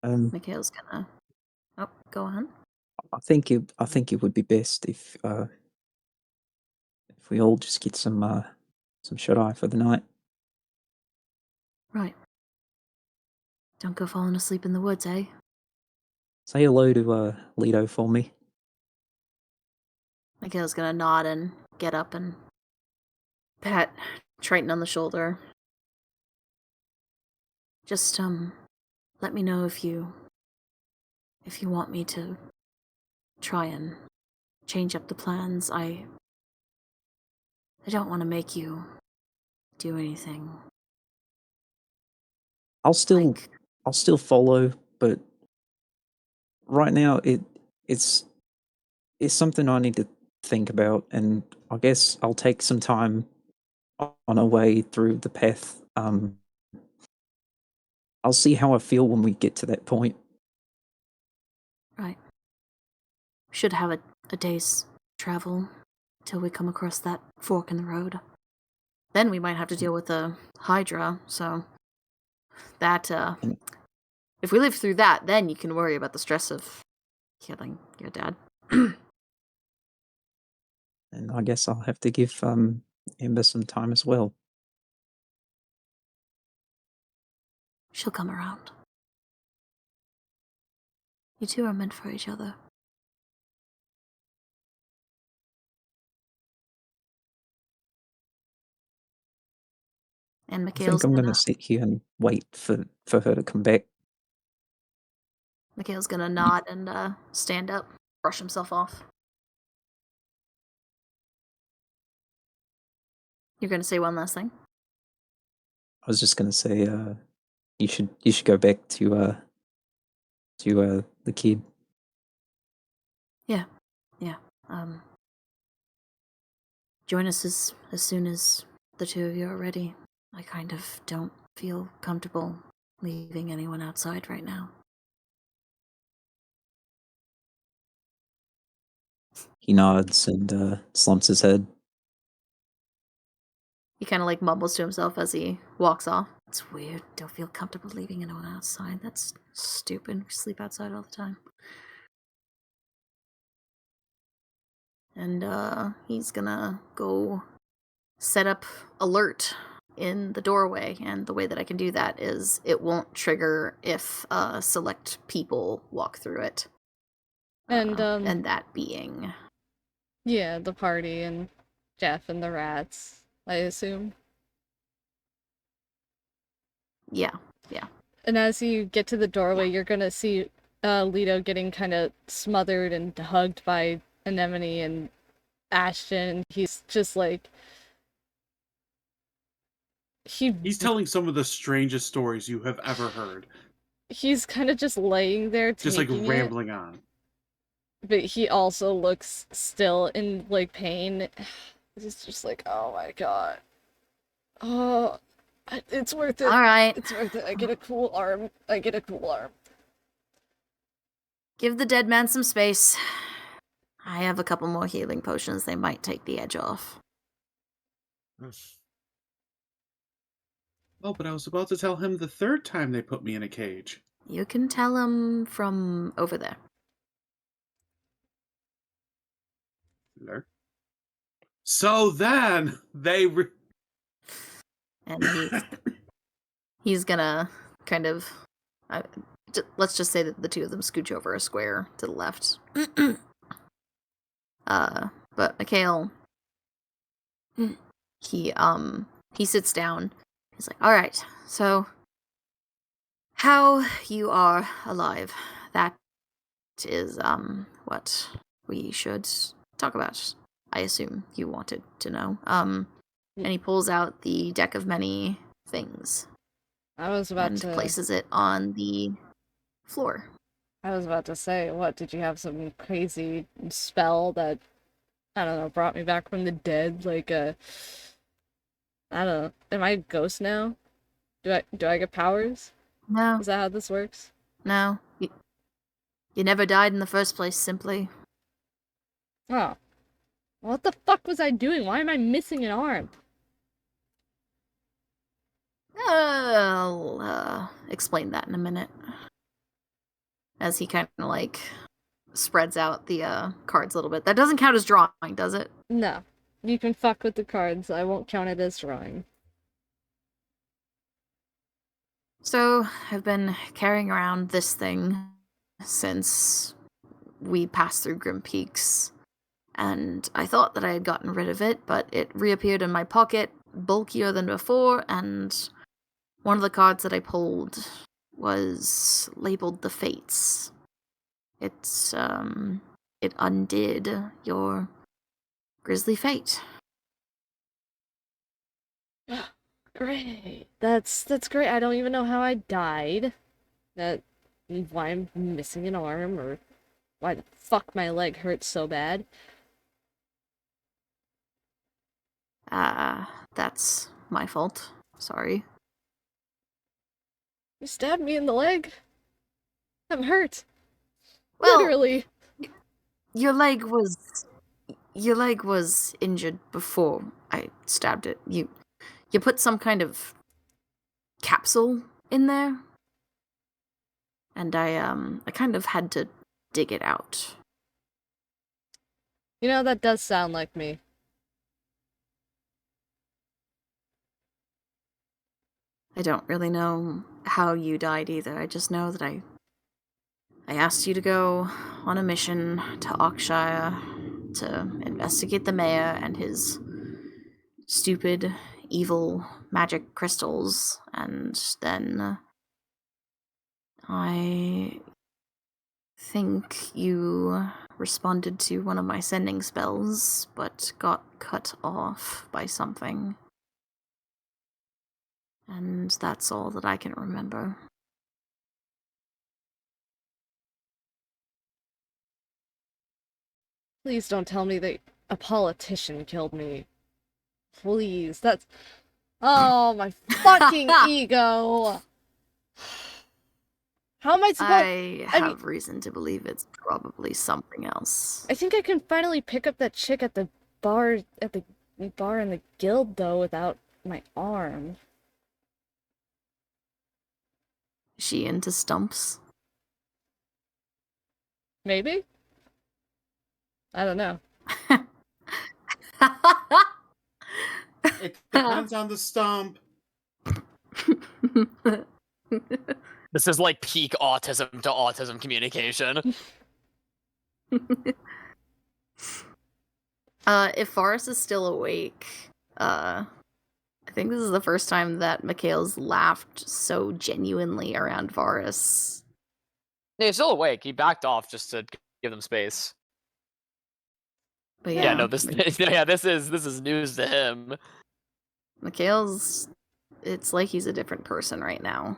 Mikhail's gonna... Oh, go on. I think it would be best if we all just get some shut-eye for the night. Right. Don't go falling asleep in the woods, eh? Say hello to Leto for me. Mikhail's gonna nod and get up and pat Triton on the shoulder. Just, let me know if you want me to try and change up the plans. I don't want to make you do anything. I'll still follow, but right now it's something I need to think about, and I guess I'll take some time on our way through the path. I'll see how I feel when we get to that point. Right. Should have a day's travel till we come across that fork in the road. Then we might have to deal with the Hydra, so that, if we live through that, then you can worry about the stress of killing your dad. And I guess I'll have to give Amber some time as well. She'll come around. You two are meant for each other. And I Mikhail's think I'm gonna gonna sit here and wait for her to come back. Mikhail's gonna nod and stand up, brush himself off. You're gonna say one last thing? I was just gonna say, you should go back to the kid. Yeah. Join us as soon as the two of you are ready. I kind of don't feel comfortable leaving anyone outside right now. He nods and slumps his head. He kind of like mumbles to himself as he walks off. It's weird. Don't feel comfortable leaving anyone outside. That's stupid. We sleep outside all the time. And he's gonna go set up alert in the doorway, and the way that I can do that is it won't trigger if select people walk through it. And that being yeah, the party and Jeff and the rats, I assume. yeah. And as you get to the doorway, you're gonna see Leto getting kind of smothered and hugged by Anemone and Ashton. He's just like He's telling some of the strangest stories you have ever heard. he's kind of just laying there Just like taking it, rambling on. but he also looks still in like pain. It's just like, oh my god, oh, it's worth it. All right. It's worth it. I get a cool arm. Give the dead man some space. I have a couple more healing potions. They might take the edge off. Oh, but I was about to tell him the third time they put me in a cage. You can tell him from over there. There. So then they And he's gonna kind of let's just say that the two of them scooch over a square to the left. But Mikhail, he sits down. He's like, all right, so how you are alive, that is what we should talk about. I assume you wanted to know. And he pulls out the deck of many things. I was about and to places it on the floor. I was about to say, what, did you have some crazy spell that, I don't know, brought me back from the dead? Like, I don't know. Am I a ghost now? Do I get powers? No. Is that how this works? No. You never died in the first place, simply. Oh. What the fuck was I doing? Why am I missing an arm? I'll explain that in a minute. As he kind of like spreads out the cards a little bit. That doesn't count as drawing, does it? No. You can fuck with the cards. I won't count it as drawing. So, I've been carrying around this thing since we passed through Grim Peaks. And I thought that I had gotten rid of it, but it reappeared in my pocket, bulkier than before, and one of the cards that I pulled was labeled the Fates. It undid your grisly fate. Great. That's great. I don't even know how I died. Why I'm missing an arm, or why the fuck my leg hurts so bad. That's my fault. Sorry. You stabbed me in the leg. I'm hurt. Well, Literally. Your leg was injured before I stabbed it. You put some kind of capsule in there, and I kind of had to dig it out. You know, that does sound like me. I don't really know how you died either. I just know that I asked you to go on a mission to Oakshire to investigate the mayor and his stupid evil magic crystals, and then I think you responded to one of my sending spells, but got cut off by something. And that's all that I can remember. Please don't tell me that a politician killed me. Please, that's... Oh, my fucking ego! How am I supposed... I have reason to believe it's probably something else. I think I can finally pick up that chick at the bar in the guild, though, without my arm. Is she into stumps? Maybe? I don't know. It depends on the stump. This is like peak autism to autism communication. If Varis is still awake, I think this is the first time that Mikhail's laughed so genuinely around Varis. Yeah, he's still awake. He backed off just to give them space. But Yeah, no, this is news to him. Mikhail's, it's like he's a different person right now.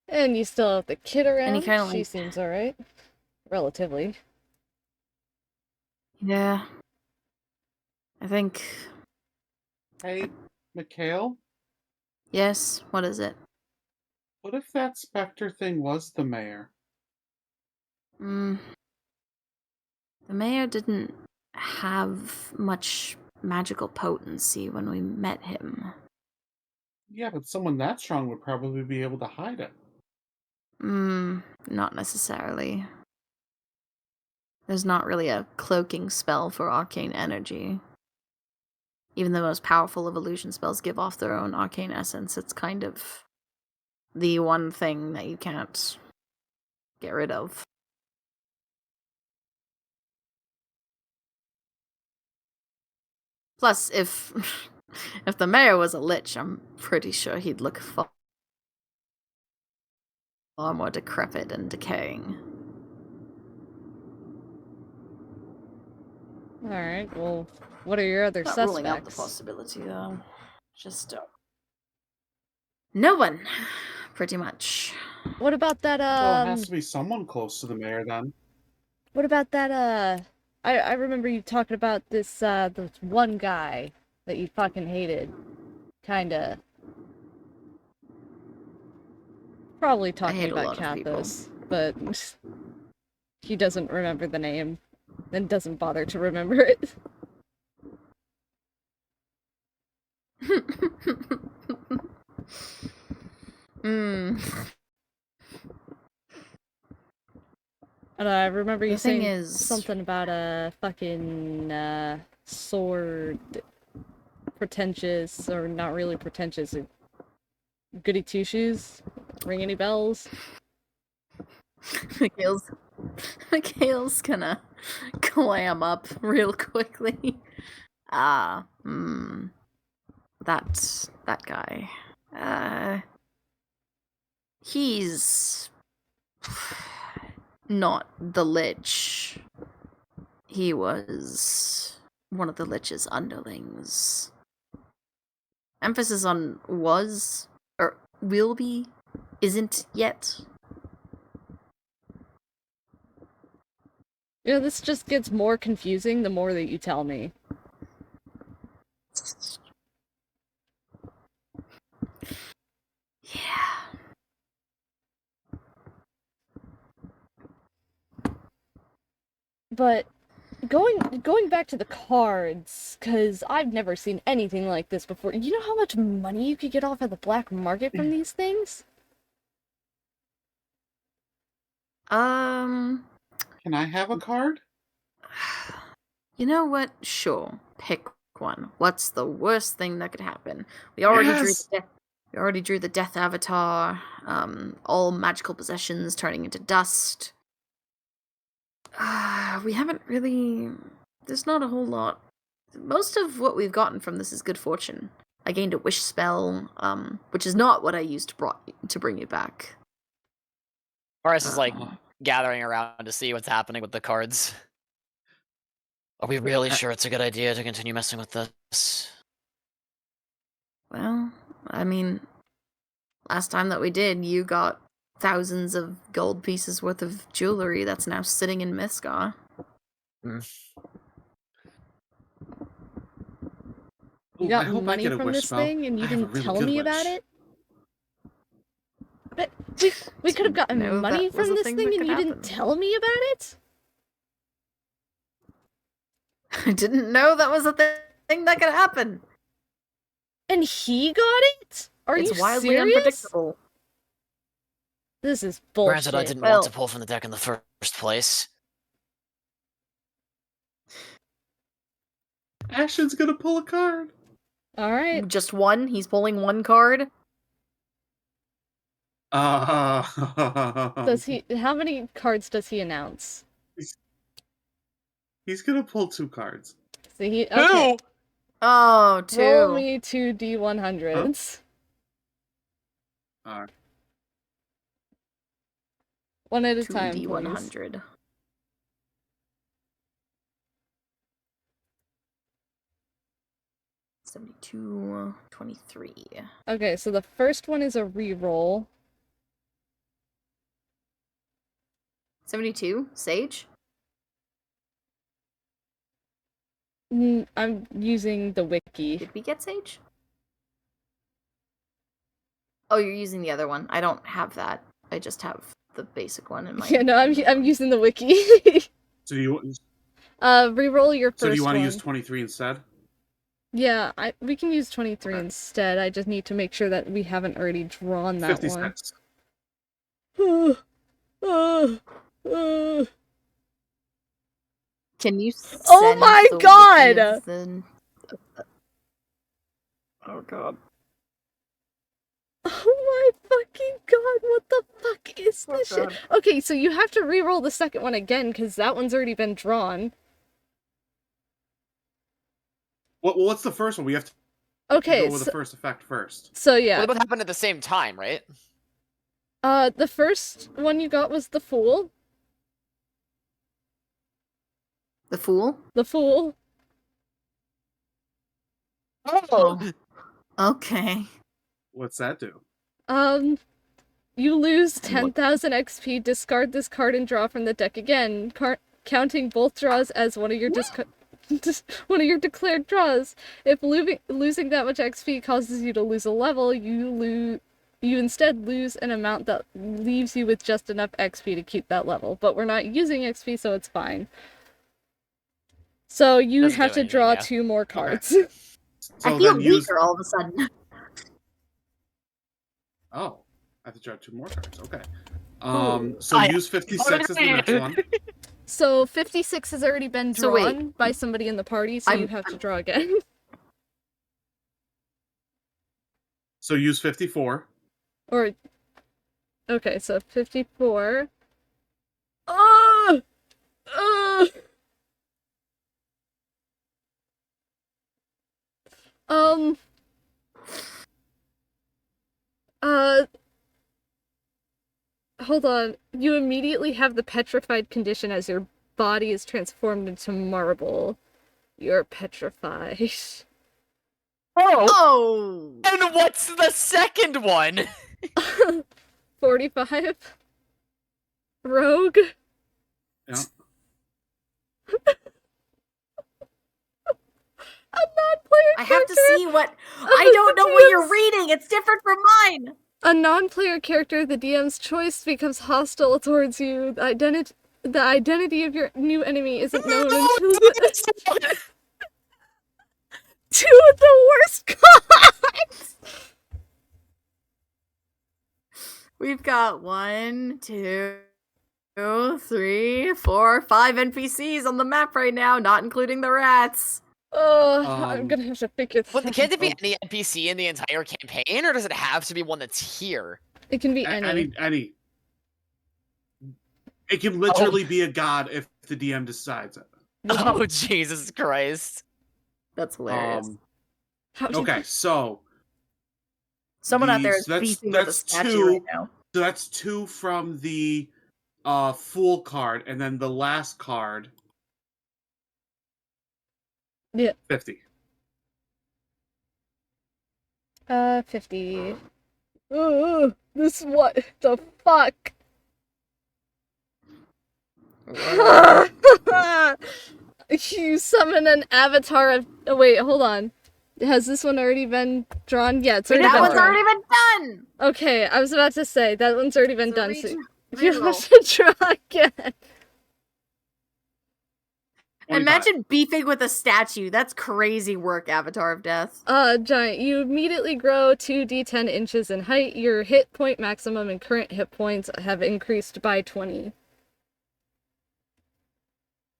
And you still have the kid around. And he kinda She seems alright. Relatively. Yeah. I think... Hey, Mikhail? Yes, what is it? What if that specter thing was the mayor? The mayor didn't have much magical potency when we met him. Yeah, but someone that strong would probably be able to hide it. Not necessarily. There's not really a cloaking spell for arcane energy. Even the most powerful of illusion spells give off their own arcane essence. It's kind of the one thing that you can't get rid of. Plus, if the mayor was a lich, I'm pretty sure he'd look far more decrepit and decaying. Alright, well, what are your other Not suspects? ruling out the possibility, though. Just no one, pretty much. What about that, Well, it has to be someone close to the mayor, then. What about that, I remember you talking about this one guy that you fucking hated. Kinda. Probably talking hate a about lot of people. Kathos, but he doesn't remember the name and doesn't bother to remember it. And I remember you saying something about a fucking sword, pretentious, or not really pretentious, goody two shoes. Ring any bells? Mikhail's gonna clam up real quickly. That guy. He's not the lich. He was one of the lich's underlings. Emphasis on was, or will be, isn't yet. You know, this just gets more confusing the more that you tell me. Yeah. But going back to the cards, because I've never seen anything like this before. You know how much money you could get off of the black market from these things? Can I have a card? You know what? Sure. Pick one. What's the worst thing that could happen? We already drew the death avatar. All magical possessions turning into dust. We haven't really... There's not a whole lot. Most of what we've gotten from this is good fortune. I gained a wish spell, which is not what I used to bring you back. Varis is like gathering around to see what's happening with the cards. Are we really sure it's a good idea to continue messing with this? Well, I mean, last time that we did, you got thousands of gold pieces worth of jewelry that's now sitting in Miskar. You got money from this thing and you didn't tell me about it? But we could have gotten money from this thing and you didn't tell me about it? I didn't know that was a thing that could happen. And he got it? Are you serious? It's wildly unpredictable. This is bullshit. Granted, I didn't want to pull from the deck in the first place. Ashton's gonna pull a card. Alright. Just one? He's pulling one card? Does he? How many cards does he announce? He's gonna pull 2 cards. So he, okay. Who? Oh, 2. Roll me 2 D100s. One at a time, please. D100. $72, $23. Okay, so the first one is a reroll. 72, Sage? I'm using the wiki. Did we get Sage? Oh, you're using the other one. I don't have that. I just have the basic one in my... Yeah, no, I'm using the wiki. So do you... reroll your first one. So do you want to use 23 instead? Yeah, we can use 23 instead. I just need to make sure that we haven't already drawn that 56. one. Can you Oh my god! Oh god. Oh my fucking god, what the fuck is this shit? Okay, so you have to reroll the second one again, because that one's already been drawn. What's the first one? We have to go with the first effect first. So yeah. Well, they both happened at the same time, right? The first one you got was the Fool. The Fool? The Fool. Oh. Okay. What's that do? You lose 10,000 XP, discard this card and draw from the deck again, counting both draws as one of your declared draws. If losing that much XP causes you to lose a level, you instead lose an amount that leaves you with just enough XP to keep that level. But we're not using XP, so it's fine. So you have to draw 2 more cards. Okay. So I feel weaker all of a sudden. Oh, I have to draw 2 more cards. Okay. So use 56 as the next one. So 56 has already been drawn by somebody in the party, so you have to draw again. So use 54. Or... Okay, so 54... Hold on. You immediately have the petrified condition as your body is transformed into marble. You're petrified. Oh! And what's the second one? 45? Rogue? Yeah. A non-player I have to see what... I don't know what you're reading! It's different from mine! A non-player character, the DM's choice, becomes hostile towards you. The identity of your new enemy isn't known until the... 2 of the worst cards! We've got 1, 2, 3, 4, 5 NPCs on the map right now, not including the rats. I'm gonna have to figure this out. Can there be any NPC in the entire campaign, or does it have to be one that's here? It can be any. Any. It can literally be a god if the DM decides it. Oh, Jesus Christ. That's hilarious. How did Okay, so Someone out there is that's beefing with a that's statue right two. now. So that's 2 from the Fool card, and then the last card. Yeah. 50. 50. Ooh, this what the fuck? You summon an avatar of. Oh, wait, hold on. Has this one already been drawn? Yeah, it's already That been one's drawn. already been done! Okay, I was about to say that one's already been So done. reach- So reroll. you have to draw again. Imagine beefing with a statue. That's crazy work, Avatar of Death. Giant, you immediately grow 2d10 inches in height. Your hit point maximum and current hit points have increased by 20.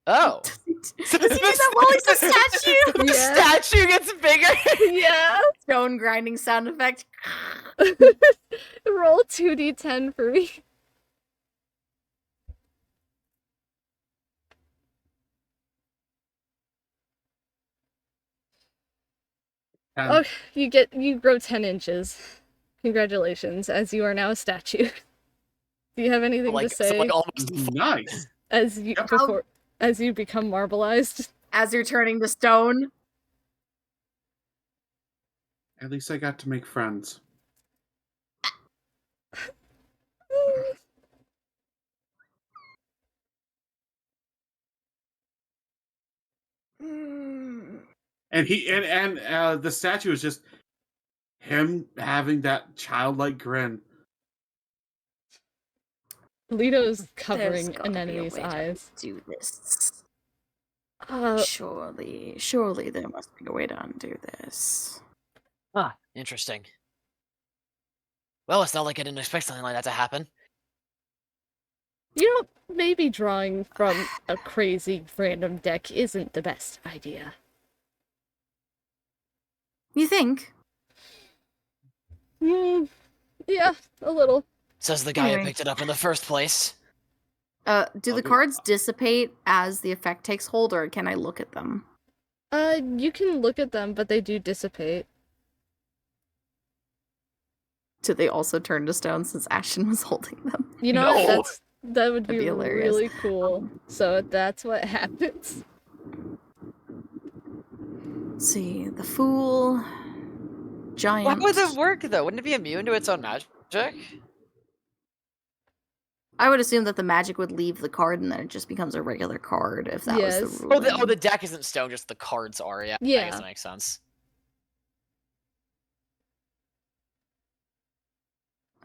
Oh. Does he do that while he's a statue? The Yeah. statue gets bigger. Yeah. Stone grinding sound effect. Roll 2d10 for me. Okay, you grow 10 inches. Congratulations, as you are now a statue. Do you have anything to say almost Nice. as you become marbleized? As you're turning to stone. At least I got to make friends. And the statue is just him having that childlike grin. Lito's covering There's gotta an be a enemy's way to eyes. do this. Uh, Surely there must be a way to undo this. Ah, interesting. Well, it's not like I didn't expect something like that to happen. you know, maybe drawing from a crazy random deck isn't the best idea. You think? Yeah, a little. Says the guy Anyway. who picked it up in the first place. Do the cards dissipate as the effect takes hold, or can I look at them? You can look at them, but they do dissipate. Do they also turn to stone since Ashton was holding them? You know, No. that would That'd be be hilarious. really cool. So that's what happens. Let's see, the Fool, Giant. Why would it work though? Wouldn't it be immune to its own magic? I would assume that the magic would leave the card and then it just becomes a regular card if that was Yes. the rule. Oh, the deck isn't stone, just the cards are. Yeah, I Yeah. guess that makes sense.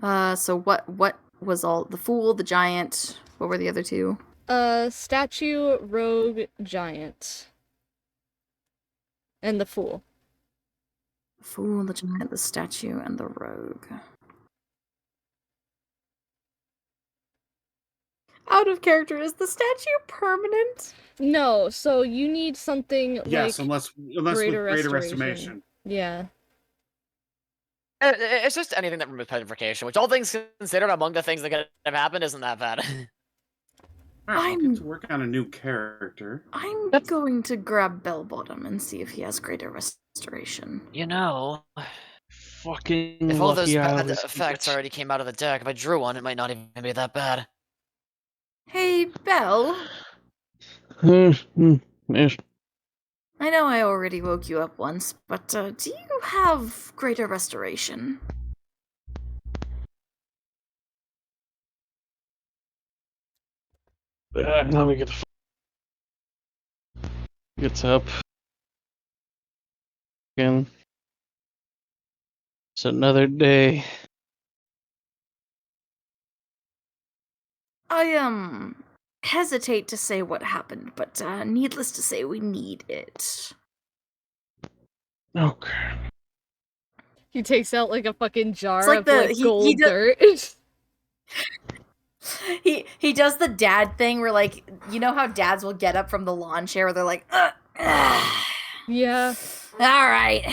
So what was all the Fool, the Giant? What were the other two? Statue, rogue, giant. And the fool. The Fool, the Giant, the Statue, and the Rogue. Out of character, is the statue permanent? No, so you need something Yes, like unless with greater greater restoration. estimation. Yeah. It's just anything that removes petrification, which all things considered, among the things that could have happened, isn't that bad. Alright, I'll get to work on a new character. I'm going to grab Bellbottom and see if he has greater restoration. You know, Fucking if all those lucky I bad was effects bitch. already came out of the deck, if I drew one, it might not even be that bad. Hey, Belle. Yes. I know I already woke you up once, but do you have greater restoration? Let me get gets up again. It's another day. I hesitate to say what happened, but needless to say, we need it. Okay. He takes out like a fucking jar It's like of the- like he gold does- dirt. He does the dad thing where, like, you know how dads will get up from the lawn chair where they're like, Yeah. all right.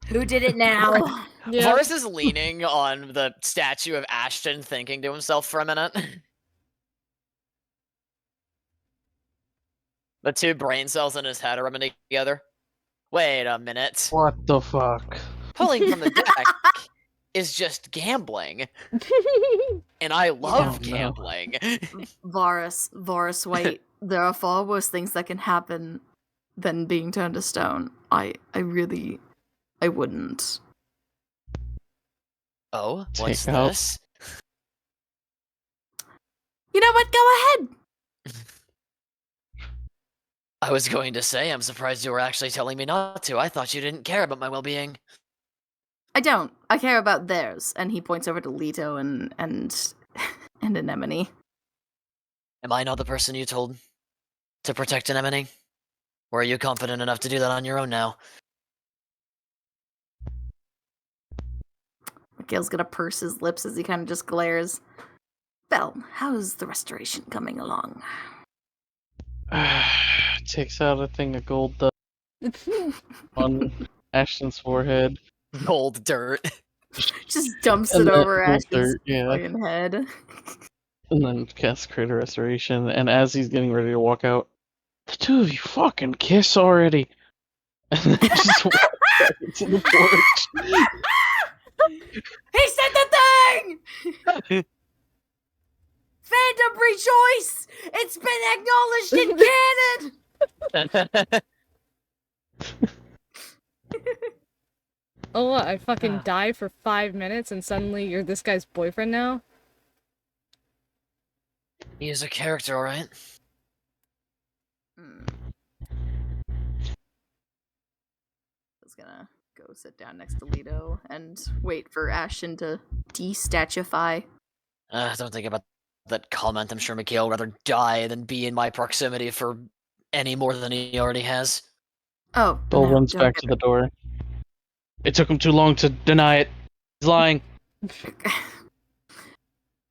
Who did it now? Yeah. Varis is leaning on the statue of Ashton, thinking to himself for a minute. The two brain cells in his head are rubbing together. Wait a minute. What the fuck? Pulling from the deck is just gambling. And I love no. gambling. Varis, wait. There are far worse things that can happen than being turned to stone. I wouldn't. Oh, what's Take out. this? You know what? Go ahead. I was going to say, I'm surprised you were actually telling me not to. I thought you didn't care about my well-being. I don't. I care about theirs. And he points over to Leto and Anemone. Am I not the person you told to protect Anemone? Or are you confident enough to do that on your own now? Mikhail's gonna purse his lips as he kind of just glares. Belle, how's the restoration coming along? Takes out a thing of gold dust on Ashton's forehead. Gold dirt. Just dumps And it then over gold Ashton's dirt, yeah. fucking head. And then casts Crater Restoration. And as he's getting ready to walk out, the two of you fucking kiss already. And then just walk back into the porch. He said the thing! Fandom rejoice! It's been acknowledged in canon! Oh, what? I fucking die for 5 minutes and suddenly you're this guy's boyfriend now? He is a character, alright? I was gonna go sit down next to Leto and wait for Ashton to de-statufy. Don't think about that comment. I'm sure Mikhail would rather die than be in my proximity for any more than he already has. Oh, Bill no, runs don't back get to the door. It took him too long to deny it. He's lying.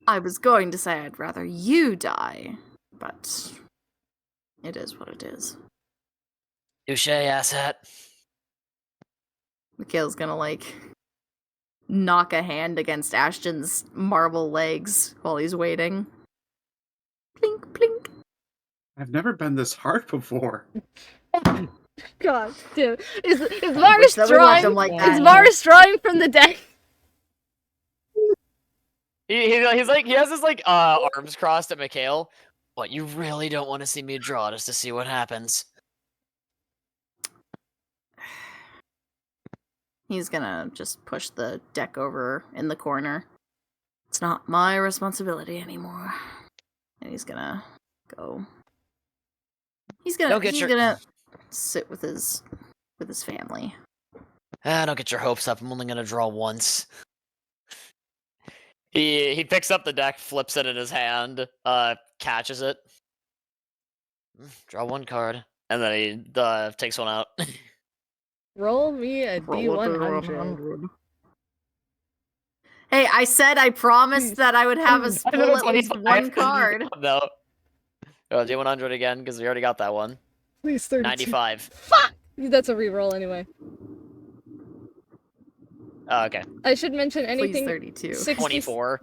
I was going to say I'd rather you die, but it is what it is. Touche, asshat. Mikhail's gonna, knock a hand against Ashton's marble legs while he's waiting. Plink, plink. I've never been this hard before. God, dude. Is wish Varis that we left him drawing? like Is that. Varis drawing from the deck? He's like, he has his arms crossed at Mikhail. What, you really don't want to see me draw just to see what happens? He's gonna just push the deck over in the corner. It's not my responsibility anymore. And he's gonna go. He's gonna sit with his family. Don't get your hopes up. I'm only gonna draw once. He picks up the deck, flips it in his hand, catches it. Draw one card, and then he takes one out. Roll me a D100. Hey, I said I promised that I would have us pull at least one card. No. D100 again, because we already got that one. Please, 32. 95. Fuck! That's a reroll anyway. Oh, okay. I should mention Please, anything. 32. 60... 24.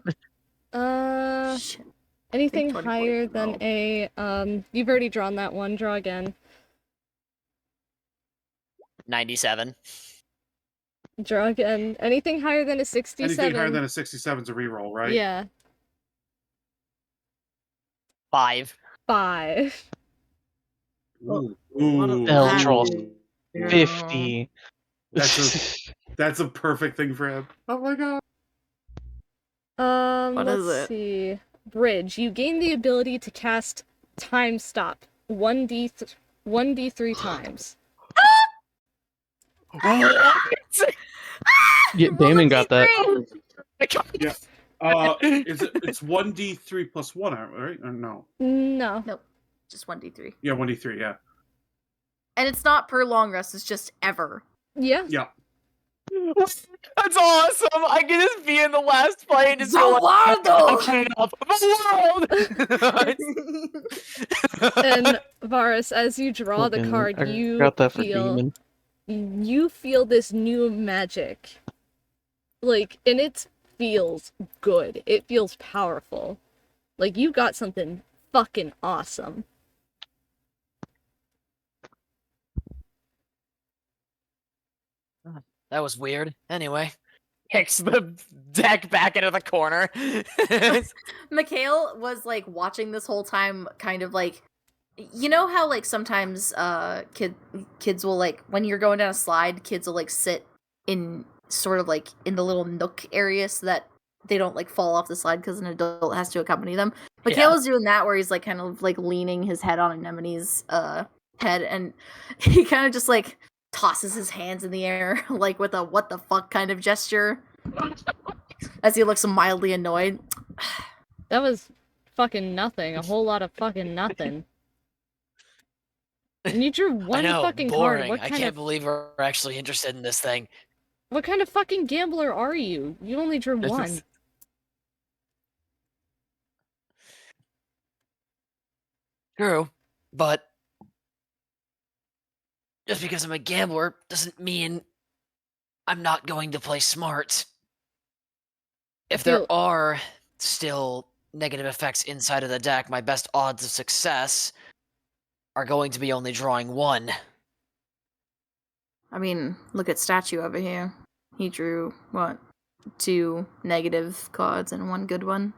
Shit. Anything 24 higher than a you've already drawn that one. Draw again. 97. Draw again. Anything higher than a 67. Anything higher than a 67 is a reroll, right? Yeah. 5. 5. Ooh. L draws Yeah. 50. That's a perfect thing for him. Oh my god. What is Let's it? see. Bridge. You gain the ability to cast Time Stop 1d3 times. Yeah, Damon got that. Yeah. It's 1d3 plus 1, right? Or no? No. Nope. Just 1d3. Yeah, 1d3, yeah. And it's not per long rest, it's just ever. Yeah. Yeah. That's awesome! I can just be in the last fight and just The go like, world! "I'm up the world!" And Varis, as you draw the Fucking- card, I you got that for feel Demon. you feel this new magic. And it feels good. It feels powerful. Like you got something fucking awesome. that was weird. Anyway. Kicks the deck back into the corner. Mikhail was like watching this whole time, kind of like, you know how like sometimes kids will like, when you're going down a slide, kids will like sit in sort of like in the little nook area so that they don't like fall off the slide because an adult has to accompany them. Mikhail was doing that where he's like kind of like leaning his head on Anemone's head, and he kind of just like tosses his hands in the air like with a what the fuck kind of gesture as he looks mildly annoyed. That was fucking nothing. A whole lot of fucking nothing. And you drew one I know, fucking boring. card. I can't believe we're actually interested in this thing. What kind of fucking gambler are you? You only drew one. True, but just because I'm a gambler doesn't mean I'm not going to play smart. If there are still negative effects inside of the deck, my best odds of success are going to be only drawing one. I mean, look at Statue over here. He drew, what, 2 negative cards and 1 good one?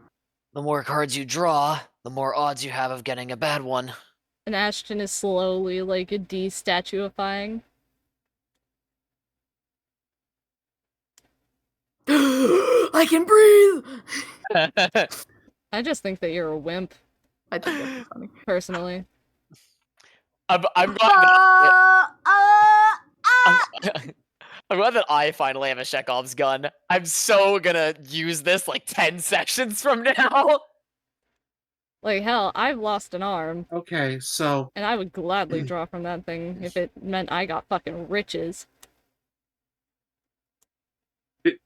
The more cards you draw, the more odds you have of getting a bad one. And Ashton is slowly, like, de-statuifying. I can breathe! I just think that you're a wimp. I think that's funny. Personally. I'm glad that, I'm glad that I finally have a Chekhov's gun. I'm so gonna use this like 10 sections from now. Like, hell, I've lost an arm. Okay, so And I would gladly draw from that thing if it meant I got fucking riches.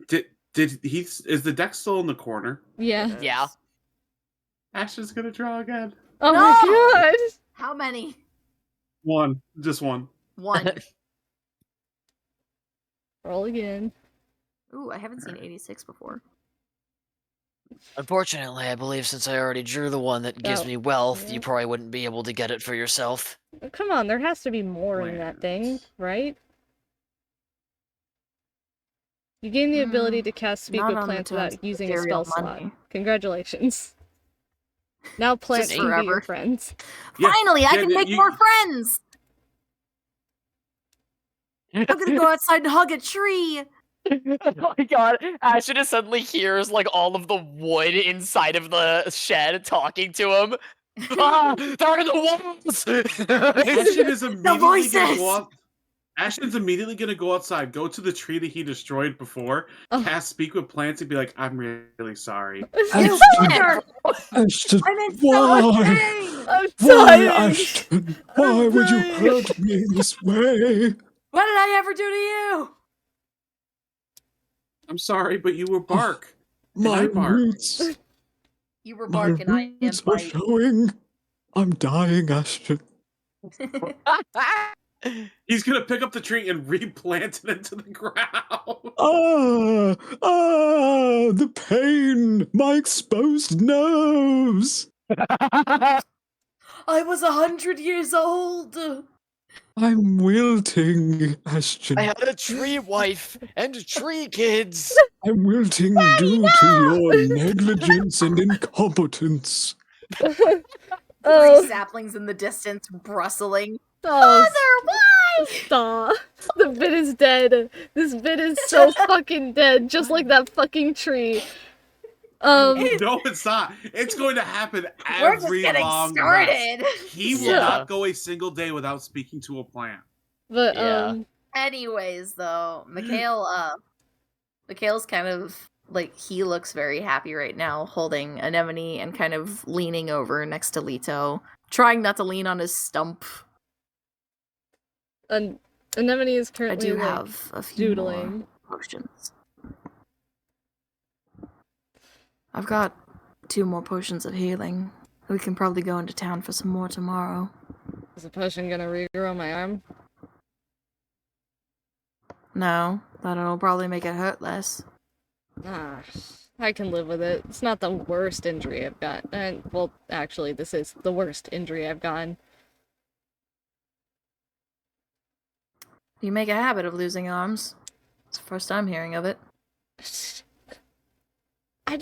did he? Is the deck still in the corner? Yeah. Yeah. Ashton's gonna draw again. Oh No! my god! How many? One, just one. 1. Roll again. Ooh, I haven't seen 86 before. Unfortunately, I believe since I already drew the one that gives Oh, me wealth, yeah. you probably wouldn't be able to get it for yourself. Come on, there has to be more in that thing, right? You gain the ability to cast Speak not with on the plants terms without of using a material spell money. slot. Congratulations. Now plants Just can be your forever. friends. Yeah, Finally, I yeah, can make more friends! I'm gonna go outside and hug a tree! Oh my god, Ashton just suddenly hears like all of the wood inside of the shed talking to him. Ah, they're in the walls! Ashton is immediately gonna voices! go out. Ashton's immediately gonna go outside, go to the tree that he destroyed before, Oh. cast Speak with Plants, and be like, "I'm really sorry." You Ashton, fucker! Ashton, I'm in so much why? pain! I'm Why, dying! Ashton? Why would you hurt me this way? What did I ever do to you? I'm sorry, but you were bark. And My I bark. roots, You were my bark and I am roots are bite. showing. I'm dying, Ashton. He's gonna pick up the tree and replant it into the ground. Ah, the pain, my exposed nerves. I was 100 years old! I'm wilting, Ashton. I had a tree wife and tree kids. I'm wilting due to your negligence and incompetence. Oh, 3 saplings in the distance, brustling. oh, Mother, why? stop. The bit is dead. This bit is so fucking dead, just like that fucking tree. No, it's not. It's going to happen We're just every getting long started. rest. He will Yeah. not go a single day without speaking to a plant. But, Yeah. Anyways, though, Mikhail's kind of like, he looks very happy right now, holding Anemone and kind of leaning over next to Leto, trying not to lean on his stump. Anemone is I currently, do like, have a few doodling. more potions. I've got 2 more potions of healing. We can probably go into town for some more tomorrow. Is the potion gonna regrow my arm? No, but it'll probably make it hurt less. Ah, I can live with it. It's not the worst injury I've got. And, well, actually, this is the worst injury I've gotten. You make a habit of losing arms. It's the first time hearing of it. I'm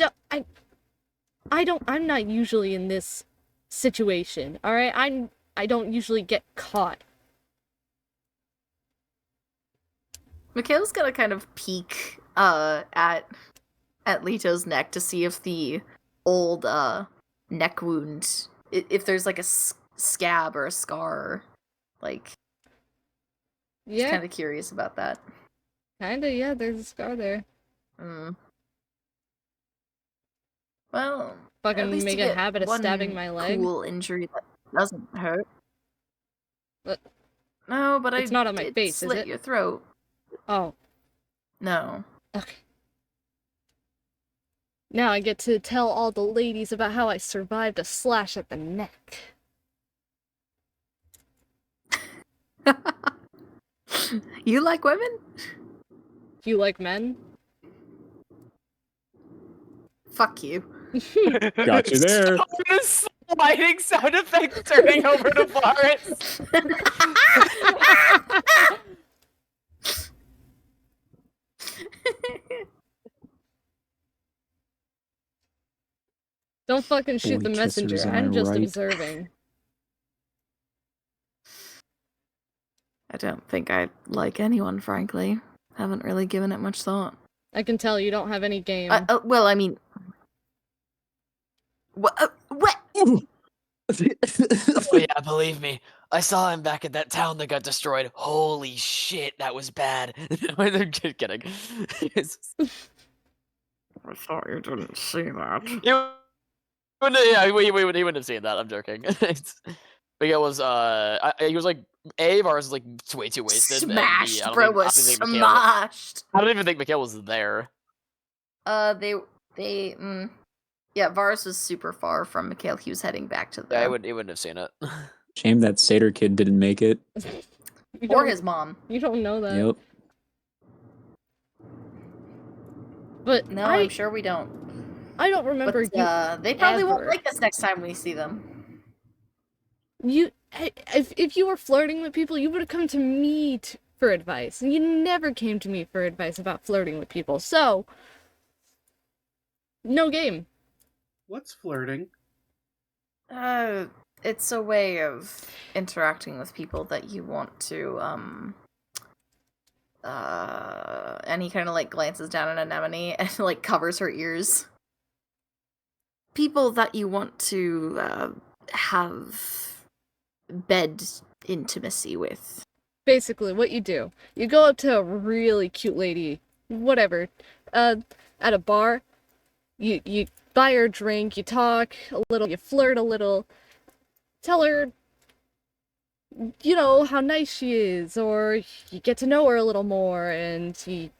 not usually in this situation, alright? I don't usually get caught. Mikhail's gonna kind of peek at Lito's neck to see if the old neck wound, if there's like a scab or a scar, like. Yeah. Kind of curious about that. Kinda, yeah. There's a scar there. Well, fucking make a habit of stabbing my leg. Cool injury that doesn't hurt. But no, but it's not on my face, slit is it? your throat. Oh. No. Okay. Now I get to tell all the ladies about how I survived a slash at the neck. You like women? You like men? Fuck you. Got you there. This sliding sound effect turning over to Varis. Don't fucking shoot Holy the messenger. kissers, am I'm I just right? observing. I don't think I like anyone, frankly. Haven't really given it much thought. I can tell you don't have any game. Well, I mean... What? Oh yeah, believe me. I saw him back at that town that got destroyed. Holy shit, that was bad. I'm just kidding. I thought you didn't see that. He wouldn't have seen that. I'm joking. Mikhail was he was like Varis was like way too wasted. Smashed, and bro, was smashed. I don't even think Mikhail was there. Yeah, Varis was super far from Mikhail. He was heading back to the... Yeah, he wouldn't have seen it. Shame that satyr kid didn't make it. Or his mom. You don't know that. Yep. But no, I'm sure we don't. I don't remember but, they probably won't ever. like us next time we see them. If you were flirting with people, you would have come to me for advice. And you never came to me for advice about flirting with people. So, no game. What's flirting? It's a way of interacting with people that you want to, and he kind of, like, glances down at Anemone and, like, covers her ears. People that you want to, have bed intimacy with. Basically, what you do, you go up to a really cute lady, whatever, at a bar, you buy her a drink, you talk a little, you flirt a little, tell her, you know, how nice she is, or you get to know her a little more, and you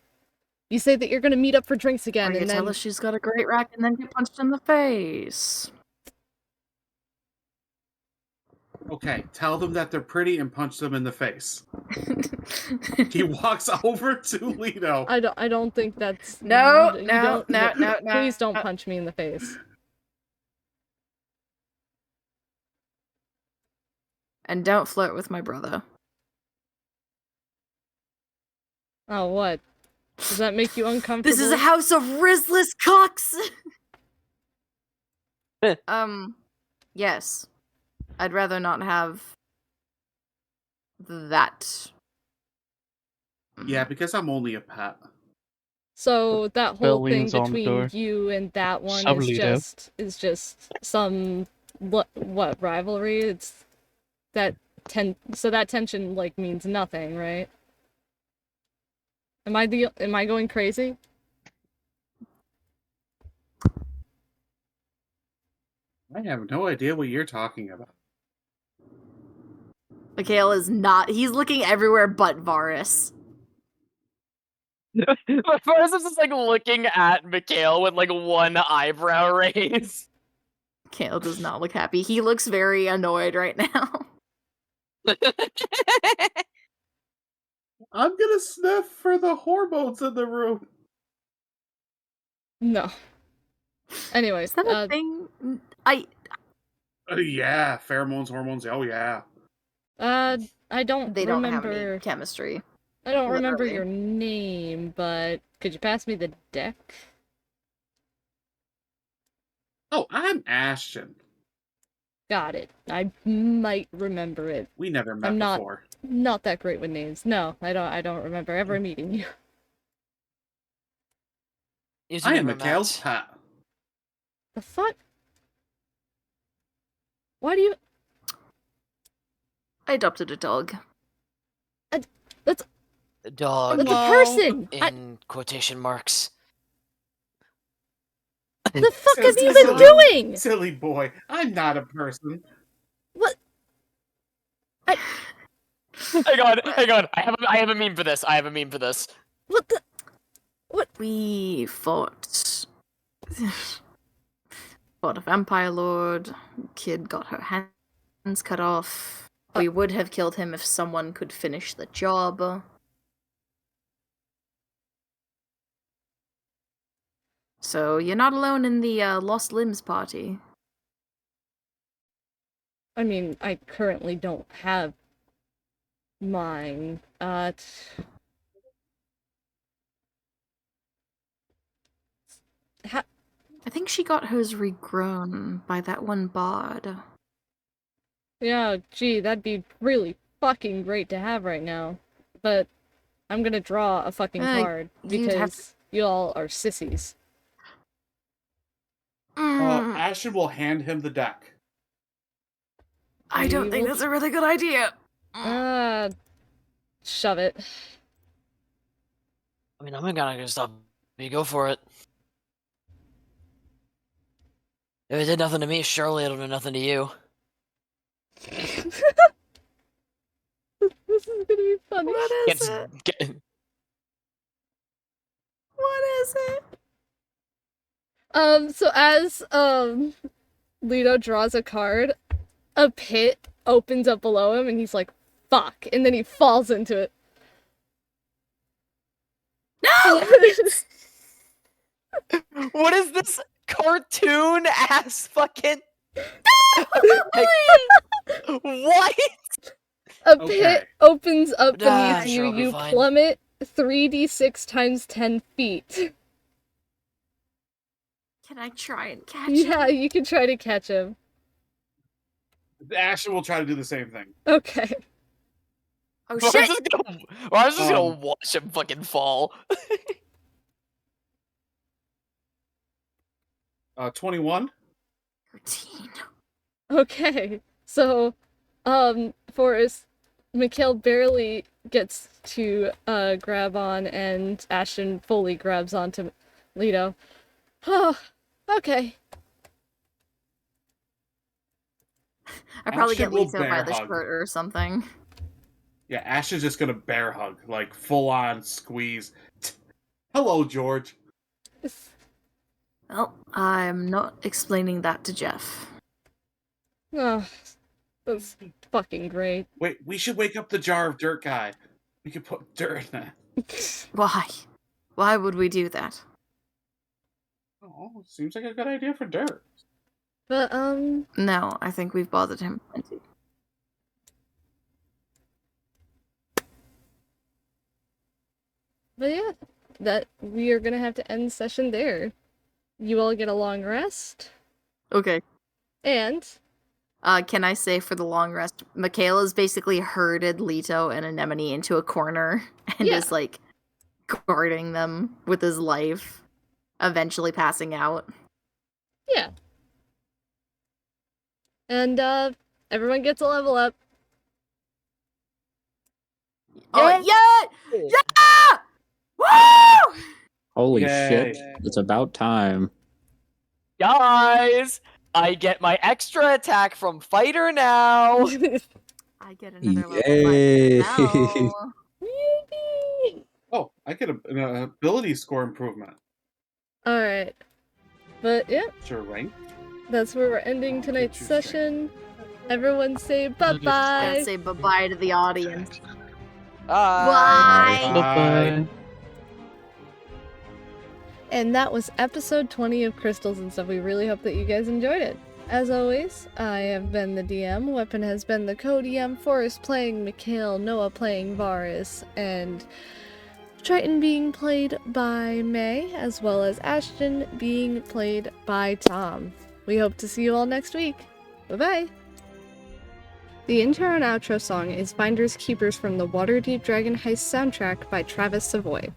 say that you're gonna meet up for drinks again, Or you and tell then... her she's got a great rack and then get punched in the face. Okay, tell them that they're pretty and punch them in the face. He walks over to Leto. I don't think that's... No. Please don't punch me in the face. And don't flirt with my brother. Oh, what? Does that make you uncomfortable? This is a house of risless cocks! Yes. I'd rather not have that. Yeah, because I'm only a pet. So that whole thing Belling's on the door. between you and that one Sublito. is just some what rivalry? It's that so that tension like means nothing, right? Am I going crazy? I have no idea what you're talking about. Mikhail is not. He's looking everywhere but Varis. Varis is just like looking at Mikhail with like one eyebrow raise. Mikhail does not look happy. He looks very annoyed right now. I'm gonna sniff for the hormones in the room. No. Anyways, Is that a thing? Yeah, pheromones, hormones. Oh yeah. I don't They don't remember. have any chemistry. I don't remember Literally. your name, but could you pass me the deck? Oh, I'm Ashton. Got it. I might remember it. We never met I'm not before. not that great with names. No, I don't remember ever meeting you. You two I am never Mikhail's met. pet. The fuck? Why do you I adopted a dog. that's Dog that's a Hello. person! in quotation marks. The fuck have you Silly- been doing? Silly boy. I'm not a person. What? Hang on. I have a meme for this. What the We fought a vampire lord. Kid got her hands cut off. We would have killed him if someone could finish the job. So you're not alone in the lost limbs party. I mean, I currently don't have mine. I think she got hers regrown by that one bard. Yeah, gee, that'd be really fucking great to have right now. But I'm gonna draw a fucking card you'd have because you all are sissies. Ashton will hand him the deck. I don't think that's a really good idea. Shove it. I mean, I'm not gonna stop you. Go for it. If it did nothing to me, surely it'll do nothing to you. This is gonna be funny. What is Gets- it? get- What is it? So as Lito draws a card, a pit opens up below him and he's like, fuck, and then he falls into it. No! What is this cartoon ass fucking? What? A Okay. pit opens up Ah, beneath sure, you, I'll be you fine. plummet 3d6 times 10 feet. Can I try and catch him? Yeah, you can try to catch him. Ashton will try to do the same thing. Okay. Oh I was shit! just gonna watch him fucking fall. 21. 13. Okay. So, Forrest, Mikhail barely gets to grab on, and Ashton fully grabs onto Lito. Oh, okay. I probably Ashton get will Lito by bear the hug. shirt or something. Yeah, Ashton's just gonna bear hug, like full on squeeze. Hello, George. Well, I'm not explaining that to Jeff. Oh, that's fucking great. Wait, we should wake up the jar of dirt guy. We could put dirt in it. Why? Why would we do that? Oh, seems like a good idea for dirt. But, No, I think we've bothered him plenty. but yeah, that we are gonna have to end session there. You all get a long rest, Okay. and Can I say for the long rest, Mikhail has basically herded Lito and Anemone into a corner and Yeah. is like guarding them with his life, eventually passing out. yeah. And, everyone gets a level up. Oh yeah! Yeah! Woo! Holy Yay. shit. It's about time. Guys, I get my extra attack from fighter now. I get another level Yay. 5 now. Oh, I get an ability score improvement. Alright. But yeah, Sure, rank. that's where we're ending tonight's choose session. Everyone say bye-bye. Let's say bye-bye to the audience. Bye. Bye. Bye-bye. And that was episode 20 of Crystals and Stuff. We really hope that you guys enjoyed it. As always, I have been the DM, Weapon has been the co-DM, Forrest playing Mikhail, Noah playing Varis, and Triton being played by Maei, as well as Ashton being played by Tom. We hope to see you all next week. Bye-bye! The intro and outro song is Finders Keepers from the Waterdeep Dragon Heist soundtrack by Travis Savoy.